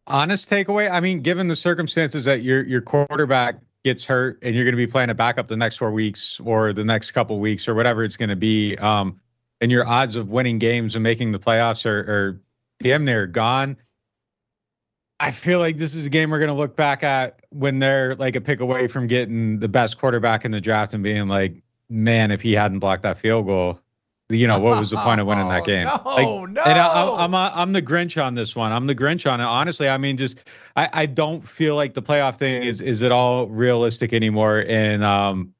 Honest takeaway, I mean, given the circumstances that your quarterback gets hurt and you're going to be playing a backup the next 4 weeks or the next couple weeks or whatever it's going to be, and your odds of winning games and making the playoffs are damn near gone. I feel like this is a game we're going to look back at when they're like a pick away from getting the best quarterback in the draft and being like, man, if he hadn't blocked that field goal, what was the point of winning that game? No. And I'm the Grinch on this one. I'm the Grinch on it. Honestly, I mean, I don't feel like the playoff thing is at all realistic anymore. And,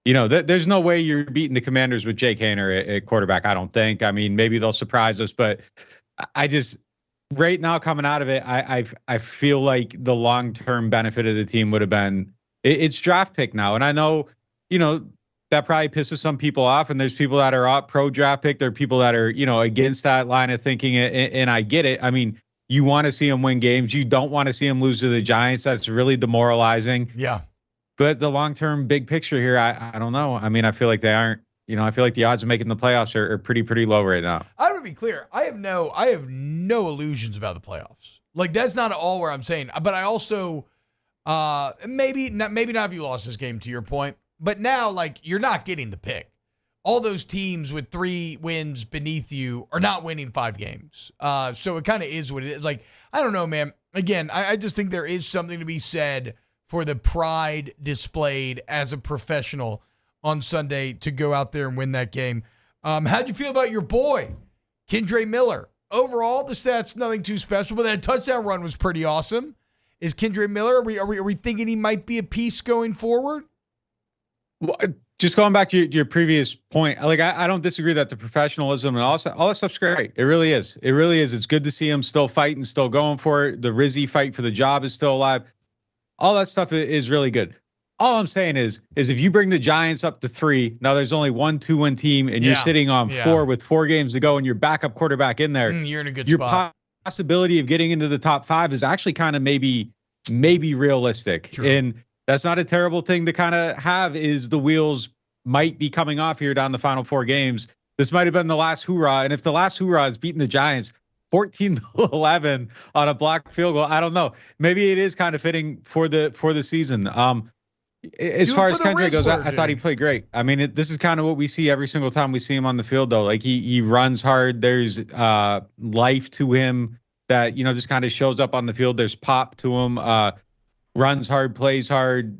there's no way you're beating the Commanders with Jake Haener at quarterback, I don't think. I mean, maybe they'll surprise us, but I just right now coming out of it, I feel like the long-term benefit of the team would have been it's draft pick now. And I know, that probably pisses some people off, and there's people that are pro draft pick. There are people that are, against that line of thinking, and I get it. I mean, you want to see them win games. You don't want to see them lose to the Giants. That's really demoralizing. Yeah. But the long-term big picture here, I don't know. I mean, I feel like they aren't, I feel like the odds of making the playoffs are pretty low right now. I want to be clear. I have no illusions about the playoffs. Like, that's not all where I'm saying. But I also, maybe not if you lost this game, to your point. But now, like, you're not getting the pick. All those teams with 3 wins beneath you are not winning 5 games. So it kind of is what it is. Like, I don't know, man. Again, I just think there is something to be said for the pride displayed as a professional on Sunday to go out there and win that game. How'd you feel about your boy, Kendre Miller? Overall, the stats, nothing too special, but that touchdown run was pretty awesome. Is Kendre Miller, are we thinking he might be a piece going forward? Well, just going back to your previous point, like I don't disagree that the professionalism and all that stuff's great. It really is. It really is. It's good to see him still fighting, still going for it. The Rizzy fight for the job is still alive. All that stuff is really good. All I'm saying is if you bring the Giants up to 3, now there's only 1 2-win team, and you're sitting on 4 with 4 games to go, and your backup quarterback in there, you're in a good spot. Your possibility of getting into the top 5 is actually kind of maybe realistic. True. And that's not a terrible thing to kind of have, is the wheels might be coming off here down the final 4 games. This might have been the last hoorah. And if the last hoorah is beating the Giants 14-11 on a blocked field goal, I don't know. Maybe it is kind of fitting for the season. As far as Kendre goes, I thought he played great. I mean, this is kind of what we see every single time we see him on the field, though. Like he runs hard. There's life to him that, just kind of shows up on the field. There's pop to him. Runs hard, plays hard.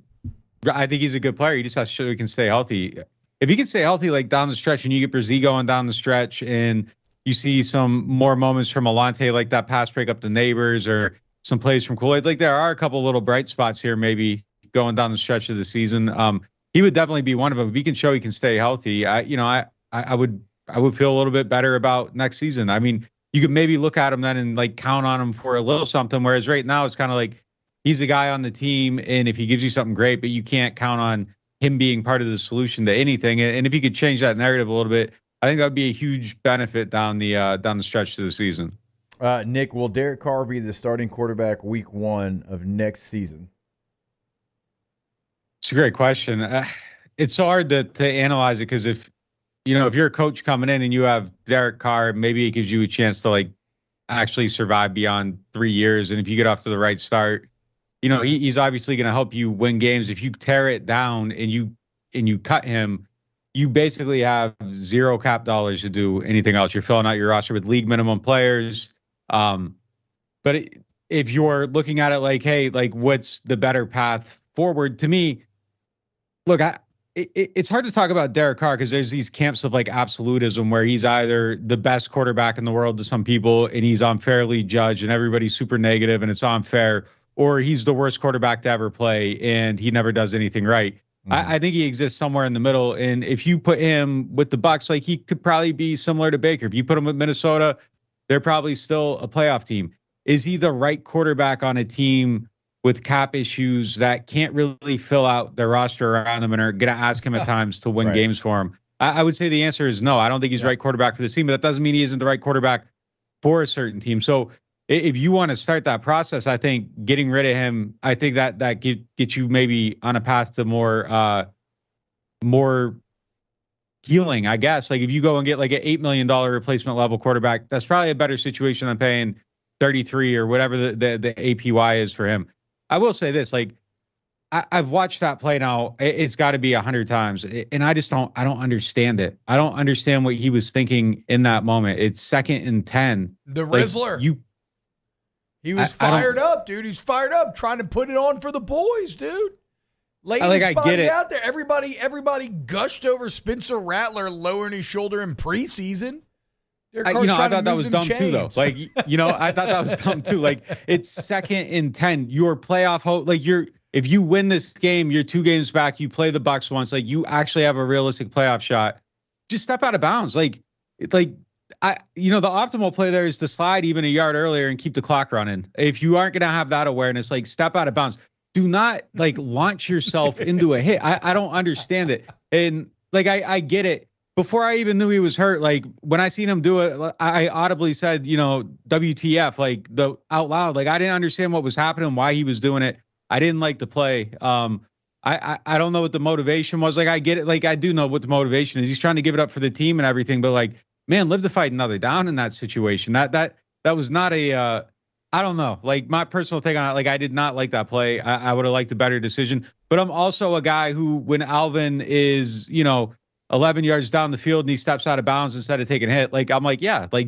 I think he's a good player. He just has to show he can stay healthy. If he can stay healthy, like down the stretch, and you get Brzee going down the stretch, and you see some more moments from Alante, like that pass break up the Neighbors, or some plays from Kool-Aid. Like there are a couple little bright spots here, maybe going down the stretch of the season. He would definitely be one of them. If he can show he can stay healthy, I would feel a little bit better about next season. I mean, you could maybe look at him then and like count on him for a little something. Whereas right now it's kind of like, he's a guy on the team, and if he gives you something great, but you can't count on him being part of the solution to anything. And if you could change that narrative a little bit, I think that would be a huge benefit down the stretch to the season. Nick, will Derek Carr be the starting quarterback week 1 of next season? It's a great question. It's so hard to analyze it, because if you're a coach coming in and you have Derek Carr, maybe it gives you a chance to like actually survive beyond 3 years. And if you get off to the right start, he's obviously going to help you win games. If you tear it down and you cut him, you basically have 0 cap dollars to do anything else. You're filling out your roster with league minimum players. But if you're looking at it like, hey, like what's the better path forward? To me, look, it's hard to talk about Derek Carr because there's these camps of like absolutism where he's either the best quarterback in the world to some people and he's unfairly judged and everybody's super negative and it's unfair, or he's the worst quarterback to ever play and he never does anything right. I think he exists somewhere in the middle. And if you put him with the Bucs, like he could probably be similar to Baker. If you put him with Minnesota, they're probably still a playoff team. Is he the right quarterback on a team with cap issues that can't really fill out their roster around him and are going to ask him at times to win games for him? I would say the answer is no. I don't think he's the right quarterback for this team, but that doesn't mean he isn't the right quarterback for a certain team. So if you want to start that process, I think getting rid of him, I think that gets you maybe on a path to more healing, I guess. Like if you go and get like an $8 million replacement level quarterback, that's probably a better situation than paying 33 or whatever the APY is for him. I will say this, like I've watched that play now. It's got to be 100 times. And I don't understand it. I don't understand what he was thinking in that moment. It's 2nd and 10. The Rizzler. He was fired up, dude. He's fired up, trying to put it on for the boys, dude. Laying his body out there. Everybody gushed over Spencer Rattler lowering his shoulder in preseason. I thought that was dumb too, though. Like, I thought that was dumb too. Like, it's 2nd and 10. Your playoff hope, like if you win this game, you're 2 games back. You play the Bucks once. Like, you actually have a realistic playoff shot. Just step out of bounds. The optimal play there is to slide even a yard earlier and keep the clock running. If you aren't going to have that awareness, like, step out of bounds. Do not launch yourself into a hit. I don't understand it. And I get it. Before I even knew he was hurt, when I seen him do it, I audibly said, WTF, out loud. I didn't understand what was happening, why he was doing it. I didn't like the play. I don't know what the motivation was. I get it. I do know what the motivation is. He's trying to give it up for the team and everything, but man, live to fight another down in that situation. That was not a, I don't know. My personal take on it, I did not like that play. I would have liked a better decision, but I'm also a guy who, when Alvin is, 11 yards down the field and he steps out of bounds instead of taking a hit, I'm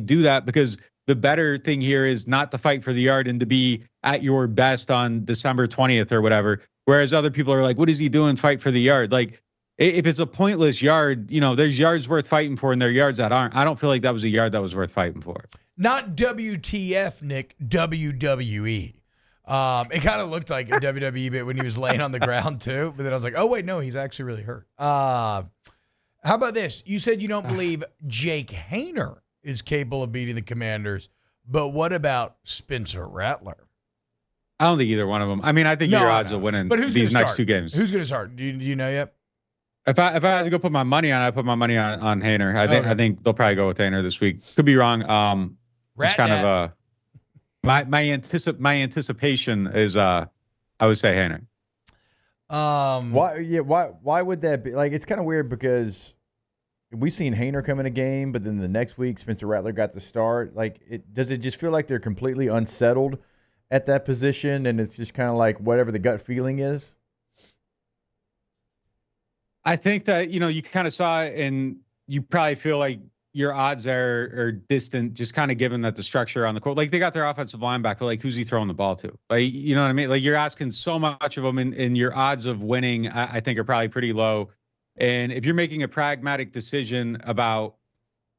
do that, because the better thing here is not to fight for the yard and to be at your best on December 20th or whatever. Whereas other people are like, what is he doing? Fight for the yard. If it's a pointless yard, there's yards worth fighting for and there are yards that aren't. I don't feel like that was a yard that was worth fighting for. Not WTF, Nick, WWE. It kind of looked like a WWE bit when he was laying on the ground too, but then I was like, oh wait, no, he's actually really hurt. How about this? You said you don't believe Jake Haener is capable of beating the Commanders, but what about Spencer Rattler? I don't think either one of them. I mean, I think your odds of winning these next 2 games. Who's going to start? Do you know yet? If I had to go put my money on it, I put my money on Haener. I think they'll probably go with Haener this week. Could be wrong. Just kind of my anticipation is I would say Haener. Why would that be? It's kind of weird because we've seen Haener come in a game, but then the next week Spencer Rattler got the start. Does it just feel like they're completely unsettled at that position, and it's just kind of whatever the gut feeling is? I think that you kind of saw it, and you probably feel like your odds are distant, just kind of given that the structure on the court, they got their offensive linebacker, who's he throwing the ball to? You know what I mean? You're asking so much of them, and your odds of winning, I think, are probably pretty low. And if you're making a pragmatic decision about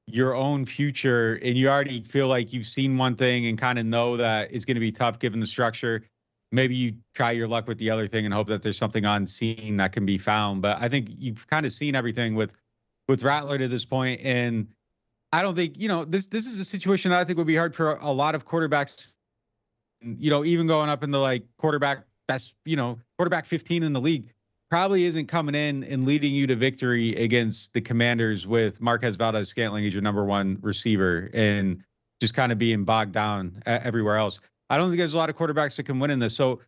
your own future and you already feel like you've seen one thing and kind of know that it's going to be tough given the structure, maybe you try your luck with the other thing and hope that there's something on scene that can be found. But I think you've kind of seen everything with Rattler to this point, and I don't think, this is a situation that I think would be hard for a lot of quarterbacks, even going up into quarterback 15 in the league, probably isn't coming in and leading you to victory against the Commanders with Marquez Valdez-Scantling as your number 1 receiver and just kind of being bogged down everywhere else. I don't think there's a lot of quarterbacks that can win in this. So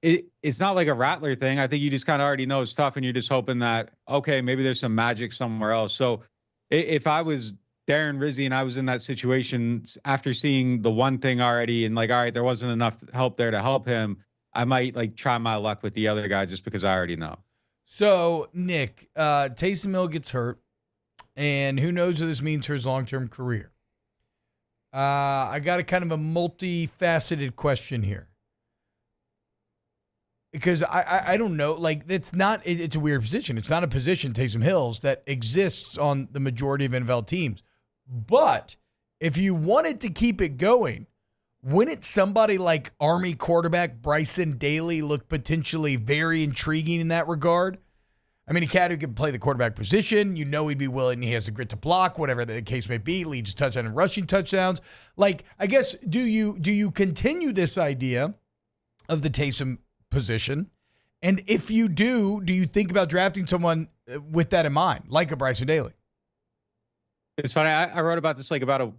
it's not like a Rattler thing. I think you just kind of already know it's tough and you're just hoping that, okay, maybe there's some magic somewhere else. So if I was Darren Rizzi and I was in that situation after seeing the one thing already and all right, there wasn't enough help there to help him, I might try my luck with the other guy just because I already know. So Nick, Taysom Hill gets hurt, and who knows what this means for his long-term career. I got a kind of a multifaceted question here. Because I don't know, it's a weird position. It's not a position, Taysom Hill's, that exists on the majority of NFL teams. But if you wanted to keep it going, wouldn't somebody like Army quarterback Bryson Daly look potentially very intriguing in that regard? I mean, a cat who can play the quarterback position, he'd be willing, he has the grit to block, whatever the case may be, leads touchdown and rushing touchdowns. I guess, do you continue this idea of the Taysom position? And if you do you think about drafting someone with that in mind, like a Bryson Daly? It's funny. I wrote about this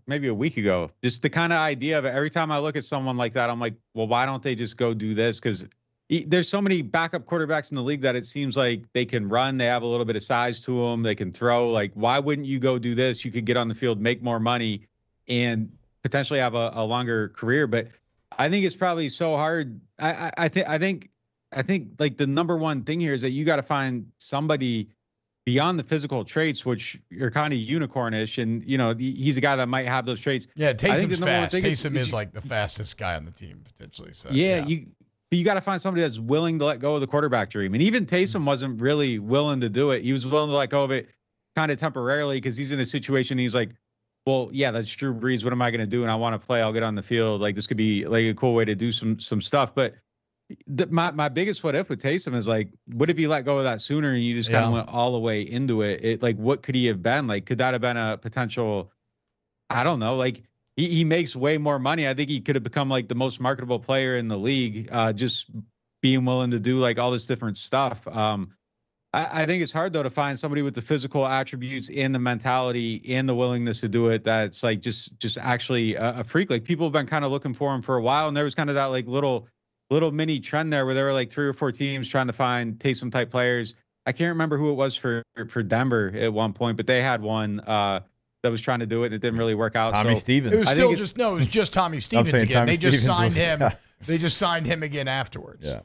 maybe a week ago. Just the kind of idea of it. Every time I look at someone like that, I'm like, well, why don't they just go do this? Because there's so many backup quarterbacks in the league that it seems like they can run. They have a little bit of size to them. They can throw. Why wouldn't you go do this? You could get on the field, make more money, and potentially have a longer career. But I think it's probably so hard. I think the number one thing here is that you got to find somebody beyond the physical traits, which are kind of unicornish, and he's a guy that might have those traits. Yeah, Taysom's fast. Taysom Taysom is like the fastest guy on the team potentially. So yeah. You got to find somebody that's willing to let go of the quarterback dream. And even Taysom wasn't really willing to do it. He was willing to let go of it kind of temporarily because he's in a situation. He's like, well, yeah, that's Drew Brees. What am I going to do? And I want to play. I'll get on the field. Like, this could be like a cool way to do some stuff. But my biggest what if with Taysom is like, what if you let go of that sooner and you just kind of went all the way into it? Like, what could he have been? Like, could that have been a potential? I don't know. Like, he makes way more money. I think he could have become like the most marketable player in the league, just being willing to do like all this different stuff. I think it's hard though to find somebody with the physical attributes and the mentality and the willingness to do it. That's like just actually a freak. Like, people have been kind of looking for him for a while, and there was kind of that like little mini trend there where there were like 3 or 4 teams trying to find Taysom type players. I can't remember who it was for Denver at one point, but they had one that was trying to do it, and it didn't really work out. Tommy Stevens. It was just Tommy Stevens again. They just signed him. They just signed him again afterwards. Yeah.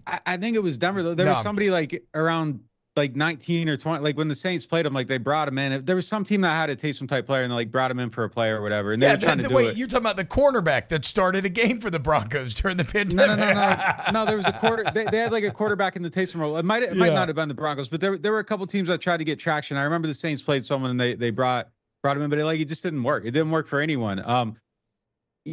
I think it was Denver though. There was somebody like around like 19 or 20, like when the Saints played him, like they brought him in. There was some team that had a Taysom type player, and they like brought him in for a play or whatever. And they were trying to do it. You're talking about the cornerback that started a game for the Broncos during the pandemic. No. There was a quarter. They had like a quarterback in the Taysom role. It might not have been the Broncos, but there were a couple teams that tried to get traction. I remember the Saints played someone, and they brought him in, but it just didn't work. It didn't work for anyone.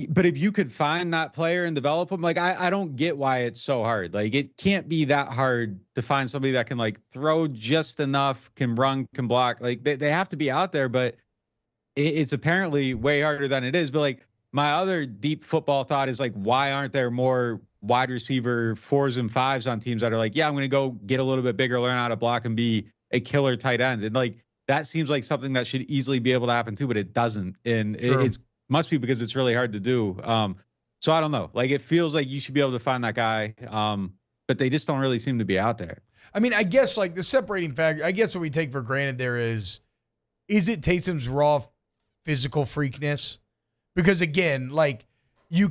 But if you could find that player and develop them, like I don't get why it's so hard. Like, it can't be that hard to find somebody that can like throw just enough, can run, can block. Like they have to be out there, but it's apparently way harder than it is. But like, my other deep football thought is like, why aren't there more wide receiver 4s and 5s on teams that are like, yeah, I'm going to go get a little bit bigger, learn how to block, and be a killer tight end. And like, that seems like something that should easily be able to happen too, but it doesn't. And it must be because it's really hard to do. So I don't know. Like, it feels like you should be able to find that guy, but they just don't really seem to be out there. I mean, I guess like the separating factor, I guess what we take for granted there is it Taysom's raw physical freakness? Because again, like you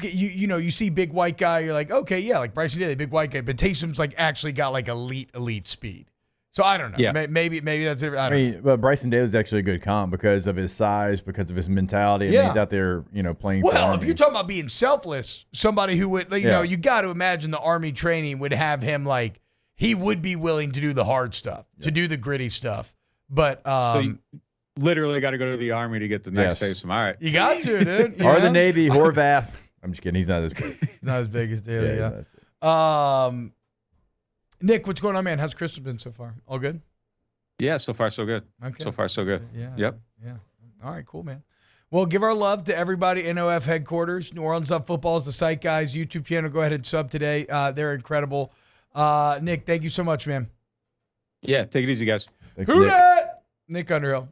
see big white guy, you're like, okay, yeah, like Bryson Daly, big white guy, but Taysom's like actually got like elite speed. So I don't know. Yeah. Maybe that's it. I mean, but Bryson Daly's actually a good comp because of his size, because of his mentality. And he's out there, playing. Well, if you're talking about being selfless, somebody who would, you got to imagine the Army training would have him like, he would be willing to do the hard stuff, to do the gritty stuff. But so you literally got to go to the Army to get the next Taysom. All right, you got to, dude. Or the Navy, Horvath. I'm just kidding. He's not as big. He's not as big as Daly. Yeah. Nick, what's going on, man? How's Christmas been so far? All good? Yeah, so far so good. Okay. So far so good. Yeah. Yep. Yeah. All right, cool, man. Well, give our love to everybody in OF headquarters. New Orleans Up Football is the site, guys. YouTube channel. Go ahead and sub today. They're incredible. Nick, thank you so much, man. Yeah, take it easy, guys. Who dat? Nick Underhill.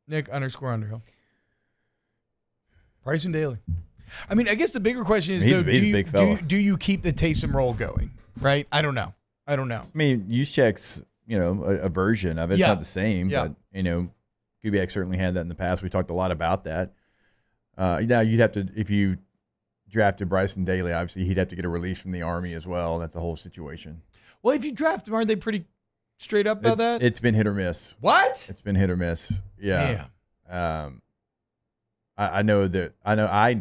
Nick _Underhill. Bryson Daly. I mean, I guess the bigger question is, do you keep the Taysom roll going? Right? I don't know. I mean, Juszczyk's, a version of it. It's not the same, but, Kubiak certainly had that in the past. We talked a lot about that. Now, you'd have to, if you drafted Bryson Daly, obviously he'd have to get a release from the Army as well. That's the whole situation. Well, if you draft him, aren't they pretty straight up about that? It's been hit or miss. What? It's been hit or miss. Yeah. I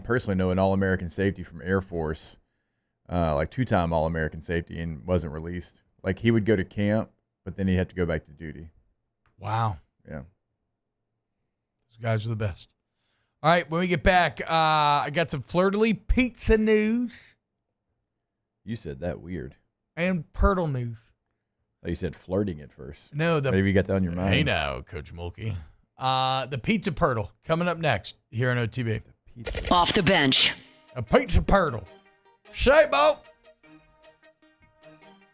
personally know an All-American safety from Air Force, like 2-time All-American safety, and wasn't released. Like, he would go to camp, but then he'd have to go back to duty. Wow. Yeah. Those guys are the best. All right, when we get back, I got some flur-de-lis pizza news. You said that weird. And Pirtle news. Oh, you said flirting at first. No, maybe you got that on your mind. Hey now, Coach Mulkey. The pizza Pirtle coming up next here on OTB. Off the bench. A pizza Pirtle. Shabo.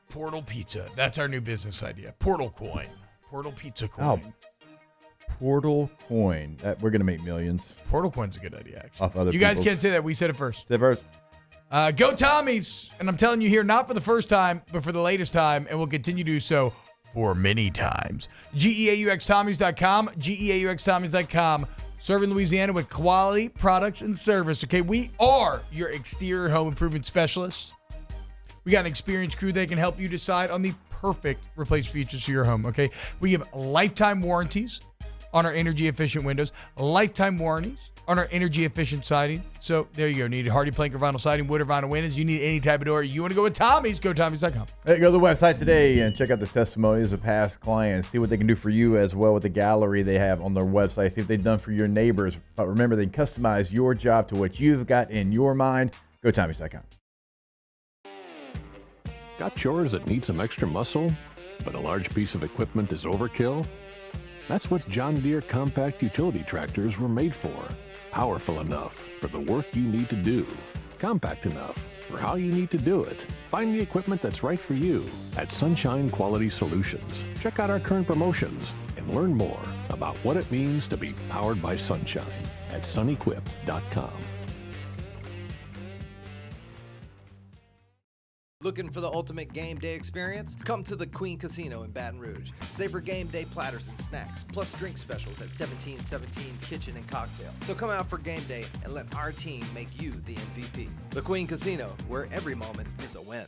Portal Pizza. That's our new business idea. Portal Coin. Portal Pizza Coin. Oh, Portal Coin. We're going to make millions. Portal Coin's a good idea, actually. Off other you guys can't say that. We said it first. Say it first. Go Tommies. And I'm telling you here, not for the first time, but for the latest time, and we'll continue to do so for many times. GEAUXTommies.com. GEAUXTommies.com. Serving Louisiana with quality products and service. Okay, we are your exterior home improvement specialists. We got an experienced crew that can help you decide on the perfect replacement features to your home, okay? We give lifetime warranties on our energy-efficient windows, lifetime warranties on our energy-efficient siding. So there you go. Need hardy plank or vinyl siding, wood or vinyl windows. You need any type of door. You want to go with Tommy's, go Tommy's.com. Hey, go to the website today and check out the testimonies of past clients. See what they can do for you as well with the gallery they have on their website. See what they've done for your neighbors. But remember, they can customize your job to what you've got in your mind. Go Tommy's.com. Got chores that need some extra muscle, but a large piece of equipment is overkill? That's what John Deere compact utility tractors were made for. Powerful enough for the work you need to do. Compact enough for how you need to do it. Find the equipment that's right for you at Sunshine Quality Solutions. Check out our current promotions and learn more about what it means to be powered by sunshine at sunequip.com. Looking for the ultimate game day experience? Come to the Queen Casino in Baton Rouge. Savor game day platters and snacks, plus drink specials at 1717 Kitchen and Cocktail. So come out for game day and let our team make you the MVP. The Queen Casino, where every moment is a win.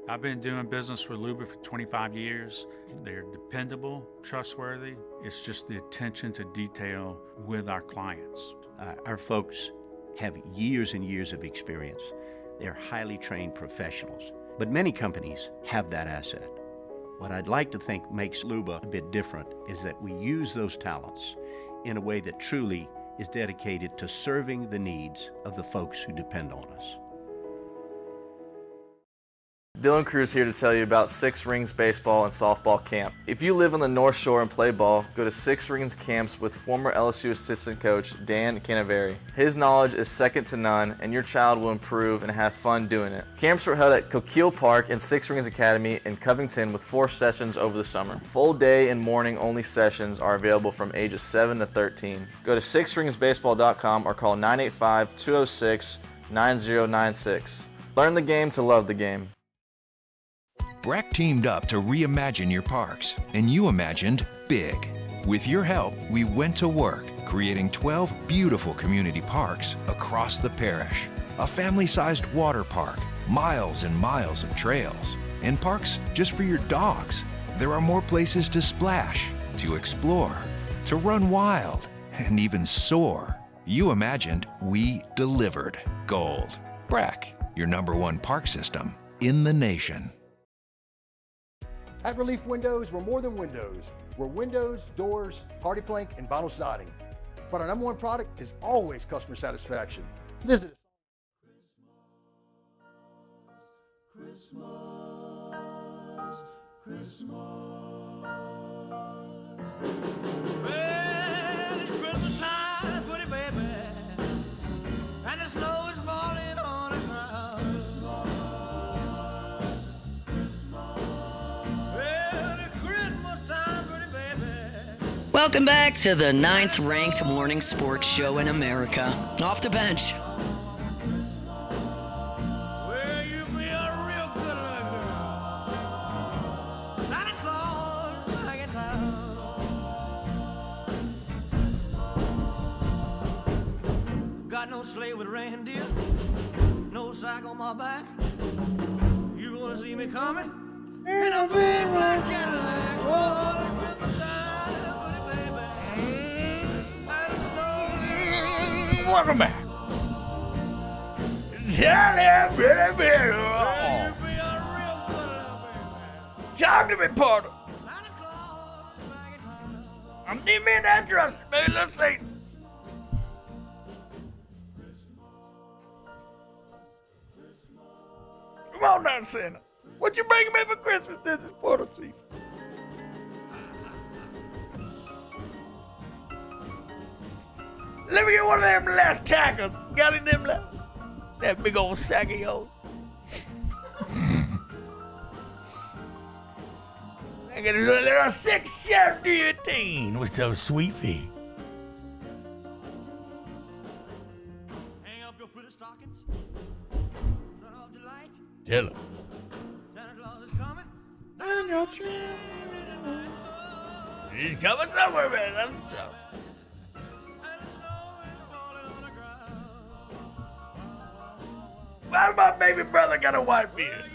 I've been doing business with Luba for 25 years. They're dependable, trustworthy. It's just the attention to detail with our clients. Our folks have years and years of experience. They're highly trained professionals. But many companies have that asset. What I'd like to think makes Luba a bit different is that we use those talents in a way that truly is dedicated to serving the needs of the folks who depend on us. Dylan Cruz here to tell you about Six Rings Baseball and Softball Camp. If you live on the North Shore and play ball, go to Six Rings Camps with former LSU assistant coach Dan Canaveri. His knowledge is second to none, and your child will improve and have fun doing it. Camps were held at Coquille Park and Six Rings Academy in Covington with 4 sessions over the summer. Full day and morning only sessions are available from ages 7 to 13. Go to sixringsbaseball.com or call 985-206-9096. Learn the game to love the game. Breck teamed up to reimagine your parks, and you imagined big. With your help, we went to work, creating 12 beautiful community parks across the parish. A family-sized water park, miles and miles of trails, and parks just for your dogs. There are more places to splash, to explore, to run wild, and even soar. You imagined, we delivered. Gold. Breck, your #1 park system in the nation. At Relief Windows, we're more than windows. We're windows, doors, hardy plank, and vinyl siding. But our #1 product is always customer satisfaction. Visit us. Christmas. Well, it's Christmas time, pretty baby, and the snow is falling on the ground. Welcome back to the 9th-ranked morning sports show in America, Off the Bench. Well, you be a real good little girl. Santa Claus is back in town. Got no sleigh with reindeer, no sack on my back. You gonna see me coming in a big black Cadillac. Oh, it's Christmas time. Welcome back. Charlie, baby. Talk to me, Porter. I'm deep in that dress, baby. Let's see. Come on now, Santa. What you bringing me for Christmas this is Porter season? Let me get one of them left tackles. Got in them left? That big old sack of yours. I got a little 617 with some sweet feet. Hang up your pretty stockings. Turn off the light. Tell him. Santa Claus is coming. Down your tree. He's coming somewhere, man. Let him show. Why my baby brother got a white beard?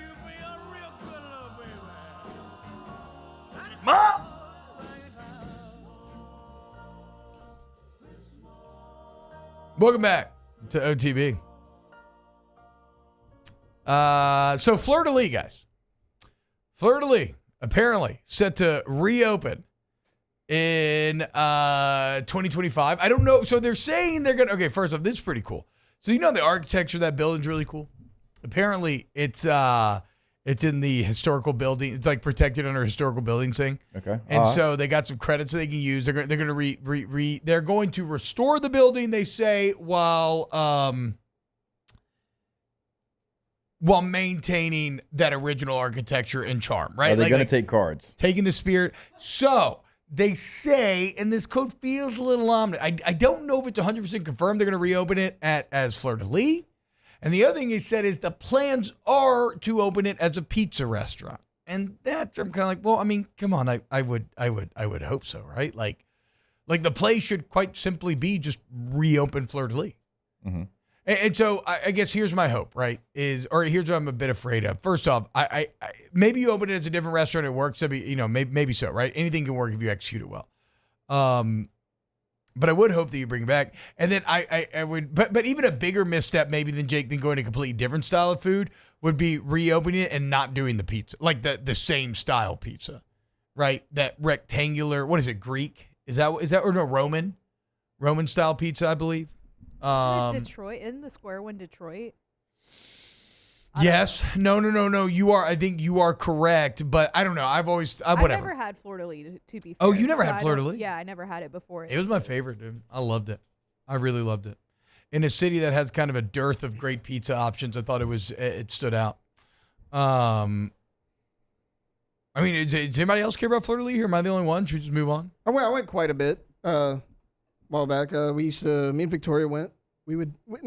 Mom! Welcome back to OTB. So fleur-de-lis, guys. Fleur-de-lis, apparently, set to reopen in 2025. I don't know. So they're saying they're going to... Okay, first off, this is pretty cool. So you know the architecture of that building's really cool? Apparently, it's in the historical building. It's like protected under a historical building thing. Okay. And so they got some credits they can use. They're going to they're going to restore the building, they say, while maintaining that original architecture and charm, right? Are they going to take cards? Taking the spirit. So they say, and this code feels a little ominous. I don't know if it's 100% confirmed they're going to reopen it as fleur-de-lis. And the other thing he said is the plans are to open it as a pizza restaurant. And that I'm kind of like, well, I mean, come on, I would hope so, right? Like the place should quite simply be just reopen fleur-de-lis. Mm-hmm. And so I guess here's my hope, right? Here's what I'm a bit afraid of. First off, I maybe you open it as a different restaurant, it works. I mean, maybe so, right? Anything can work if you execute it well. But I would hope that you bring it back. And then I would, but even a bigger misstep maybe than going to a completely different style of food would be reopening it and not doing the pizza, like the same style pizza, right? That rectangular, what is it, Greek? Is that or no, Roman style pizza, I believe. Detroit, in the square one, Detroit. Yes. No. I think you are correct, but I don't know. I've never had fleur-de-lis, to be fair. Oh, you never had I fleur-de-lis? Yeah, I never had it before. It was my favorite, dude. I loved it. I really loved it. In a city that has kind of a dearth of great pizza options, I thought it stood out. I mean, does anybody else care about fleur-de-lis here? Am I the only one? Should we just move on? I went quite a bit a while back. Me and Victoria went. I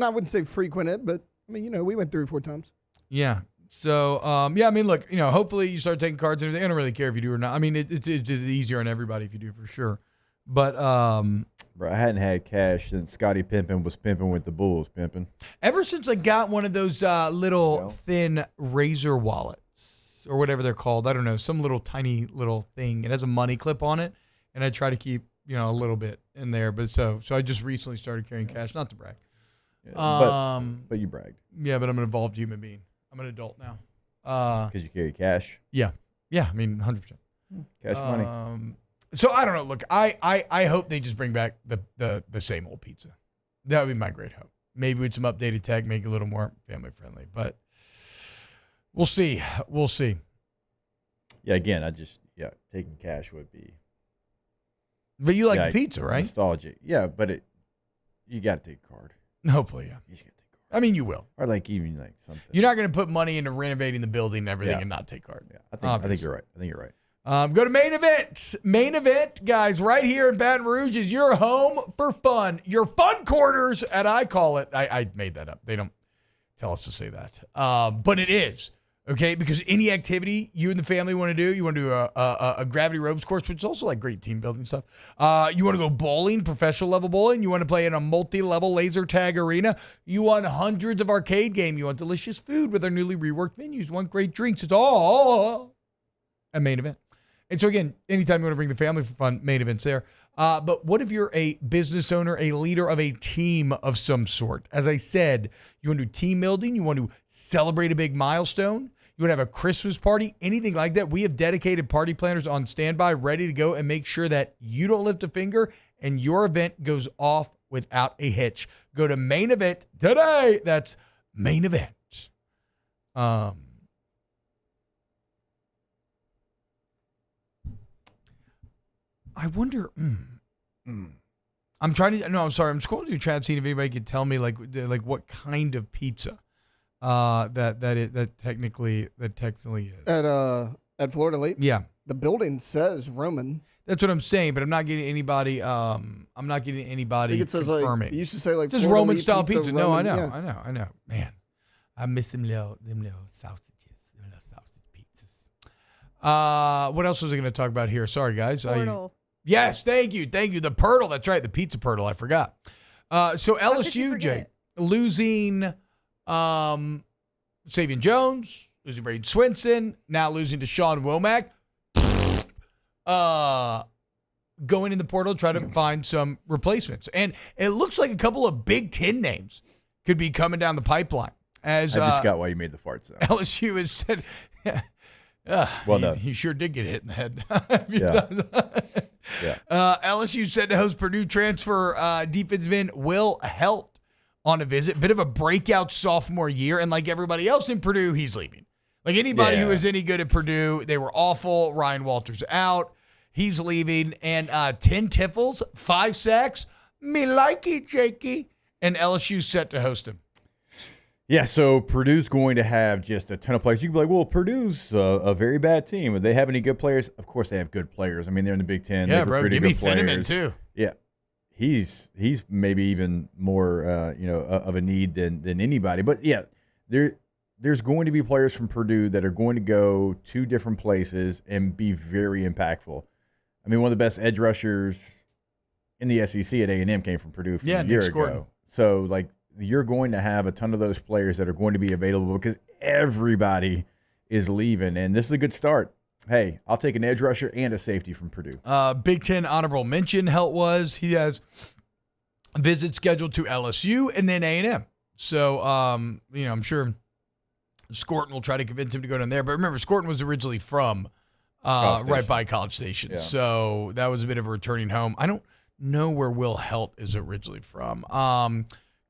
wouldn't say frequent it, but I mean, we went 3 or 4 times. Yeah. So, I mean, look, hopefully you start taking cards and everything. I don't really care if you do or not. I mean, it's easier on everybody if you do, for sure. But, Bro, I hadn't had cash since Scottie Pippen was pimping with the Bulls, pimping. Ever since I got one of those little thin razor wallets or whatever they're called, I don't know, some little tiny little thing. It has a money clip on it, and I try to keep, a little bit in there. But so I just recently started carrying cash, not to brag. Yeah, but you bragged. Yeah, but I'm an evolved human being. I'm an adult now. Because you carry cash? Yeah. I mean, 100%. Cash money. So I don't know. Look, I hope they just bring back the same old pizza. That would be my great hope. Maybe with some updated tech, make it a little more family friendly. But we'll see. Yeah, again, taking cash would be. But you like the pizza, right? Nostalgic. Yeah, but you got to take a card. Hopefully, yeah. You should take a card. I mean, you will. Or even something. You're not going to put money into renovating the building and everything and not take card. Yeah, I think you're right. Go to main event. Main event, guys, right here in Baton Rouge is your home for fun. Your fun quarters, and I call it. I made that up. They don't tell us to say that. But it is. Okay, because any activity you and the family want to do, you want to do a gravity ropes course, which is also like great team building stuff. You want to go bowling, professional level bowling. You want to play in a multi-level laser tag arena. You want hundreds of arcade games. You want delicious food with our newly reworked menus. You want great drinks. It's all a main event. And so again, anytime you want to bring the family for fun, main event's there. But what if you're a business owner, a leader of a team of some sort? As I said, you want to do team building. You want to celebrate a big milestone. You want to have a Christmas party, anything like that. We have dedicated party planners on standby, ready to go and make sure that you don't lift a finger and your event goes off without a hitch. Go to main event today. That's main event. I wonder. I'm trying to. No, I'm sorry. I'm scrolling through chat, seeing if anybody could tell me like what kind of pizza that technically is at fleur-de-lis. Yeah. The building says Roman. That's what I'm saying, but I'm not getting anybody. I'm not getting anybody I think it says confirming. like, it used to say like It says fleur-de-lis Roman style pizza. No, I Roman, know, yeah. I know. Man, I miss them little sausages, them little sausage pizzas. What else was I going to talk about here? Sorry, guys. Portal. Yes, thank you. The Pirtle. That's right, the pizza Pirtle. I forgot. So How could you LSU, Jay, forget? losing Savion Jones, losing Braden Swinson, now losing to Sean Womack. Going in the portal, try to find some replacements. And it looks like a couple of Big Ten names could be coming down the pipeline. As I just got why you made the fart sound. LSU has said, Well done. he sure did get hit in the head. Yeah. LSU said to host Purdue transfer defensive end Will Helt on a visit. Bit of a breakout sophomore year. And like everybody else in Purdue, he's leaving. Like anybody who is any good at Purdue, they were awful. Ryan Walters out. He's leaving. And 10 tiffles, 5 sacks. Me likey, Jakey. And LSU's set to host him. Yeah, so Purdue's going to have just a ton of players. You can be like, well, Purdue's a very bad team. Would they have any good players? Of course they have good players. I mean, they're in the Big Ten. Yeah, They've bro. recruited Give me good Finneman, players. too. Yeah. He's maybe even more, of a need than anybody. But, yeah, there's going to be players from Purdue that are going to go to different places and be very impactful. I mean, one of the best edge rushers in the SEC at A&M came from Purdue from a year ago. So, like, you're going to have a ton of those players that are going to be available because everybody is leaving, and this is a good start. Hey, I'll take an edge rusher and a safety from Purdue. Big Ten honorable mention, Helt was. He has visits scheduled to LSU and then A&M. So, I'm sure Scorton will try to convince him to go down there. But remember, Scorton was originally from right by College Station. Yeah. So that was a bit of a returning home. I don't know where Will Helt is originally from.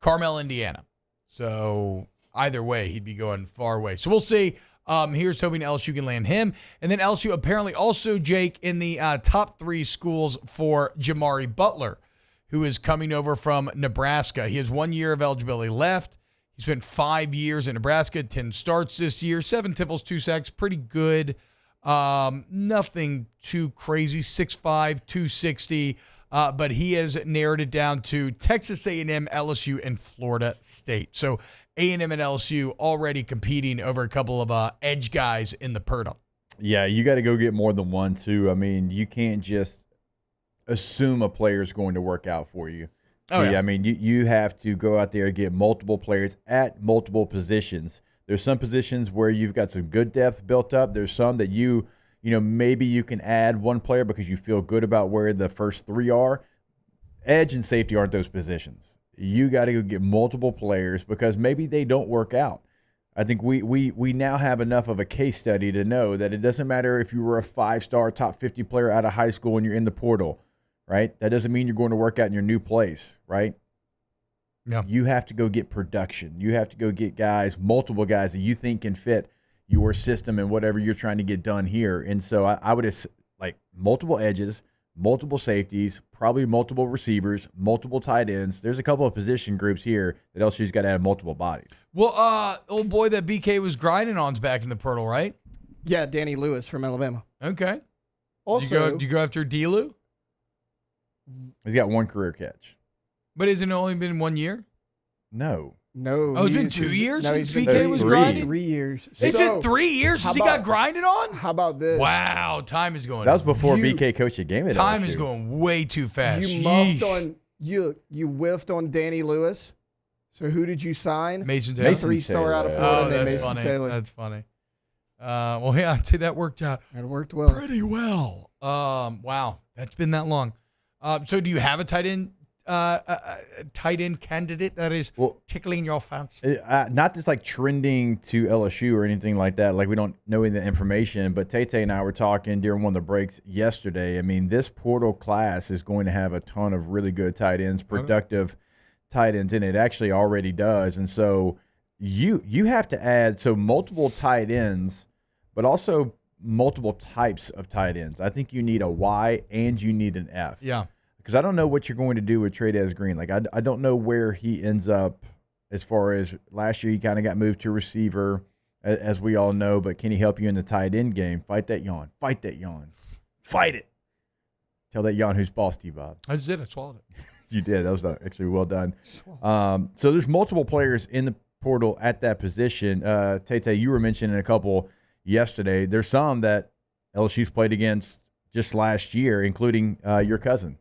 Carmel, Indiana. So either way, he'd be going far away. So we'll see. Here's hoping LSU can land him. And then LSU apparently also, Jake, in the top 3 schools for Jamari Butler, who is coming over from Nebraska. He has 1 year of eligibility left. He spent 5 years in Nebraska, 10 starts this year, 7 tipples, 2 sacks, pretty good. Nothing too crazy, 6'5", 260. But he has narrowed it down to Texas A&M, LSU, and Florida State. So A&M and LSU already competing over a couple of edge guys in the Pirtle. Yeah, you got to go get more than one, too. I mean, you can't just assume a player's going to work out for you. Oh, yeah. I mean, you have to go out there and get multiple players at multiple positions. There's some positions where you've got some good depth built up. There's some that maybe you can add one player because you feel good about where the first 3 are. Edge and safety aren't those positions. You got to go get multiple players because maybe they don't work out. I think we now have enough of a case study to know that it doesn't matter if you were a 5-star top 50 player out of high school and you're in the portal, right? That doesn't mean you're going to work out in your new place, right? No. You have to go get production. You have to go get multiple guys that you think can fit your system and whatever you're trying to get done here. And so I would like multiple edges, multiple safeties, probably multiple receivers, multiple tight ends. There's a couple of position groups here that LSU's got to have multiple bodies. Well, old boy that BK was grinding on's back in the Pirtle, right? Yeah, Danny Lewis from Alabama. Okay. Also, do you go after D-Lou? He's got 1 career catch. But hasn't it only been 1 year? No. Oh, it's been 2 years since been BK was grinding? 3 years. It's been 3 years since he got grinded on? How about this? Wow, time is going. That was before BK coached a game at Time LSU. is going way too fast. You muffed on you whiffed on Danny Lewis. So who did you sign? Mason Taylor. 3-star out of Florida. Oh, named that's Mason funny. Taylor. That's funny. Well, yeah, I'd say that worked out. That worked well. Pretty well. Wow, that's been that long. So do you have a tight end candidate that is tickling your fancy? Not just like trending to LSU or anything like that. Like we don't know any of the information, but Tay and I were talking during one of the breaks yesterday. I mean, this portal class is going to have a ton of really good tight ends, productive tight ends, and it actually already does. And so you have to add multiple tight ends, but also multiple types of tight ends. I think you need a Y and you need an F. Yeah. Because I don't know what you're going to do with Trey'Dez Green. Like, I don't know where he ends up as far as last year he kind of got moved to receiver. as we all know. But can he help you in the tight end game? Fight that yawn. Fight that yawn. Fight it. Tell that yawn who's boss, T-Bob. I just did. I swallowed it. You did. That was actually well done. So there's multiple players in the portal at that position. Tay, you were mentioning a couple yesterday. There's some that LSU's played against just last year, including your cousin.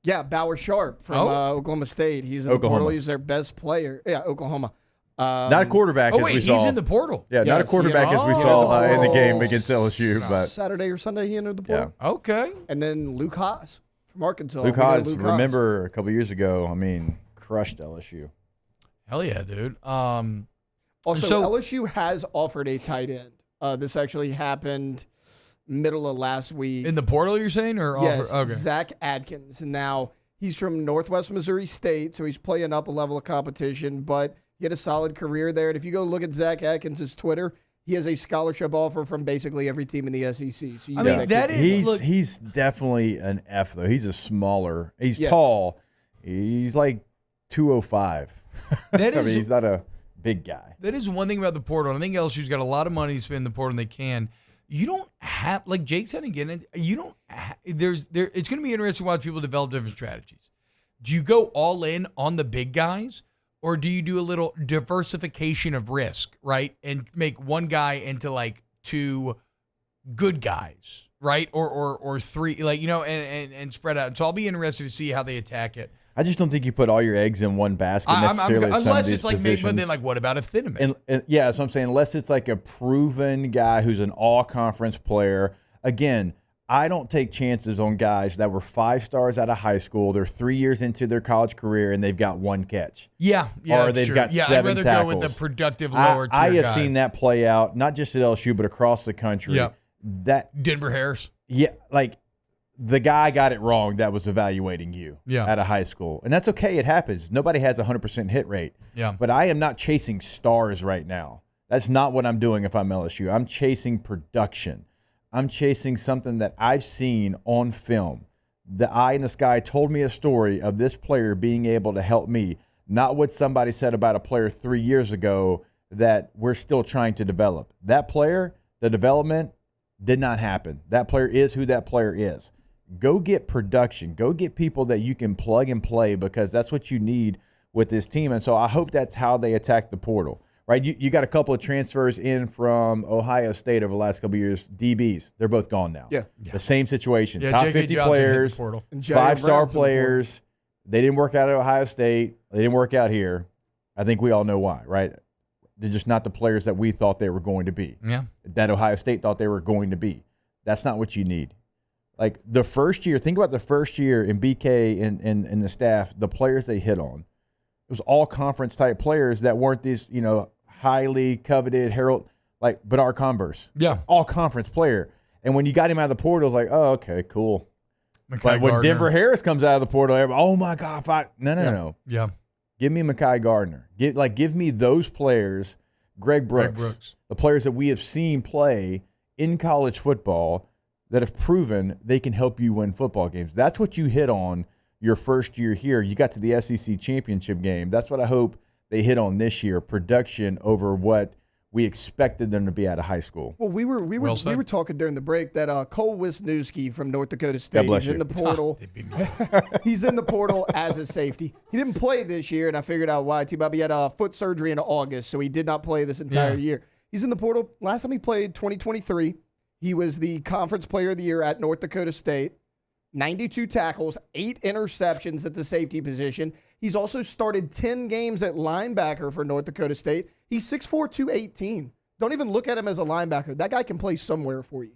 Yeah, Bauer Sharp from Oklahoma State. He's in the portal. He's their best player. Yeah, Oklahoma. Not a quarterback as we saw. He's in the portal. Yeah, not a quarterback as we saw in the game against LSU. But Saturday or Sunday he entered the portal. Yeah. Okay. And then Luke Haas from Arkansas. Luke Haas, remember a couple years ago, crushed LSU. Hell yeah, dude. Also, LSU has offered a tight end. This actually happened middle of last week. In the portal, you're saying? Or yes, okay. Zach Adkins. And now he's from Northwest Missouri State, so he's playing up a level of competition, but he had a solid career there. And if you go look at Zach Atkins' Twitter, he has a scholarship offer from basically every team in the SEC. So he's definitely an F, though. He's he's tall. He's like 205. He's not a big guy. That is one thing about the portal. I think LSU's got a lot of money to spend in the portal, and they can. You don't have, like Jake said again, you don't have, it's going to be interesting to watch people develop different strategies. Do you go all in on the big guys, or do you do a little diversification of risk, right? And make one guy into like two good guys, right? Or three, and spread out. So I'll be interested to see how they attack it. I just don't think you put all your eggs in one basket necessarily. Unless it's like, but then what about a thin man? And yeah, that's what I'm saying. Unless it's like a proven guy who's an all-conference player. Again, I don't take chances on guys that were 5 stars out of high school. They're 3 years into their college career and they've got 1 catch. Yeah, or they've got 7 I'd rather tackles. go with the productive lower tier I have guy. seen that play out, not just at LSU, but across the country. Yeah. That Denver Harris. Yeah, like the guy got it wrong that was evaluating you out of high school. And that's okay. It happens. Nobody has a 100% hit rate. Yeah. But I am not chasing stars right now. That's not what I'm doing if I'm LSU. I'm chasing production. I'm chasing something that I've seen on film. The eye in the sky told me a story of this player being able to help me, not what somebody said about a player 3 years ago that we're still trying to develop. That player, the development did not happen. That player is who that player is. Go get production. Go get people that you can plug and play, because that's what you need with this team. And so I hope that's how they attack the portal, right? You got a couple of transfers in from Ohio State over the last couple of years. DBs, they're both gone now. Yeah. The same situation. Yeah, Top J.K. 50 Johnson hit the players, portal. 5-star players. They didn't work out at Ohio State. They didn't work out here. I think we all know why, right? They're just not the players that we thought they were going to be. Yeah. That Ohio State thought they were going to be. That's not what you need. Like the first year, think about the first year in BK and the staff, the players they hit on. It was all conference type players that weren't these, highly coveted Bedard Converse. Yeah. All conference player. And when you got him out of the portal, it was like, oh, okay, cool. But when Denver Harris comes out of the portal, everybody, oh my God, no. Yeah. Give me Mekhi Gardner. Give me those players, Greg Brooks, the players that we have seen play in college football that have proven they can help you win football games. That's what you hit on your first year here. You got to the SEC championship game. That's what I hope they hit on this year, production over what we expected them to be out of high school. Well, we were talking during the break that Cole Wisniewski from North Dakota State is in the portal. He's in the portal as a safety. He didn't play this year, and I figured out why. T-Bob, he had a foot surgery in August, so he did not play this entire year. He's in the portal. Last time he played, 2023. He was the Conference Player of the Year at North Dakota State. 92 tackles, 8 interceptions at the safety position. He's also started 10 games at linebacker for North Dakota State. He's 6'4", 218. Don't even look at him as a linebacker. That guy can play somewhere for you.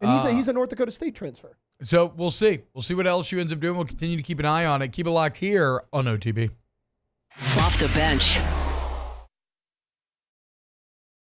And he's a North Dakota State transfer. So we'll see. We'll see what LSU ends up doing. We'll continue to keep an eye on it. Keep it locked here on OTB. Off the bench.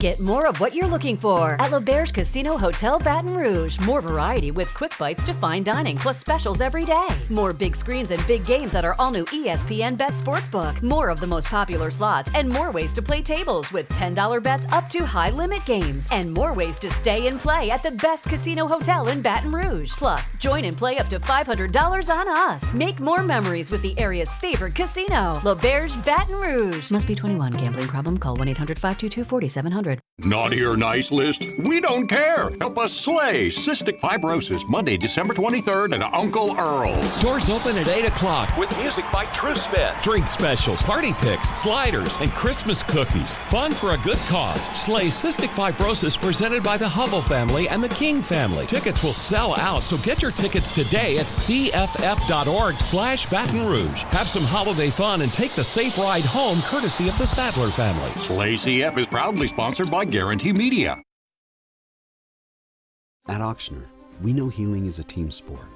Get more of what you're looking for at L'Auberge Casino Hotel Baton Rouge. More variety with quick bites to fine dining, plus specials every day. More big screens and big games at our all-new ESPN Bet Sportsbook. More of the most popular slots and more ways to play tables with $10 bets up to high-limit games. And more ways to stay and play at the best casino hotel in Baton Rouge. Plus, join and play up to $500 on us. Make more memories with the area's favorite casino. L'Auberge Baton Rouge. Must be 21. Gambling problem? Call 1-800-522-4700. 1-800-848-9800. Naughty or nice list? We don't care. Help us slay cystic fibrosis Monday, December 23rd at Uncle Earl's. Doors open at 8 o'clock with music by True Spin. Drink specials, party picks, sliders, and Christmas cookies. Fun for a good cause. Slay cystic fibrosis presented by the Hubble family and the King family. Tickets will sell out, so get your tickets today at cff.org/Baton Rouge. Have some holiday fun and take the safe ride home courtesy of the Sadler family. Slay CF is proudly sponsored by Guarantee Media. At Ochsner, we know healing is a team sport.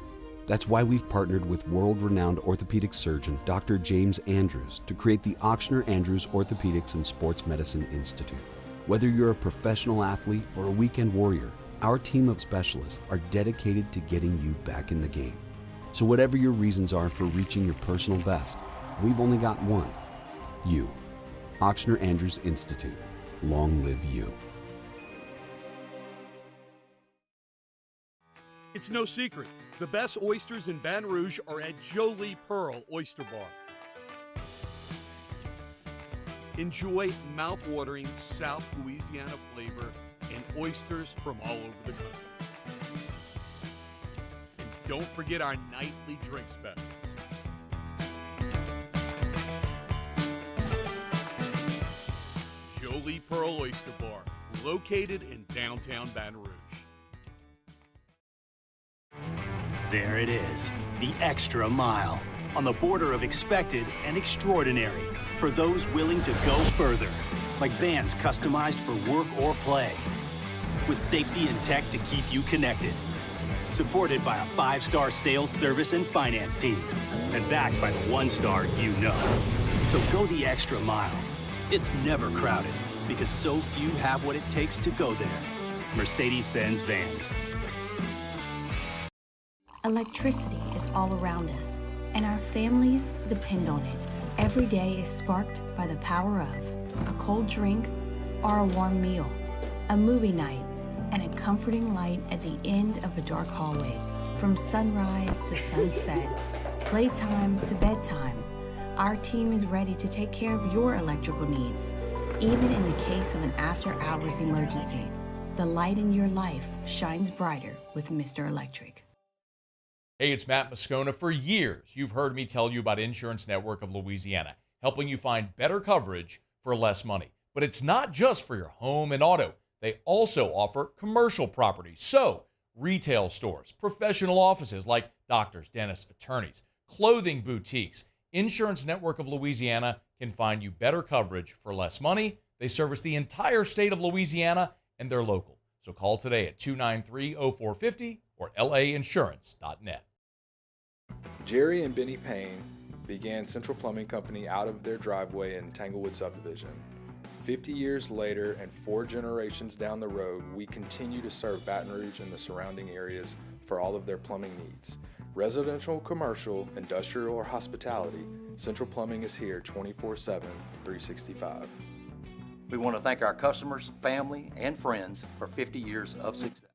That's why we've partnered with world-renowned orthopedic surgeon Dr. James Andrews to create the Ochsner Andrews Orthopedics and Sports Medicine Institute. Whether you're a professional athlete or a weekend warrior, our team of specialists are dedicated to getting you back in the game. So whatever your reasons are for reaching your personal best, we've only got one: you. Ochsner Andrews Institute. Long live you. It's no secret. The best oysters in Baton Rouge are at Jolie Pearl Oyster Bar. Enjoy mouth-watering South Louisiana flavor and oysters from all over the country. And don't forget our nightly drink specials. Jolie Pearl Oyster Bar, located in downtown Baton Rouge. There it is, the extra mile, on the border of expected and extraordinary for those willing to go further, like vans customized for work or play, with safety and tech to keep you connected, supported by a 5-star sales, service, and finance team, and backed by the 1-star you know. So go the extra mile. It's never crowded, because so few have what it takes to go there. Mercedes-Benz Vans. Electricity is all around us, and our families depend on it. Every day is sparked by the power of a cold drink or a warm meal, a movie night, and a comforting light at the end of a dark hallway. From sunrise to sunset, playtime to bedtime, our team is ready to take care of your electrical needs. Even in the case of an after-hours emergency, the light in your life shines brighter with Mr. Electric. Hey, it's Matt Moscona. For years, you've heard me tell you about Insurance Network of Louisiana, helping you find better coverage for less money. But it's not just for your home and auto. They also offer commercial property. So, retail stores, professional offices like doctors, dentists, attorneys, clothing boutiques. Insurance Network of Louisiana can find you better coverage for less money. They service the entire state of Louisiana, and they're local. So call today at 293-0450 or lainsurance.net. Jerry and Benny Payne began Central Plumbing Company out of their driveway in Tanglewood subdivision. 50 years later and 4 generations down the road, we continue to serve Baton Rouge and the surrounding areas for all of their plumbing needs. Residential, commercial, industrial, or hospitality, Central Plumbing is here 24/7, 365. We want to thank our customers, family, and friends for 50 years of success.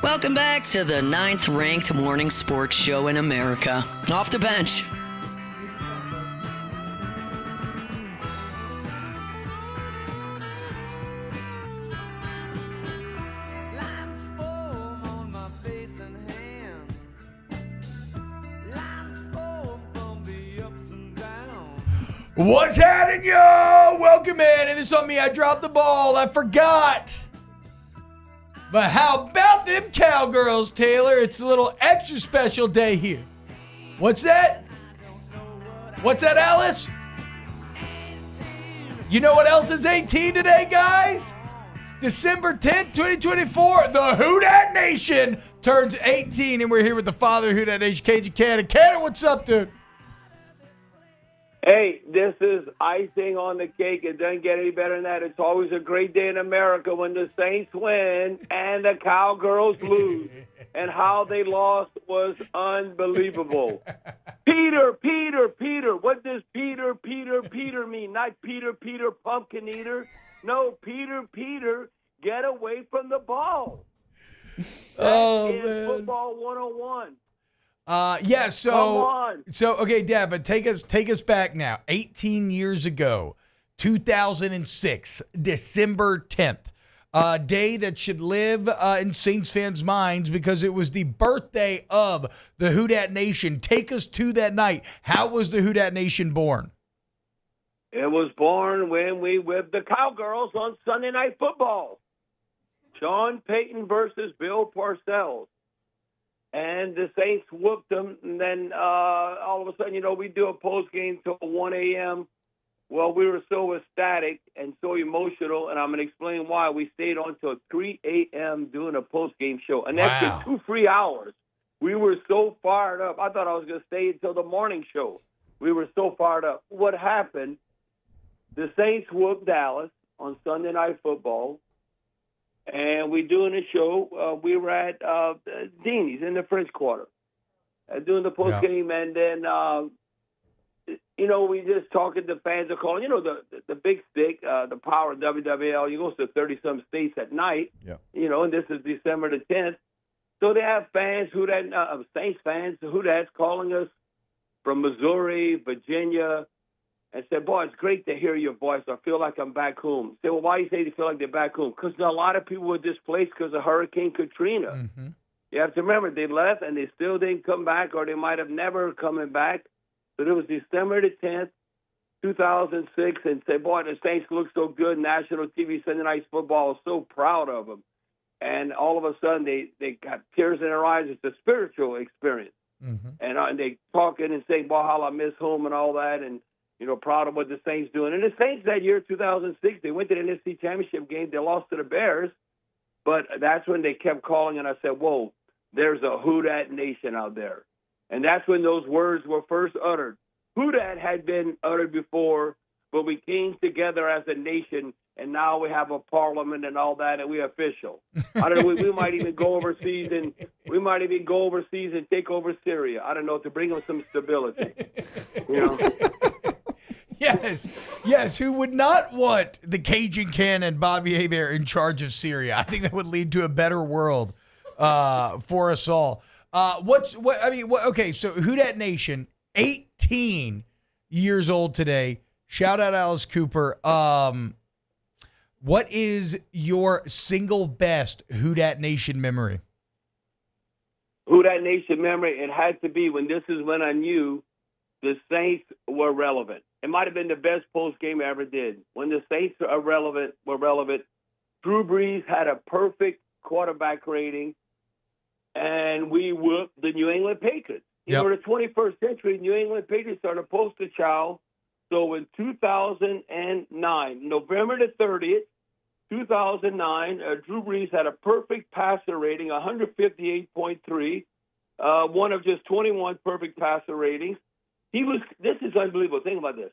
Welcome back to the 9th-ranked morning sports show in America, Off the Bench. What's happening, yo? Welcome in. And this on me, I dropped the ball. I forgot. But how about them cowgirls, Taylor? It's a little extra special day here. What's that? What's that, Alice? You know what else is 18 today, guys? December 10th, 2024, the Who Dat Nation turns 18, and we're here with the father of Who Dat Nation, Cajun Cannon. Cannon, what's up, dude? Hey, this is icing on the cake. It doesn't get any better than that. It's always a great day in America when the Saints win and the Cowgirls lose. And how they lost was unbelievable. Peter. What does Peter mean? Not Peter, pumpkin eater. No, Peter, get away from the ball. Oh, That is man. football 101. Yeah, Come on. so okay, Dad, but take us back now. 18 years ago, 2006, December 10th. A day that should live in Saints fans' minds because it was the birthday of the Who Dat Nation. Take us to that night. How was the Who Dat Nation born? It was born when we whipped the Cowgirls on Sunday Night Football. Sean Payton versus Bill Parcells. And the Saints whooped them. And then all of a sudden, we do a post game till 1 a.m. Well, we were so ecstatic and so emotional, and I'm going to explain why. We stayed on till 3 a.m. doing a post-game show. An extra 2 free hours. We were so fired up. I thought I was going to stay until the morning show. We were so fired up. What happened, the Saints whooped Dallas on Sunday Night Football, and we doing a show. We were at Deanie's in the French Quarter doing the post-game, and then we just talking to fans are calling. The big stick, the power of WWL. You go to 30-some states at night. Yeah. And this is December the 10th. So they have fans Saints fans that's calling us from Missouri, Virginia, and said, "Boy, it's great to hear your voice. I feel like I'm back home." Say, "Well, why do you say they feel like they're back home?" Because a lot of people were displaced because of Hurricane Katrina. Mm-hmm. You have to remember they left and they still didn't come back, or they might have never coming back. But it was December the 10th, 2006, and said, "Boy, the Saints look so good. National TV Sunday Night Football. I was so proud of them." And all of a sudden, they got tears in their eyes. It's a spiritual experience. Mm-hmm. And they talking and saying, "Boy, how I miss home," and all that, and proud of what the Saints doing. And the Saints that year, 2006, they went to the NFC Championship game. They lost to the Bears, but that's when they kept calling, and I said, "Whoa, there's a Who Dat Nation out there." And that's when those words were first uttered. Who Dat had been uttered before, but we came together as a nation, and now we have a parliament and all that, and we're official. I don't know. We might even go overseas and take over Syria. I don't know, to bring them some stability. Yes. Who would not want the Cajun Cannon, Bobby Hebert, in charge of Syria? I think that would lead to a better world for us all. Okay, so Who Dat Nation, 18 years old today. Shout out Alice Cooper. What is your single best Who Dat Nation memory? Who Dat Nation memory, it had to be when I knew the Saints were relevant. It might have been the best post game I ever did. When the Saints were relevant. Drew Brees had a perfect quarterback rating, and we whooped the New England Patriots. Yep. For the 21st century, New England Patriots are the poster child. So in 2009, November the 30th, 2009, Drew Brees had a perfect passer rating, 158.3, one of just 21 perfect passer ratings. This is unbelievable. Think about this.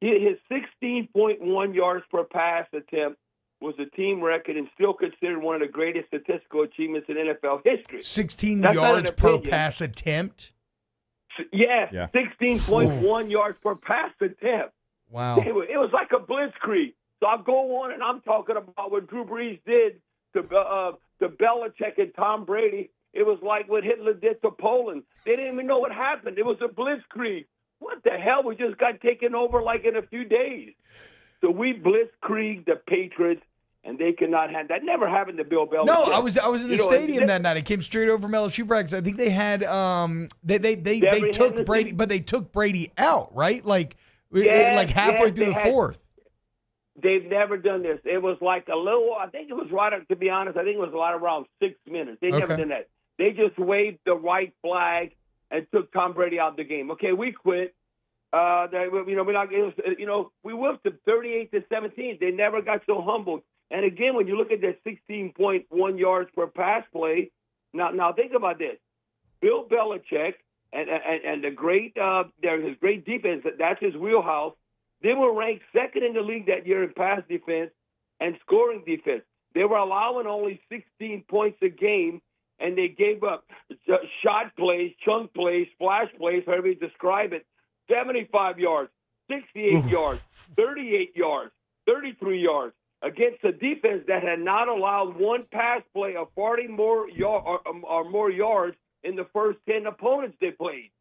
His 16.1 yards per pass attempt was a team record and still considered one of the greatest statistical achievements in NFL history. 16 yards per pass attempt? Yes, Yeah. 16.1 yards per pass attempt. Wow. It was like a blitzkrieg. So I'll go on and I'm talking about what Drew Brees did to Belichick and Tom Brady. It was like what Hitler did to Poland. They didn't even know what happened. It was a blitzkrieg. What the hell? We just got taken over like in a few days. So we blitzkrieged the Patriots, and they could not have that. Never happened to Bill Belichick. No, I was in the stadium that night. I came straight over from LSU practice. I think they had they took Brady, but they took Brady out, right? Like halfway through the fourth. They've never done this. It was like a little. I think it was right up. To be honest, I think it was right around 6 minutes. They never done that. They just waved the white flag and took Tom Brady out of the game. Okay, we quit. We whipped them 38-17. They never got so humbled. And again, when you look at that 16.1 yards per pass play, now think about this: Bill Belichick and the great his great defense. That's his wheelhouse. They were ranked second in the league that year in pass defense and scoring defense. They were allowing only 16 points a game, and they gave up shot plays, chunk plays, splash plays, however you describe it, 75 yards, 68 yards, 38 yards, 33 yards. against a defense that had not allowed one pass play of 40 more more yards in the first 10 opponents they played.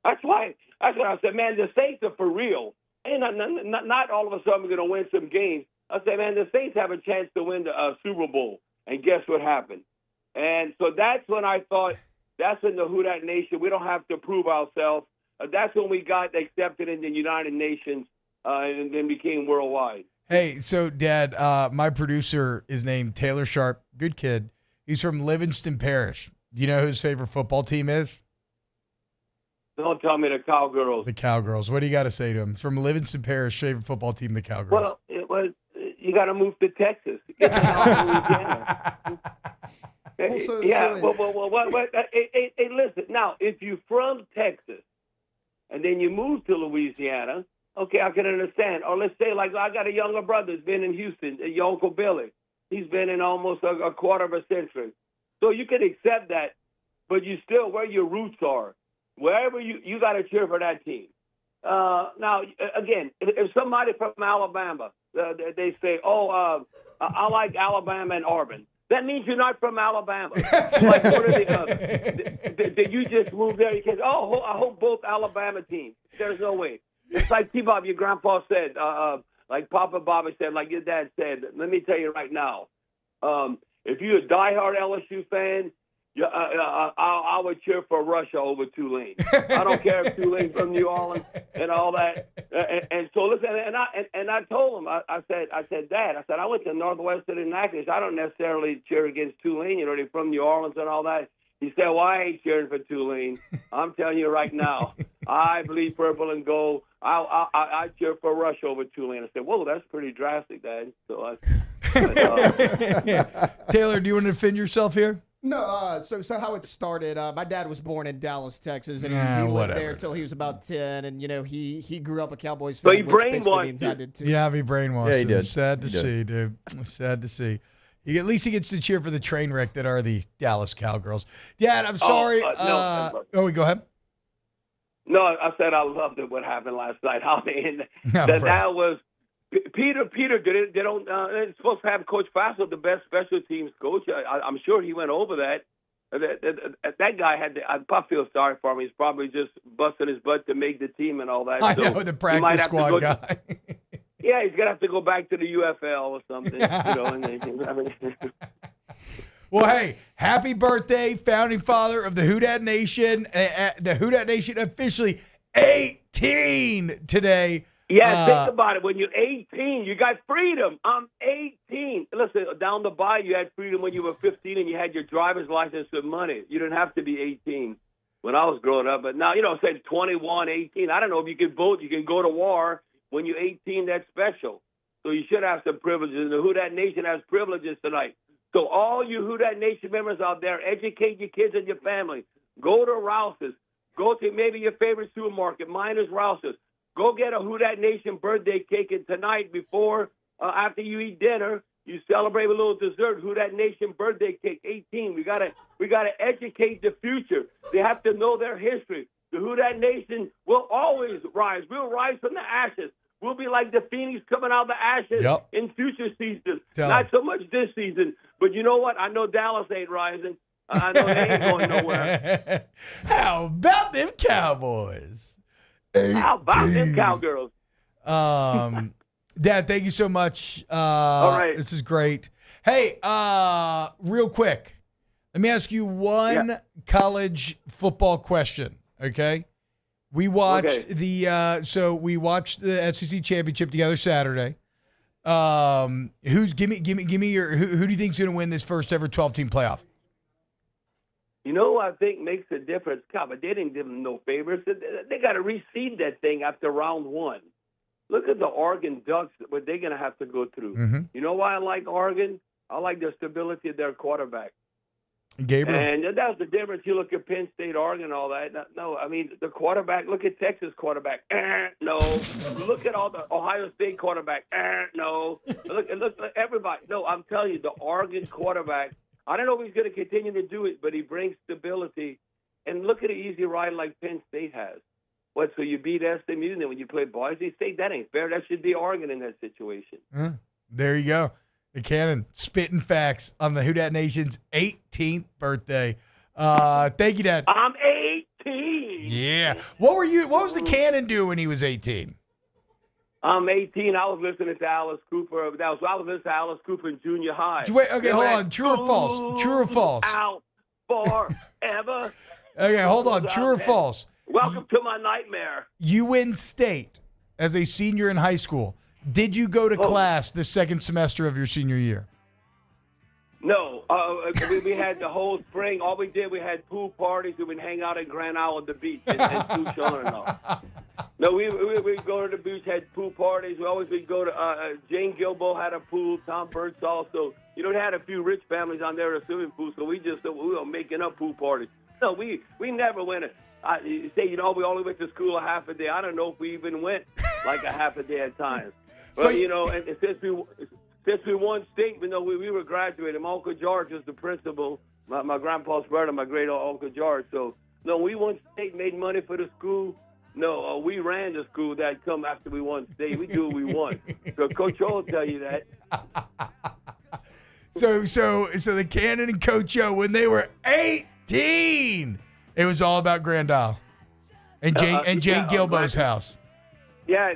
That's what I said, man, the Saints are for real. And not all of a sudden we're going to win some games. I said, man, the Saints have a chance to win the Super Bowl. And guess what happened? And so that's when I thought, that's in the Who Dat Nation. We don't have to prove ourselves. That's when we got accepted in the United Nations and then became worldwide. Hey, so Dad, my producer is named Taylor Sharp. Good kid. He's from Livingston Parish. Do you know who his favorite football team is? Don't tell me the Cowgirls. The Cowgirls. What do you got to say to him? It's from Livingston Parish, favorite football team, the Cowgirls. Well, you got to move to Texas. Get to Louisiana. Hey, listen. Now, if you're from Texas and then you move to Louisiana, okay, I can understand. Or let's say, like, I got a younger brother who's been in Houston, your Uncle Billy. He's been in almost a quarter of a century. So you can accept that, but you still, where your roots are, wherever you got to cheer for that team. Now, again, if somebody from Alabama, they say, I like Alabama and Auburn. That means you're not from Alabama. Like, what are did you just move there? You can, I hope both Alabama teams. There's no way. It's like T-Bob, your grandpa said, like Papa Bobby said, like your dad said. Let me tell you right now, if you're a diehard LSU fan, I would cheer for Russia over Tulane. I don't care if Tulane's from New Orleans and all that. And so listen, and I told him, I said, Dad, I went to Northwestern and Natchitoches. I don't necessarily cheer against Tulane. You know, they're from New Orleans and all that. He said, well, I ain't cheering for Tulane. I'm telling you right now, I bleed purple and gold. I cheer for Russia over Tulane. I said, whoa, that's pretty drastic, Dad. So Taylor, do you want to defend yourself here? No, so how it started, my dad was born in Dallas, Texas, and he lived there until he was about 10, and, you know, he grew up a Cowboys fan, so which basically means I did too. Yeah, he brainwashed. Yeah, he did. Sad to see, dude. Sad to see. At least he gets to cheer for the train wreck that are the Dallas Cowgirls. Dad, I'm sorry. Go ahead. No, I said I loved it, what happened last night. How that was Peter. They don't. They're supposed to have Coach Fassel, the best special teams coach. I'm sure he went over that. That guy had. I feel sorry for him. He's probably just busting his butt to make the team and all that. I know, the practice squad guy. Yeah, he's gonna have to go back to the UFL or something. Well, hey, happy birthday, founding father of the Who Dat Nation. The Who Dat Nation officially 18 today. Yeah, think about it. When you're 18, you got freedom. I'm 18. Listen, down the bayou, you had freedom when you were 15 and you had your driver's license and money. You didn't have to be 18 when I was growing up. But now, say 21, 18. I don't know if you can vote. You can go to war. When you're 18, that's special. So you should have some privileges. The Who Dat Nation has privileges tonight. So all you Who Dat Nation members out there, educate your kids and your family. Go to Rouse's. Go to maybe your favorite supermarket. Mine is Rouse's. Go get a Who Dat Nation birthday cake, and tonight after you eat dinner, you celebrate with a little dessert. Who Dat Nation birthday cake, 18. We gotta educate the future. They have to know their history. The Who Dat Nation will always rise. We'll rise from the ashes. We'll be like the Phoenix coming out of the ashes in future seasons. Not so much this season, but you know what? I know Dallas ain't rising. I know they ain't going nowhere. How about them Cowboys? How about them Cowgirls? Dad, thank you so much. All right. This is great. Hey, real quick, let me ask you one college football question, okay? We watched we watched the SEC championship together Saturday. Give me your who do you think's going to win this first ever 12-team playoff? You know who I think makes a difference, but they didn't give them no favors. They got to reseed that thing after round one. Look at the Oregon Ducks, what they're going to have to go through. Mm-hmm. You know why I like Oregon? I like the stability of their quarterback. Gabriel. And that's the difference. You look at Penn State, Oregon, all that. No, I mean, the quarterback, look at Texas quarterback. No. Look at all the Ohio State quarterback. No. Look at everybody. No, I'm telling you, the Oregon quarterback, I don't know if he's going to continue to do it, but he brings stability. And look at an easy ride like Penn State has. What, so you beat SMU, and then when you play Boise State, that ain't fair. That should be Oregon in that situation. There you go. The Cannon spitting facts on the Who Dat Nation's 18th birthday. Thank you, Dad. I'm 18. Yeah. What was the Cannon do when he was 18? I'm 18. I was listening to Alice Cooper. I was listening to Alice Cooper in junior high. Wait, okay, hold on. True or false? True or false? Out forever. Okay, hold on. True or false? Welcome to my nightmare. You win state as a senior in high school. Did you go to class the second semester of your senior year? No. We had the whole spring. All we did, we had pool parties. We would hang out at Grand Isle at the beach and Tucson and all. No, we go to the beach, had pool parties. We'd go to Jane Gilbo had a pool. Tom Birdsall. So they had a few rich families on there at a swimming pool. So we were making up pool parties. No, we never went. We only went to school a half a day. I don't know if we even went like a half a day at times. But and since we won state, we were graduating. My Uncle George was the principal. My grandpa's brother, my great Uncle George. So no, we won state, made money for the school. No, we ran the school that come after we won state. We do what we want. So Coach O will tell you that. So the Cannon and Coach O, when they were 18, it was all about Grand Isle and Jane Gilbo's house. Yeah,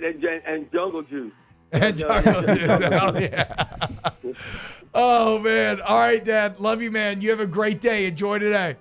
and Jungle Juice. And Jungle Juice. Yeah. Oh man! All right, Dad. Love you, man. You have a great day. Enjoy today.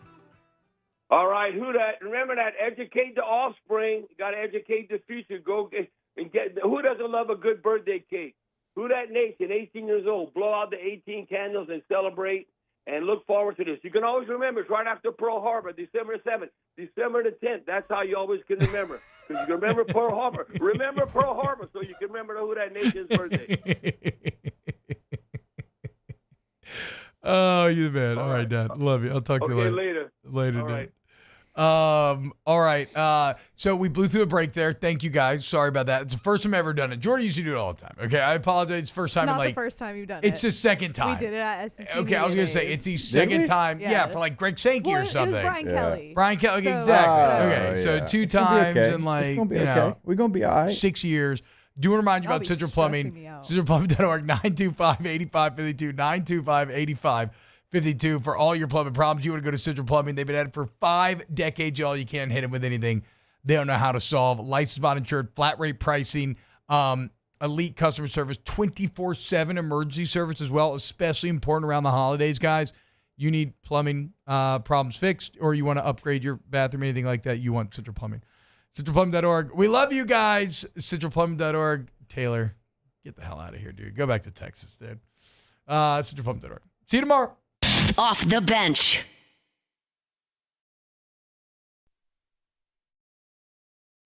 All right, remember that. Educate the offspring. You got to educate the future. Go and get. Who doesn't love a good birthday cake? Who Dat Nation, 18 years old. Blow out the 18 candles and celebrate and look forward to this. You can always remember it's right after Pearl Harbor, December 7th, December the 10th. That's how you always can remember. Because you can remember Pearl Harbor. Remember Pearl Harbor so you can remember the Who Dat Nation's birthday. Oh, you the man. All right, Dad. Love you. I'll talk to you later. Later, All Dad. right. All right. So we blew through a break there. Thank you guys. Sorry about that. It's the first time I've ever done it. Jordan used to do it all the time. Okay, I apologize. It's the first time It's in not the first time you've done it. It's the second time. We did it at SEC. Okay, I was gonna say it's the second time. Yeah, for like Greg Sankey or something. It was Brian Kelly. Brian Kelly, So, exactly. Okay, yeah. so 2 It's gonna be times okay. in like It's gonna be okay. We're gonna be all right. 6 years. Do want to remind you I'll about be Central stressing Plumbing. me out. CentralPlumbing.org 925-8552 925-8552 for all your plumbing problems. You want to go to Central Plumbing. They've been at it for 5 decades, y'all. You can't hit them with anything they don't know how to solve. Licensed, bond insured, flat rate pricing, elite customer service, 24/7 emergency service as well, especially important around the holidays, guys. You need plumbing problems fixed, or you want to upgrade your bathroom, anything like that, you want Central Plumbing. CentralPlumbing.org. We love you guys. CentralPlumbing.org. Taylor, get the hell out of here, dude. Go back to Texas, dude. CentralPlumbing.org. See you tomorrow. Off the bench.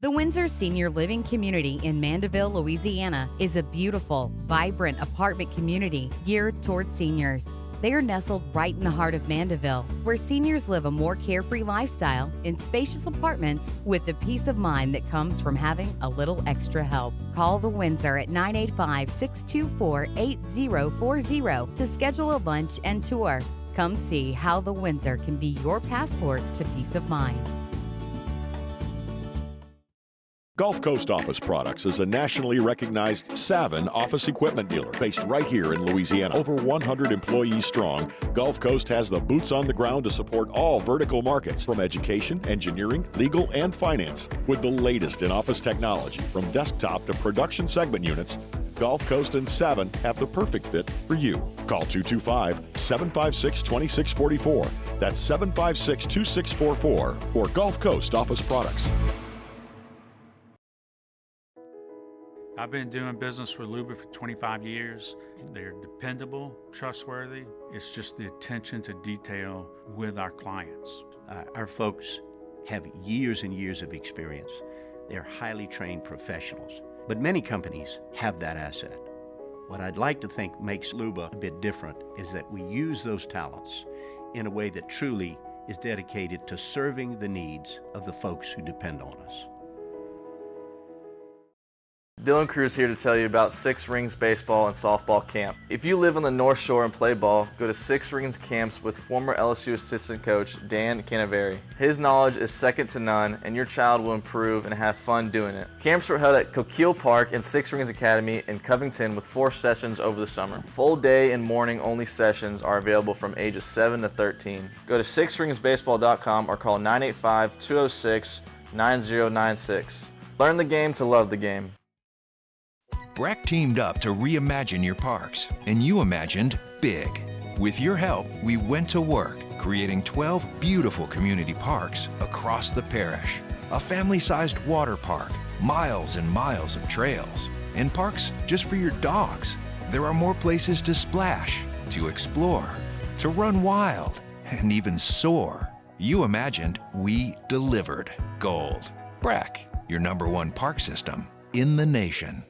The Windsor Senior Living Community in Mandeville, Louisiana is a beautiful, vibrant apartment community geared toward seniors. They are nestled right in the heart of Mandeville, where seniors live a more carefree lifestyle in spacious apartments with the peace of mind that comes from having a little extra help. Call the Windsor at 985-624-8040 to schedule a lunch and tour. Come see how the Windsor can be your passport to peace of mind. Gulf Coast Office Products is a nationally recognized Savin office equipment dealer based right here in Louisiana. Over 100 employees strong, Gulf Coast has the boots on the ground to support all vertical markets from education, engineering, legal, and finance. With the latest in office technology from desktop to production segment units, Gulf Coast and Savin have the perfect fit for you. Call 225-756-2644. That's 756-2644 for Gulf Coast Office Products. I've been doing business with Luba for 25 years. They're dependable, trustworthy. It's just the attention to detail with our clients. Our folks have years and years of experience. They're highly trained professionals, but many companies have that asset. What I'd like to think makes Luba a bit different is that we use those talents in a way that truly is dedicated to serving the needs of the folks who depend on us. Dylan Cruz here to tell you about Six Rings Baseball and Softball Camp. If you live on the North Shore and play ball, go to Six Rings Camps with former LSU assistant coach Dan Canaveri. His knowledge is second to none, and your child will improve and have fun doing it. Camps were held at Coquille Park and Six Rings Academy in Covington with 4 sessions over the summer. Full day and morning only sessions are available from ages 7 to 13. Go to sixringsbaseball.com or call 985-206-9096. Learn the game to love the game. Breck teamed up to reimagine your parks, and you imagined big. With your help, we went to work, creating 12 beautiful community parks across the parish. A family-sized water park, miles and miles of trails, and parks just for your dogs. There are more places to splash, to explore, to run wild, and even soar. You imagined, we delivered. Gold. Breck, your #1 park system in the nation.